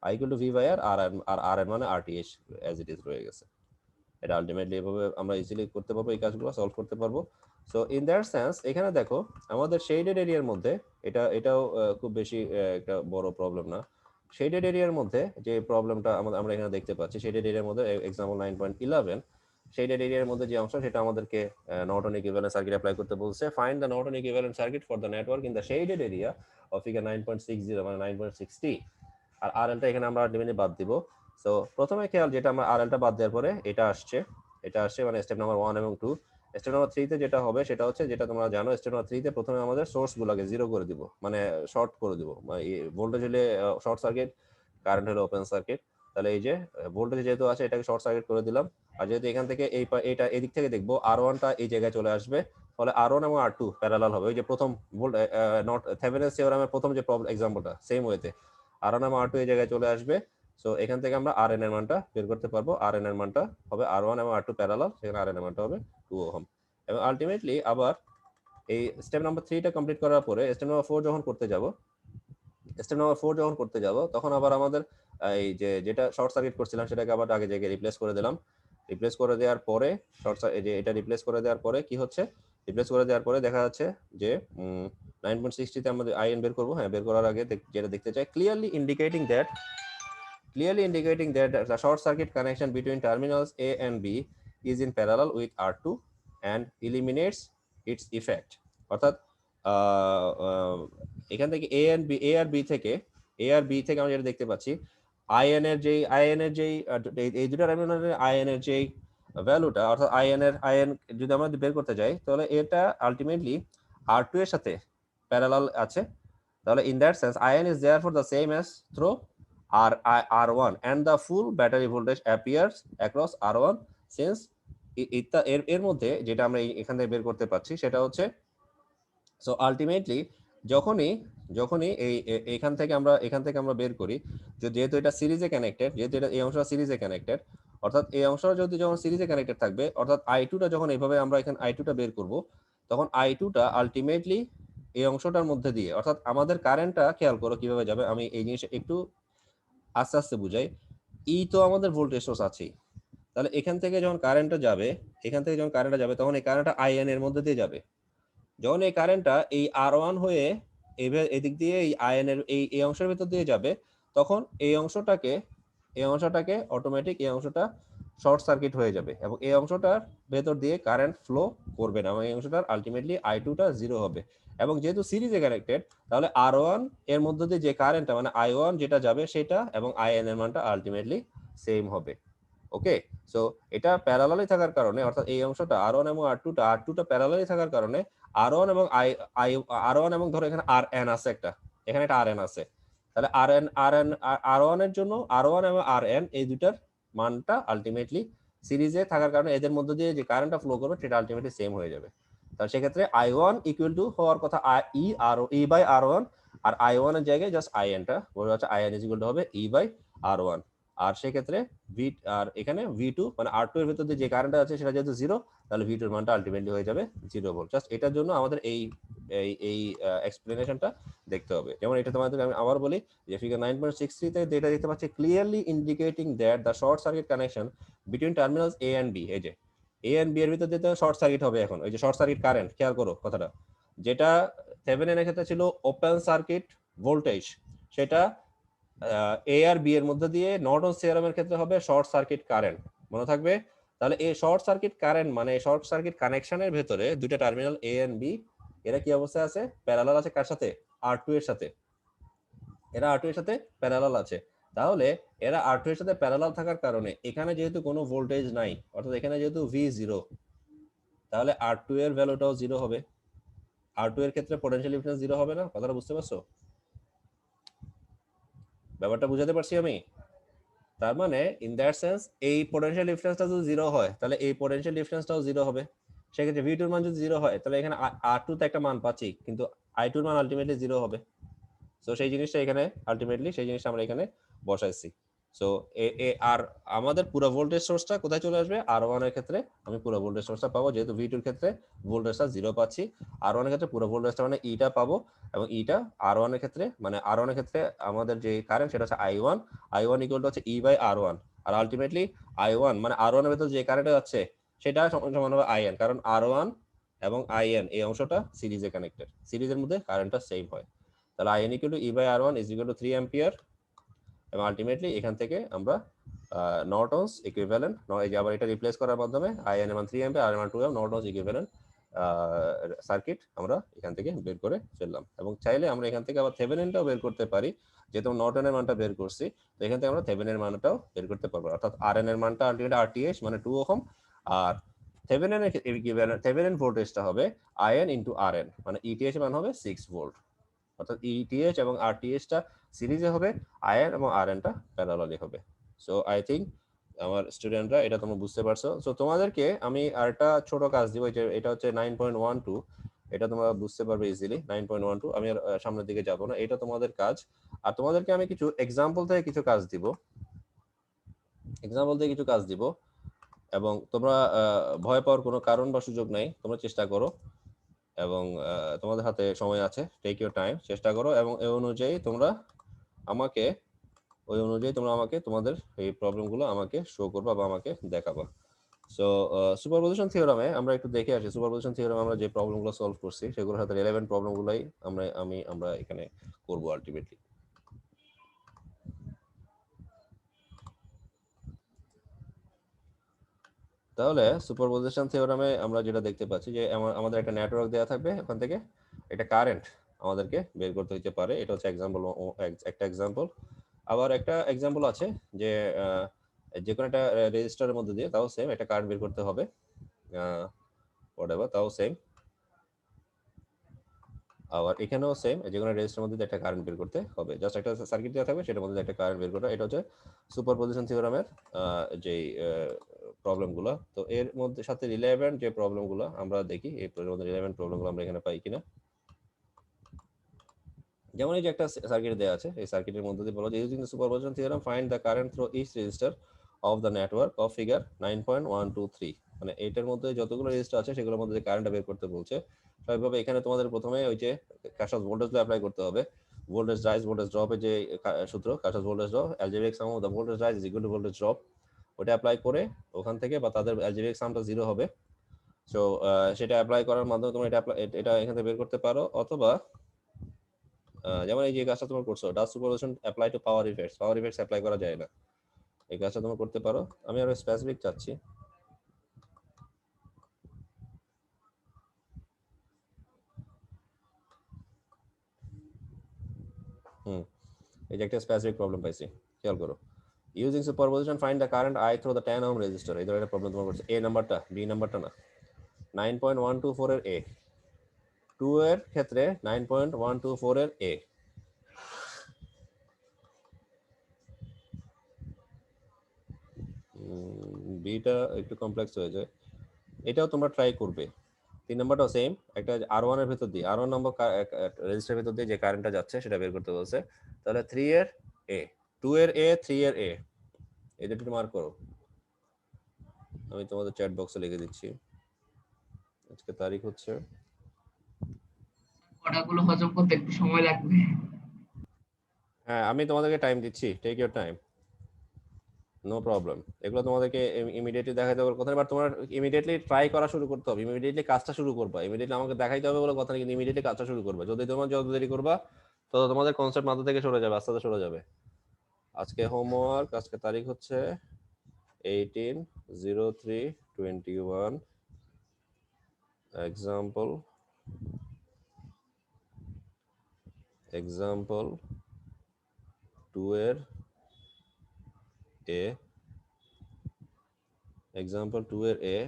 I equal to V by R, আর আরএন মানে আরটিএইচ অ্যাজ ইট ইজ রয়ে গেছে। এটা আলটিমেটলি এভাবে আমরা ইজিলি করতে পারবো, এই কাজগুলো সলভ করতে পারবো। সো ইন দ্যাট সেন্স এখানে দেখো আমাদের শেডেড এরিয়ার মধ্যে এটাও খুব বেশি একটা বড় প্রবলেম না। শেডেড এরিয়ার মধ্যে যে প্রবলেমটা আমরা এখানে দেখতে পাচ্ছি, শেডেড এরিয়ার মধ্যে এক্সাম্পল 9.11, শেডেড এরিয়ার মধ্যে যে অংশ সেটা আমাদেরকে নর্টন ইকুইভ্যালেন্ট সার্কিট অ্যাপ্লাই করতে বলছে। Find the Norton equivalent circuit for the network in the shaded area of figure 9.60 মানে 9.60, আর আরএলটা এখানে আমরা আলটিমেটলি বাদ দিব। সো প্রথমে খেয়াল, যেটা আমরা আরএলটা বাদ দেওয়ার পরে এটা আসছে মানে স্টেপ নাম্বার 1 এবং 2। স্টেপ নাম্বার 3 তে যেটা হবে সেটা হচ্ছে, যেটা তোমরা জানো, স্টেপ নাম্বার 3 তে প্রথমে আমাদের সোর্স গুলোকে জিরো করে দিব, মানে শর্ট করে দিব। ভোল্টেজ হলে শর্ট সার্কিট, কারেন্ট হলো ওপেন সার্কিট। তাহলে এই যে ভোল্টেজ যেহেতু আছে এটাকে শর্ট সার্কিট করে দিলাম, আর যেহেতু এখান থেকে এইটা এদিক থেকে দেখবো আর1টা এই জায়গায় চলে আসবে, ফলে আর1 এবং আর2 প্যারালাল হবে। ওই যে প্রথম থেভেনিনস থিওরামের প্রথম যে প্রবলেম এক্সাম্পলটা, সেম ওয়েতে আর1 এবং আর2 এই জায়গায় চলে আসবে। সো এখান থেকে আমরা আরএন এর মানটা বের করতে পারবো। আরএন এর মানটা হবে আর1 এবং আর2 প্যারালাল, সেখানে আরএন এর মানটা হবে 2 ওহম। এবং আলটিমেটলি আবার এই স্টেপ নাম্বার 3টা কমপ্লিট করার পরে স্টেপ নাম্বার 4 যখন করতে যাব তখন আবার আমাদের এই যেটা শর্ট সার্কিট করছিলাম সেটাকে আবার আগে জায়গায় রিপ্লেস করে দিলাম। রিপ্লেস করে দেওয়ার পরে এটা রিপ্লেস করে দেওয়ার পরে কি হচ্ছে, রিপ্লেস করে দেওয়ার পরে দেখা যাচ্ছে যে 9.60 তে আমরা আইএন বের করব। হ্যাঁ, বের করার আগে যেটা দেখতে চাই, clearly indicating that the short circuit connection between terminals A and B is in parallel with R2 and eliminates its effect. অর্থাৎ এখান থেকে A আর B থেকে আমরা যেটা দেখতে পাচ্ছি, আইএন এর যেই এই দুটো টার্মিনালের আইএন এর যেই ভ্যালুটা, অর্থাৎ আইএন যদি আমরা বের করতে যাই তাহলে এটা আলটিমেটলি R2 এর সাথে প্যারালাল আছে। তাহলে in that sense ion is therefore the same as through R1 and the full battery voltage appears across R1 since এর মধ্যে যেটা আমরা এখান থেকে বের করতে পারছি সেটা হচ্ছে, সো আলটিমেটলি যখনই এখান থেকে আমরা বের করি, যেহেতু এটা সিরিজে কানেক্টেড, এই অংশটা সিরিজে কানেক্টেড, অর্থাৎ এই অংশটা যখন সিরিজে কানেক্টেড থাকবে, অর্থাৎ I2টা যখন এইভাবে আমরা এখানে I2টা বের করব, তখন I2টা আলটিমেটলি এই অংশটার মধ্যে দিয়ে, অর্থাৎ আমাদের কারেন্টটা খেয়াল করো কিভাবে যাবে, আমি এই জিনিসটা একটু আস্তে আস্তে বুঝাই। ই তো আমাদের ভোল্টেজ সোর্স আছেই, তাহলে এখান থেকে যখন কারেন্টটা যাবে তখন এই কারেন্টটা আইএন এর মধ্যে দিয়ে যাবে। যখন এই কারেন্টটা এই R1 হয়ে এদিক দিয়ে এই আইএন এর এই অংশের ভিতর দিয়ে যাবে, তখন এই অংশটাকে অটোমেটিক এই অংশটা শর্ট সার্কিট হয়ে যাবে এবং এই অংশটার ভেতর দিয়ে কারেন্ট ফ্লো করবে না এবং এই অংশটার আলটিমেটলি I2 টা 0 হবে। এবং যেহেতু সিরিজে কানেক্টেড, তাহলে R1 এর মধ্যে দিয়ে যে কারেন্টটা মানে I1 যেটা যাবে সেটা এবং আইএন এর মানটা আলটিমেটলি সেম হবে। ওকে, সো এটা প্যারালালি থাকার কারণে, অর্থাৎ এই অংশটা R1 এবং R2টা প্যারালালি থাকার কারণে R1 এবং R1 এবং ধরো এখানে Rn আছে এখানে একটা Rn আছে, তাহলে R1 এর জন্য R1 এবং Rn এই দুটার মানটা আলটিমেটলি সিরিজে থাকার কারণে এদের মধ্যে দিয়ে যে কারেন্টটা ফ্লো করবে সেটা আলটিমেটলি সেম হয়ে যাবে। তাহলে সেক্ষেত্রে I1 ইকুয়াল টু হওয়ার কথা E by R1, R I1 এর জায়গায় জাস্ট IN টা বলা হচ্ছে IN ইজ ইকুয়াল টু হবে E বাই R1। আর সেক্ষেত্রে আর এখানে V2 মানে R2 এর ভিতর দিয়ে যে কারেন্ট আছে সেটা যেহেতু 0, তাহলে V2 এর মানটা আলটিমেটলি হয়ে যাবে 0 ভোল্ট। জাস্ট এটার জন্য আমাদের এই এক্সপ্লেনেশনটা দেখতে হবে। যেমন এটা তোমাদের আমি আবার বলি যে ফিগার 9.63 তে যেটা দেখতে পাচ্ছি, clearly indicating that the short circuit connection between terminals A and B, এই যে A এন্ড B এর ভিতর দিয়ে শর্ট সার্কিট হবে এখন, ওই যে শর্ট সার্কিট কারেন্ট, খেয়াল করো কথাটা, যেটা থেভেনিনের ক্ষেত্রে ছিল ওপেন সার্কিট ভোল্টেজ, সেটা A আর B এর মধ্যে দিয়ে নর্টনস থিওরেমের ক্ষেত্রে হবে শর্ট সার্কিট কারেন্ট, মনে থাকবে। তাহলে এই শর্ট সার্কিট কারেন্ট মানে শর্ট সার্কিট কানেকশনের ভেতরে দুইটা টার্মিনাল A এন্ড B, এরা কি অবস্থায় আছে? প্যারালাল আছে কার সাথে? R2 এর সাথে। এরা R2 এর সাথে প্যারালাল আছে। তাহলে এরা R2 এর সাথে প্যারালাল থাকার কারণে এখানে যেহেতু কোনো ভোল্টেজ নাই, অর্থাৎ এখানে যেহেতু V0, তাহলে R2 এর ভ্যালুটাও 0 হবে। R2 এর ক্ষেত্রে পোটেনশিয়াল ডিফারেন্স 0 হবে না? কথাটা বুঝতে পারছো? ব্যাপারটা বুঝাতে পারছি আমি? তার মানে ইন দ্যাট সেন্স এই পোটেনশিয়াল ডিফারেন্সটা যদি 0 হয়, তাহলে এই পোটেনশিয়াল ডিফারেন্সটাও 0 হবে। সেক্ষেত্রে V2 এর মান যদি 0 হয়, তাহলে এখানে R2 তে একটা মান পাচ্ছি, কিন্তু I2 এর মান আলটিমেটলি 0 হবে। সো সেই জিনিসটা এখানে আলটিমেটলি সেই জিনিসটা আমরা এখানে বসাইছি। সো আর আমাদের পুরো ভোল্টেজ সোর্সটা কোথায় চলে আসবে? R1 এর ক্ষেত্রে আমি পুরো ভোল্টেজ সোর্সটা পাবো, যেহেতু V2 এর ক্ষেত্রে ভোল্টেজটা 0 পাচ্ছি। R1 এর ক্ষেত্রে পুরো ভোল্টেজটা মানে ইটা পাবো, এবং ইটা R1 এর ক্ষেত্রে মানে R1 এর ক্ষেত্রে আমাদের যে কারেন্ট সেটা হচ্ছে I1 ইকুয়াল টু হচ্ছে E বাই R1। আর আলটিমেটলি I1 মানে R1 এর ভেতর যে কারেন্টটা যাচ্ছে সেটা সমান হবে IN, কারণ R1 এবং IN এই অংশটা সিরিজে কানেক্টেড, সিরিজের মধ্যে কারেন্টটা সেম হয়। তাহলে IN equal to E by R1 is equal to 3 ampere, এবং আলটিমেটলি এখান থেকে আমরা নর্টনস ইকুইভ্যালেন্ট, এই যে আবার এটা রিপ্লেস করার মাধ্যমে IN এর মান 3 অ্যাম্পিয়ার, R এর মান 2 অ্যাম্প, নর্টনস ইকুইভ্যালেন্ট সার্কিট আমরা এখান থেকে বের করে ফেললাম। এবং চাইলে আমরা এখান থেকে আবার থেভেনিনটাও বের করতে পারি, যেহেতু নর্টনের মানটা বের করছি, তো এখান থেকে আমরা থেভেনিনের মানটাও বের করতে পারবো। অর্থাৎ RN এর মানটা আলটিমেটলি RTH মানে 2 ওহম, আর থেভেনিনের ইকুইভ্যালেন্ট থেভেনিন ভোল্টেজটা হবে IN ইনটু RN মানে ETH এর মান হবে 6 ভোল্ট। অর্থাৎ ETH এবং RTH টা সিরিজে হবে, IN এবং RN টা প্যারালালি হবে। সো আই থিংক আমার স্টুডেন্টরা এটা তোমরা বুঝতে পারছো। সো তোমাদেরকে আমি আরেকটা ছোট কাজ দিব, যে এটা হচ্ছে 9.12, এটা তোমরা বুঝতে পারবে ইজিলি। 9.12 আমি আর সামনের দিকে যাব না, এটা তোমাদের কাজ। আর তোমাদেরকে আমি কিছু এক্সাম্পল থেকে কিছু কাজ দিব, এবং তোমরা ভয় পাওয়ার কোনো কারণ বা সুযোগ নাই, তোমরা চেষ্টা করো, এবং তোমাদের হাতে সময় আছে, টেক ইউর টাইম, চেষ্টা করো, এবং এই অনুযায়ী তোমরা আমাকে তোমাদের এই প্রবলেমগুলো আমাকে শো করবা বা আমাকে দেখাবা। সো সুপারপজিশন থিওরামে আমরা একটু দেখে আসি, সুপারপজিশন থিওরামে আমরা যে প্রবলেমগুলো সলভ করছি সেগুলোর সাথে রিলেভেন্ট প্রবলেমগুলোই আমরা এখানে করব আলটিমেটলি। তাহলে সুপারপজিশন থিওরামে আমরা যেটা দেখতে পাচ্ছি যে আমাদের একটা নেটওয়ার্ক দেওয়া থাকবে, ওখান থেকে একটা কারেন্ট আমাদেরকে বের করতে হতে পারে, এটা হচ্ছে একটা এক্সাম্পল। আবার একটা এক্সাম্পল আছে যে যে কোনো একটা রেজিস্টারের মধ্যে দিয়ে তাও সেম একটা কারেন্ট বের করতে হবে, হোয়াটএভার, তাও সেম। আবার এখানেও সেম, যে কোনো রেজিস্টারের মধ্যে দিয়ে একটা কারেন্ট বের করতে হবে, জাস্ট একটা সার্কিট দেওয়া থাকবে সেটার মধ্যে একটা কারেন্ট বের করা। এটা হচ্ছে সুপারপজিশন থিওরামের যে প্রবলেমগুলো। তো এর মধ্যে সাথে রিলেভেন্ট যে প্রবলেমগুলো আমরা দেখি, এই মধ্যে রিলেভেন্ট প্রবলেমগুলো আমরা এখানে পাই কিনা। যেমন এই যে একটা সার্কিট দেওয়া আছে, এই সার্কিটের মধ্যে দিয়ে বলা যায় using the superposition theorem find the current through each resistor of the network of figure 9.123। মানে এটার মধ্যে যতগুলো রেজিস্টার আছে সেগুলোর মধ্যে কারেন্টটা বের করতে বলছে। স্বাভাবিকভাবে এখানে তোমাদের প্রথমে ওই যে কারশফস ভোল্টেজ ল অ্যাপ্লাই করতে হবে। ভোল্টেজ রাইজ ভোল্টেজ ড্রপের যে সূত্র, Kirchhoff's voltage law, algebraic sum of the voltage rise is equal to voltage drop. ওটা অ্যাপ্লাই করে ওখান থেকে বা তাদের অ্যালজেব্রিক সামটা 0 হবে। সো সেটা অ্যাপ্লাই করার মাধ্যমে তোমরা এটা এখান থেকে বের করতে পারো, অথবা যেমন এই যে কাজটা তোমরা করছো, does superposition apply to power effects apply করা যায় না, এই কাজটা তোমরা করতে পারো। আমি আরো স্পেসিফিক চাচ্ছি। এই যে একটা স্পেসিফিক প্রবলেম পাইছি, খেয়াল করো। Using superposition find the current I through the 10 ohm register, এই ধরনের প্রবলেম তোমার করছে। এ নাম্বারটা, বি নাম্বারটা না, 9.124 এর এ, 2 এর ক্ষেত্রে 9.124 এর এ। বিটা একটু কমপ্লেক্স হয়ে যায়, এটাও তোমরা ট্রাই করবে। 3 নাম্বারটাও সেম, একটা R1 এর ভিতর দিয়ে, R1 নম্বর রেজিস্টারের ভিতর দিয়ে যে কারেন্টটা যাচ্ছে সেটা বের করতে বলছে। তাহলে 3 এর এ, 2 এর এ, 3 এর এ, এই দুটো মার্ক করো। আমি তোমাদের চ্যাট বক্সে লিখে দিচ্ছি। আজকে তারিখ হচ্ছে, পড়াগুলো হজম করতে একটু সময় লাগবে। হ্যাঁ আমি তোমাদেরকে টাইম দিচ্ছি, take your time, no problem. এগুলো তোমাদেরকে ইমিডিয়েটলি দেখাইতে হবে কথা, বাট তোমার ইমিডিয়েটলি ট্রাই করা শুরু করতে হবে, ইমিডিয়েটলি কাজটা শুরু করবা। ইমিডিয়েটলি আমাকে দেখাইতে হবে বলে কথা না, কিন্তু ইমিডিয়েটলি কাজটা শুরু করবা। যদি তোমার যত দেরি করবা তত তোমাদের কনসেপ্ট মাথা থেকে সরে যাবে, আস্তে আস্তে সরে যাবে। আজকে হোমওয়ার্ক, আজকে তারিখ হচ্ছে 18/03/21। এক্সাম্পল 2 এর এ, এক্সাম্পল 2 এর এ,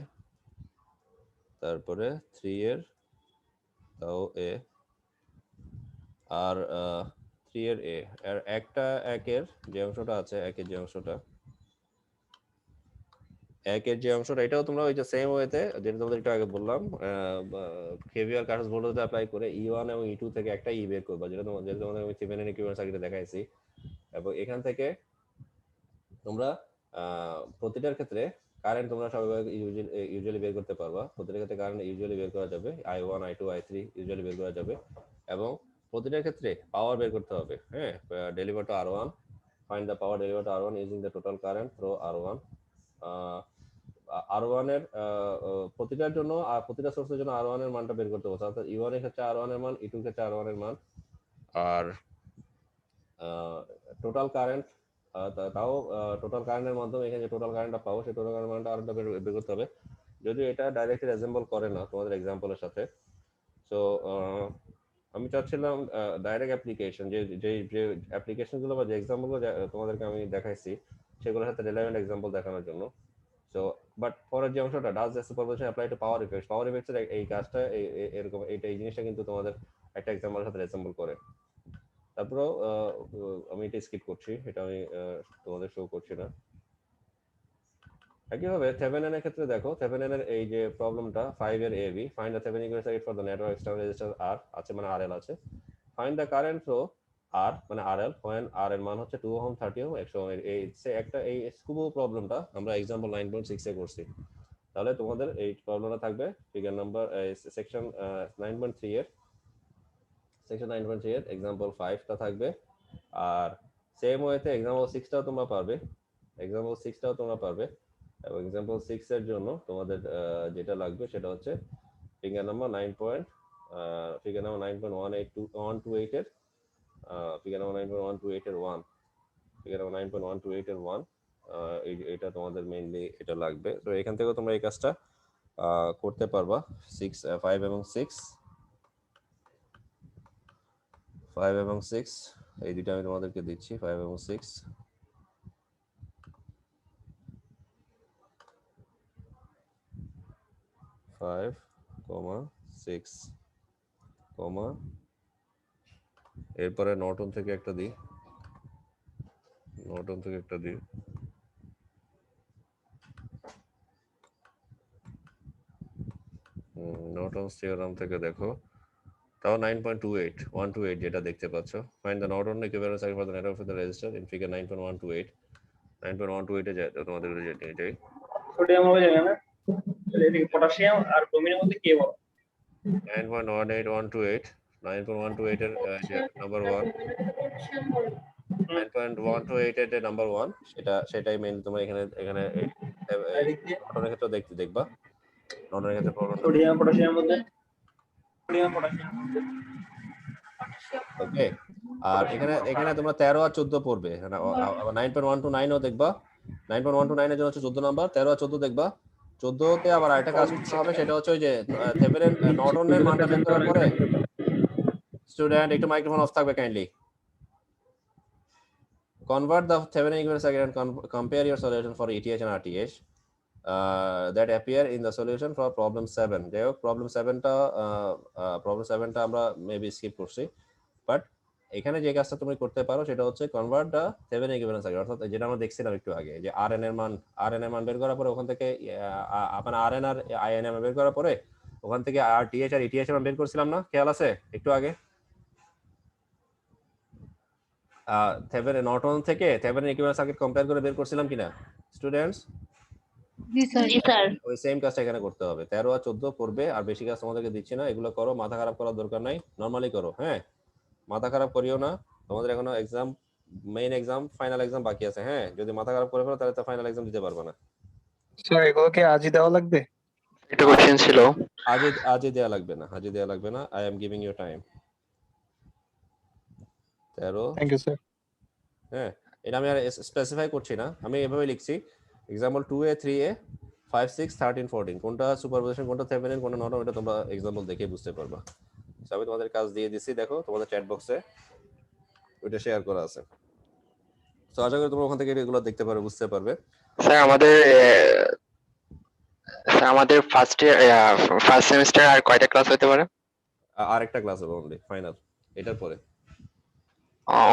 তারপরে 3 এর তাও এ, আর 3 এর এ। আর একটা একের যে অংশটা আছে, একের যে অংশটা, এটাও তোমরা ওই যে সেম ওয়েতে যেটা তোমাদের একটু আগে বললাম, কেভিআর কার্স ভোল্টেজে অ্যাপ্লাই করে E1 এবং E2 থেকে একটা ই বের করবা, যেটা তোমাদের আমি থেভেনিন ইকুইভ্যালেন্ট সার্কিটে দেখাইছি। এবং এখান থেকে তোমরা প্রতিটার ক্ষেত্রে কারেন্ট তোমরা সবাই ইউজুয়ালি বের করতে পারবা। প্রতিটার ক্ষেত্রে কারেন্ট ইউজুয়ালি বের করা যাবে, I1 I2 I3 ইউজুয়ালি বের করা যাবে। এবং প্রতিটার ক্ষেত্রে পাওয়ার বের করতে হবে। হ্যাঁ, deliver two R1, find the power deliver two R1 using the total current through R1। R1 এর প্রতিটার জন্য আর প্রতিটা সোর্সের জন্য R1 এর মানটা বের করতে বলছে, অর্থাৎ E1 এর ক্ষেত্রে R1 এর মান, E2 এর ক্ষেত্রে R1 এর মান। আর টোটাল কারেন্ট, তাও টোটাল কারেন্টের মাধ্যমে এখানে যে টোটাল কারেন্টটা পাবো সেই টোটাল কারেন্ট মানটা আরটা বের করতে হবে, যদিও এটা ডাইরেক্টলি রেজেম্বল করে না তোমাদের এক্সাম্পলের সাথে। সো আমি চাচ্ছিলাম ডাইরেক্ট অ্যাপ্লিকেশন, যে অ্যাপ্লিকেশনগুলো বা যে এক্সাম্পলগুলো তোমাদেরকে আমি দেখাইছি সেগুলোর সাথে রিলেভেন্ট এক্সাম্পল দেখানোর জন্য। সো বাট পরের যে অংশটা, does the superposition apply to power effects এর এই কাজটা, এরকম এই জিনিসটা কিন্তু তোমাদের একটা এক্সাম্পলের সাথে রিলেসেম্বল করে। তারপরেও আমি এটা স্কিপ করছি, এটা আমি তোমাদের শো করছি না। একইভাবে থেভেনিনের ক্ষেত্রে দেখো, থেভেনিনের এই যে প্রবলেমটা 5 এর AB, find the Thevenin equivalent circuit for the network external resistance R আছে, মানে RL আছে। Find the current through R মানে RL, when R এর মান হচ্ছে 2 ওহম, 30 ওহম, 100 ওহম। এই একটা এই স্কুবো প্রবলেমটা আমরা एग्जांपल 9.6 এ করছি। তাহলে তোমাদের এই প্রবলেমটা থাকবে ফিগার নাম্বার সেকশন 9.3 এর एग्जांपल 5 টা থাকবে। আর সেম ওয়েতে एग्जांपल 6 টাও তোমরা পারবে, এবং एग्जांपल 6 এর জন্য তোমাদের যেটা লাগবে সেটা হচ্ছে ফিগার নাম্বার 9.128 এর ফিগার নাম্বার 9.128 এর 1, ফিগার নাম্বার 9.128 এর 1, এটা তোমাদের মেইনলি এটা লাগবে। তো এখান থেকে তোমরা এই কাজটা করতে পারবা। 5 এবং 6 এই দুটো আমি তোমাদেরকে দিচ্ছি, 5 এবং 6। 5, 6, এরপরে নর্টন থেকে একটা দিই, নর্টনস থিওরাম থেকে দেখো, তাও 9.128 যেটা দেখতে পাচ্ছ। Find the Norton equivalent circuit for the network of the resistor in figure 9.128 এ যায় তোমাদের এটাই। সোডিয়াম হবে জায়গা না, এদিকে পটাশিয়াম আর ব্রোমিনের মধ্যে কে বলো? 9.128 এর নাম্বার 1, 9.128 এর নাম্বার 1 সেটাই মেইন তোমরা এখানে নর্টনের ক্ষেত্রে দেখবা নর্টনের ক্ষেত্রে প্রবলেমটা সোডিয়াম পটাশিয়ামের মধ্যে সোডিয়াম পটাশিয়ামের মধ্যে ওকে। আর এখানে তোমরা 13 আর 14 পড়বে। 9.129 ও দেখবা। 9.129 এর জন্য হচ্ছে 14 নাম্বার, 13 আর 14 দেখবা। 14 তে আবার আরেকটা কাজ করতে হবে, সেটা হচ্ছে ওই যে থেভেনিন নর্টনের মানটা বের করার পরে স্টুডেন্ট একটু মাইক্রোফোন অফ থাকবে kindly. Convert the Thevenin equivalent circuit and compare your solution for ETH and RTH that appear in the solution for problem 7. যাই হোক প্রবলেম 7টা আমরা মেবি স্কিপ করছি, বাট এখানে যে কাজটা তুমি করতে পারো সেটা হচ্ছে convert the Thevenin equivalent circuit, অর্থাৎ যেটা আমরা দেখছিলাম একটু আগে যে আরএন এর মান বের করার পরে ওখান থেকে আপনার আরএন আর আইএন এর বের করার পরে ওখান থেকে আরটিএইচ আর ইটিএইচ এর মান বের করছিলাম না, খেয়াল আছে একটু আগে? থেভেনিন নর্টন থেকে থেভেনিন ইকুইভ্যালেন্ট সার্কিট কম্পেয়ার করে বের করছিলাম কিনা স্টুডেন্টস? জি স্যার। ওই সেম কাজটা এখানে করতে হবে। 13 আর 14 করবে, আর বেশি কাজ তোমাদেরকে দিচ্ছি না, এগুলো করো, মাথা খারাপ করার দরকার নাই, নরমালি করো। হ্যাঁ, মাথা খারাপ করিও না, তোমাদের এখনো exam, main exam, final exam বাকি আছে। হ্যাঁ, যদি মাথা খারাপ করে ফেলো তাহলে তো ফাইনাল এক্সাম দিতে পারবে না। স্যার এগুলো কি আজই দেওয়া লাগবে? একটা কোশ্চেন ছিল। আজই দেয়া লাগবে না, I am giving you time. 13, thank you sir. হ্যাঁ, এটা আমি আর স্পেসিফাই করছি না, আমি এভাবে লিখছি এক্সাম্পল 2A 3A 5 6 13 14 কোনটা সুপারপজিশন, কোনটা থেভেনিন, কোনটা নর্টন, এটা তোমরা এক্সাম্পল দেখে বুঝতে পারবা। সো আমি তোমাদের কাজ দিয়ে দিচ্ছি, দেখো তোমাদের চ্যাট বক্সে ওইটা শেয়ার করা আছে। তো আশা করি তোমরা ওখান থেকে এগুলো দেখতে পারবে, বুঝতে পারবে। স্যার আমাদের ফার্স্ট সেমিস্টার আর কয়টা ক্লাস হতে পারে? আর একটা ক্লাস হবে অনলি, ফাইনাল, এটার পরে।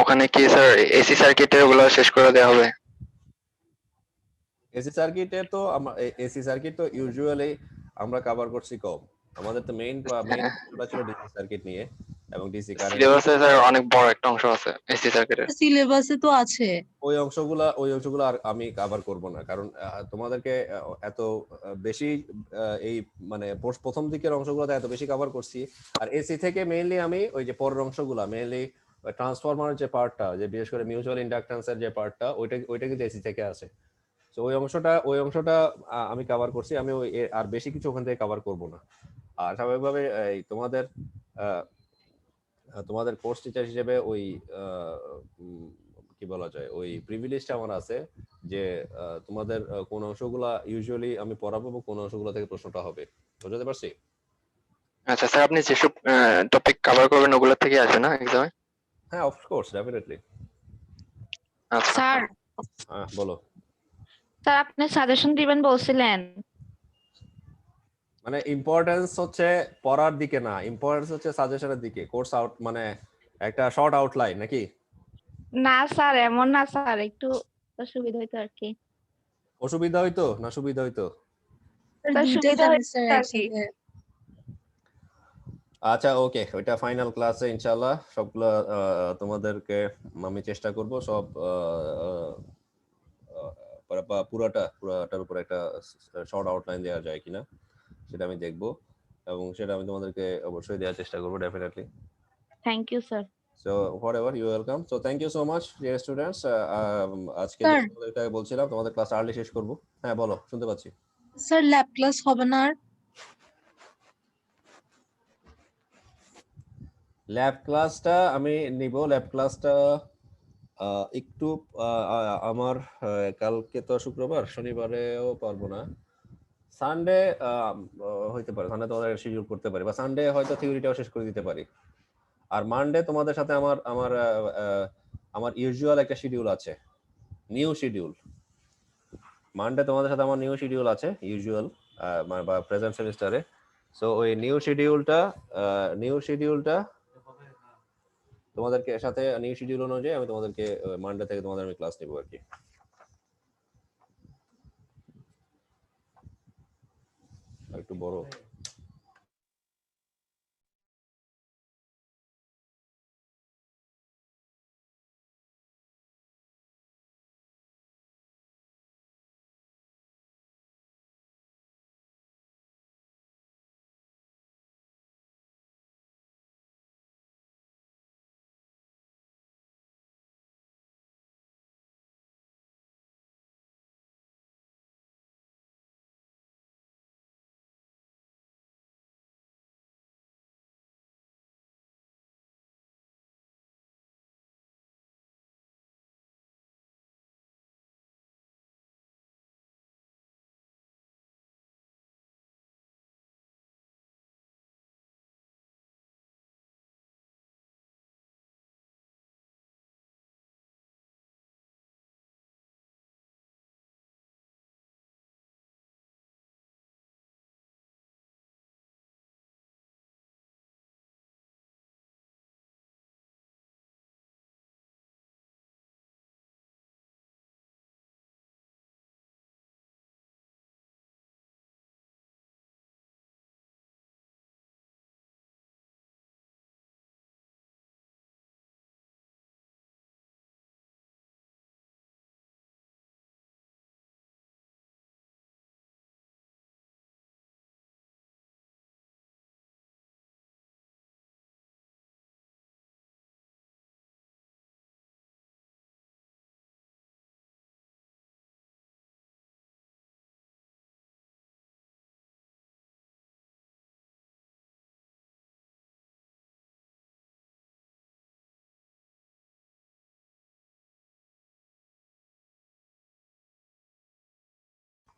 ওখানে কি স্যার এসি সার্কিটের ওগুলো শেষ করে দেওয়া হবে? এসি সার্কিট তো ইউজুয়ালি আমরা কভার করছি কম, আমাদের তো মেইন ছিল ডিসি সার্কিট নিয়ে, এবং ডিসি কারেন্ট। সিলেবাসে স্যার অনেক বড় একটা অংশ আছে এসি সার্কিটের। সিলেবাসে তো আছে। ওই অংশগুলো আর আমি কভার করব না, কারণ তোমাদেরকে এত বেশি এই মানে প্রথম দিকের অংশগুলোতে এত বেশি কভার করছি। আর এসি থেকে মেইনলি আমি ওই যে পরের অংশগুলো, মেইনলি ট্রান্সফরমারের যে পার্টটা, যে বিশেষ করে মিউচুয়াল ইন্ডাকট্যান্সের যে পার্টটা, ওইটা কিন্তু এসি থেকে আসে। তো ওই অংশটা আমি কভার করছি, আমি ওই আর বেশি কিছু ওখান থেকে কভার করব না। আর স্বাভাবিকভাবে এই তোমাদের কোর্স টিচার হিসেবে ওই কি বলা যায়, ওই প্রিভিলেজটা আমার আছে যে তোমাদের কোন অংশগুলো ইউজুয়ালি আমি পড়াবো এবং কোন অংশগুলো থেকে প্রশ্নটা হবে, বুঝতে পারছি? আচ্ছা স্যার, আপনি যেসব টপিক কভার করবেন ওগুলো থেকে আসবে না এক্সামে? হ্যাঁ, অফ কোর্স, ডেফিনেটলি। আচ্ছা স্যার হ্যাঁ, বলো। স্যার আপনি সাজেশন দিবেন বলছিলেন। মানে ইম্পর্টেন্স হচ্ছে পড়ার দিকে না, ইম্পর্টেন্স হচ্ছে সাজেশনের দিকে। কোর্স আউট মানে একটা শর্ট আউটলাইন নাকি? না স্যার, এমন না স্যার, একটু অসুবিধা হইতো আর কি। অসুবিধা হইতো না সুবিধা হইতো? স্যার সুবিধা হইতো আর কি। আচ্ছা, ওকে, ওইটা ফাইনাল ক্লাসে ইনশাআল্লাহ সবগুলো তোমাদেরকে আমি চেষ্টা করব সব পুরাটার উপর একটা শর্ট আউটলাইন দেওয়া যায় কিনা সেটা আমি দেখব, এবং সেটা আমি তোমাদেরকে অবশ্যই দেওয়ার চেষ্টা করব, definitely. Thank you sir. So whatever, you welcome. So thank you so much dear students. আজকে Sir. যেটা বলছিলাম তোমাদের ক্লাস আর্লি শেষ করব। হ্যাঁ বলো, শুনতে পাচ্ছি। স্যার ল্যাব ক্লাস হবে না আর? ল্যাব ক্লাসটা আমি নিব, ল্যাব ক্লাসটা একটু আমার কালকে তো শুক্রবার, শনিবারেও পারবো না, সানডে হইতে পারে, সানডে তোমাদের শিডিউল করতে পারি, বা সানডে হয়তো থিওরিটাও শেষ করে দিতে পারি। আর মানডে তোমাদের সাথে আমার ইউজুয়াল একটা শিডিউল আছে, নিউ শিডিউল। মানডে তোমাদের সাথে আমার নিউ শিডিউল আছে ইউজুয়াল, বা প্রেজেন্ট সেমিস্টারে। সো ওই নিউ শিডিউলটা তোমাদেরকে সাথে নিউ শিডিউল অনুযায়ী আমি তোমাদেরকে মানডে থেকে তোমাদের আমি ক্লাস নিব আর কি। একটু বড়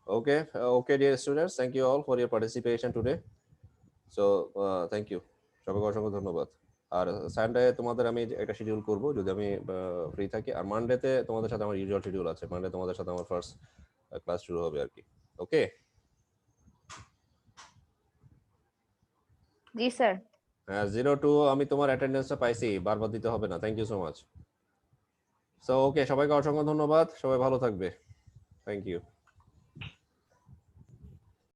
Okay, dear students, thank you all for your participation today. So, thank you. সবাইকে অসংখ্য ধন্যবাদ। আর সানডে তোমাদের আমি একটা শিডিউল করব যদি আমি ফ্রি থাকি, আর মানডেতে তোমাদের সাথে আমার ইউজুয়াল শিডিউল আছে। মানডে তোমাদের সাথে আমার ফার্স্ট ক্লাস শুরু হবে আর কি। ওকে? জি স্যার। 02 আমি তোমার অ্যাটেন্ডেন্সটা পাইছি, বারবার দিতে হবে না। Thank you so much. So okay, সবাইকে অসংখ্য ধন্যবাদ। সবাই ভালো থাকবে। Thank you.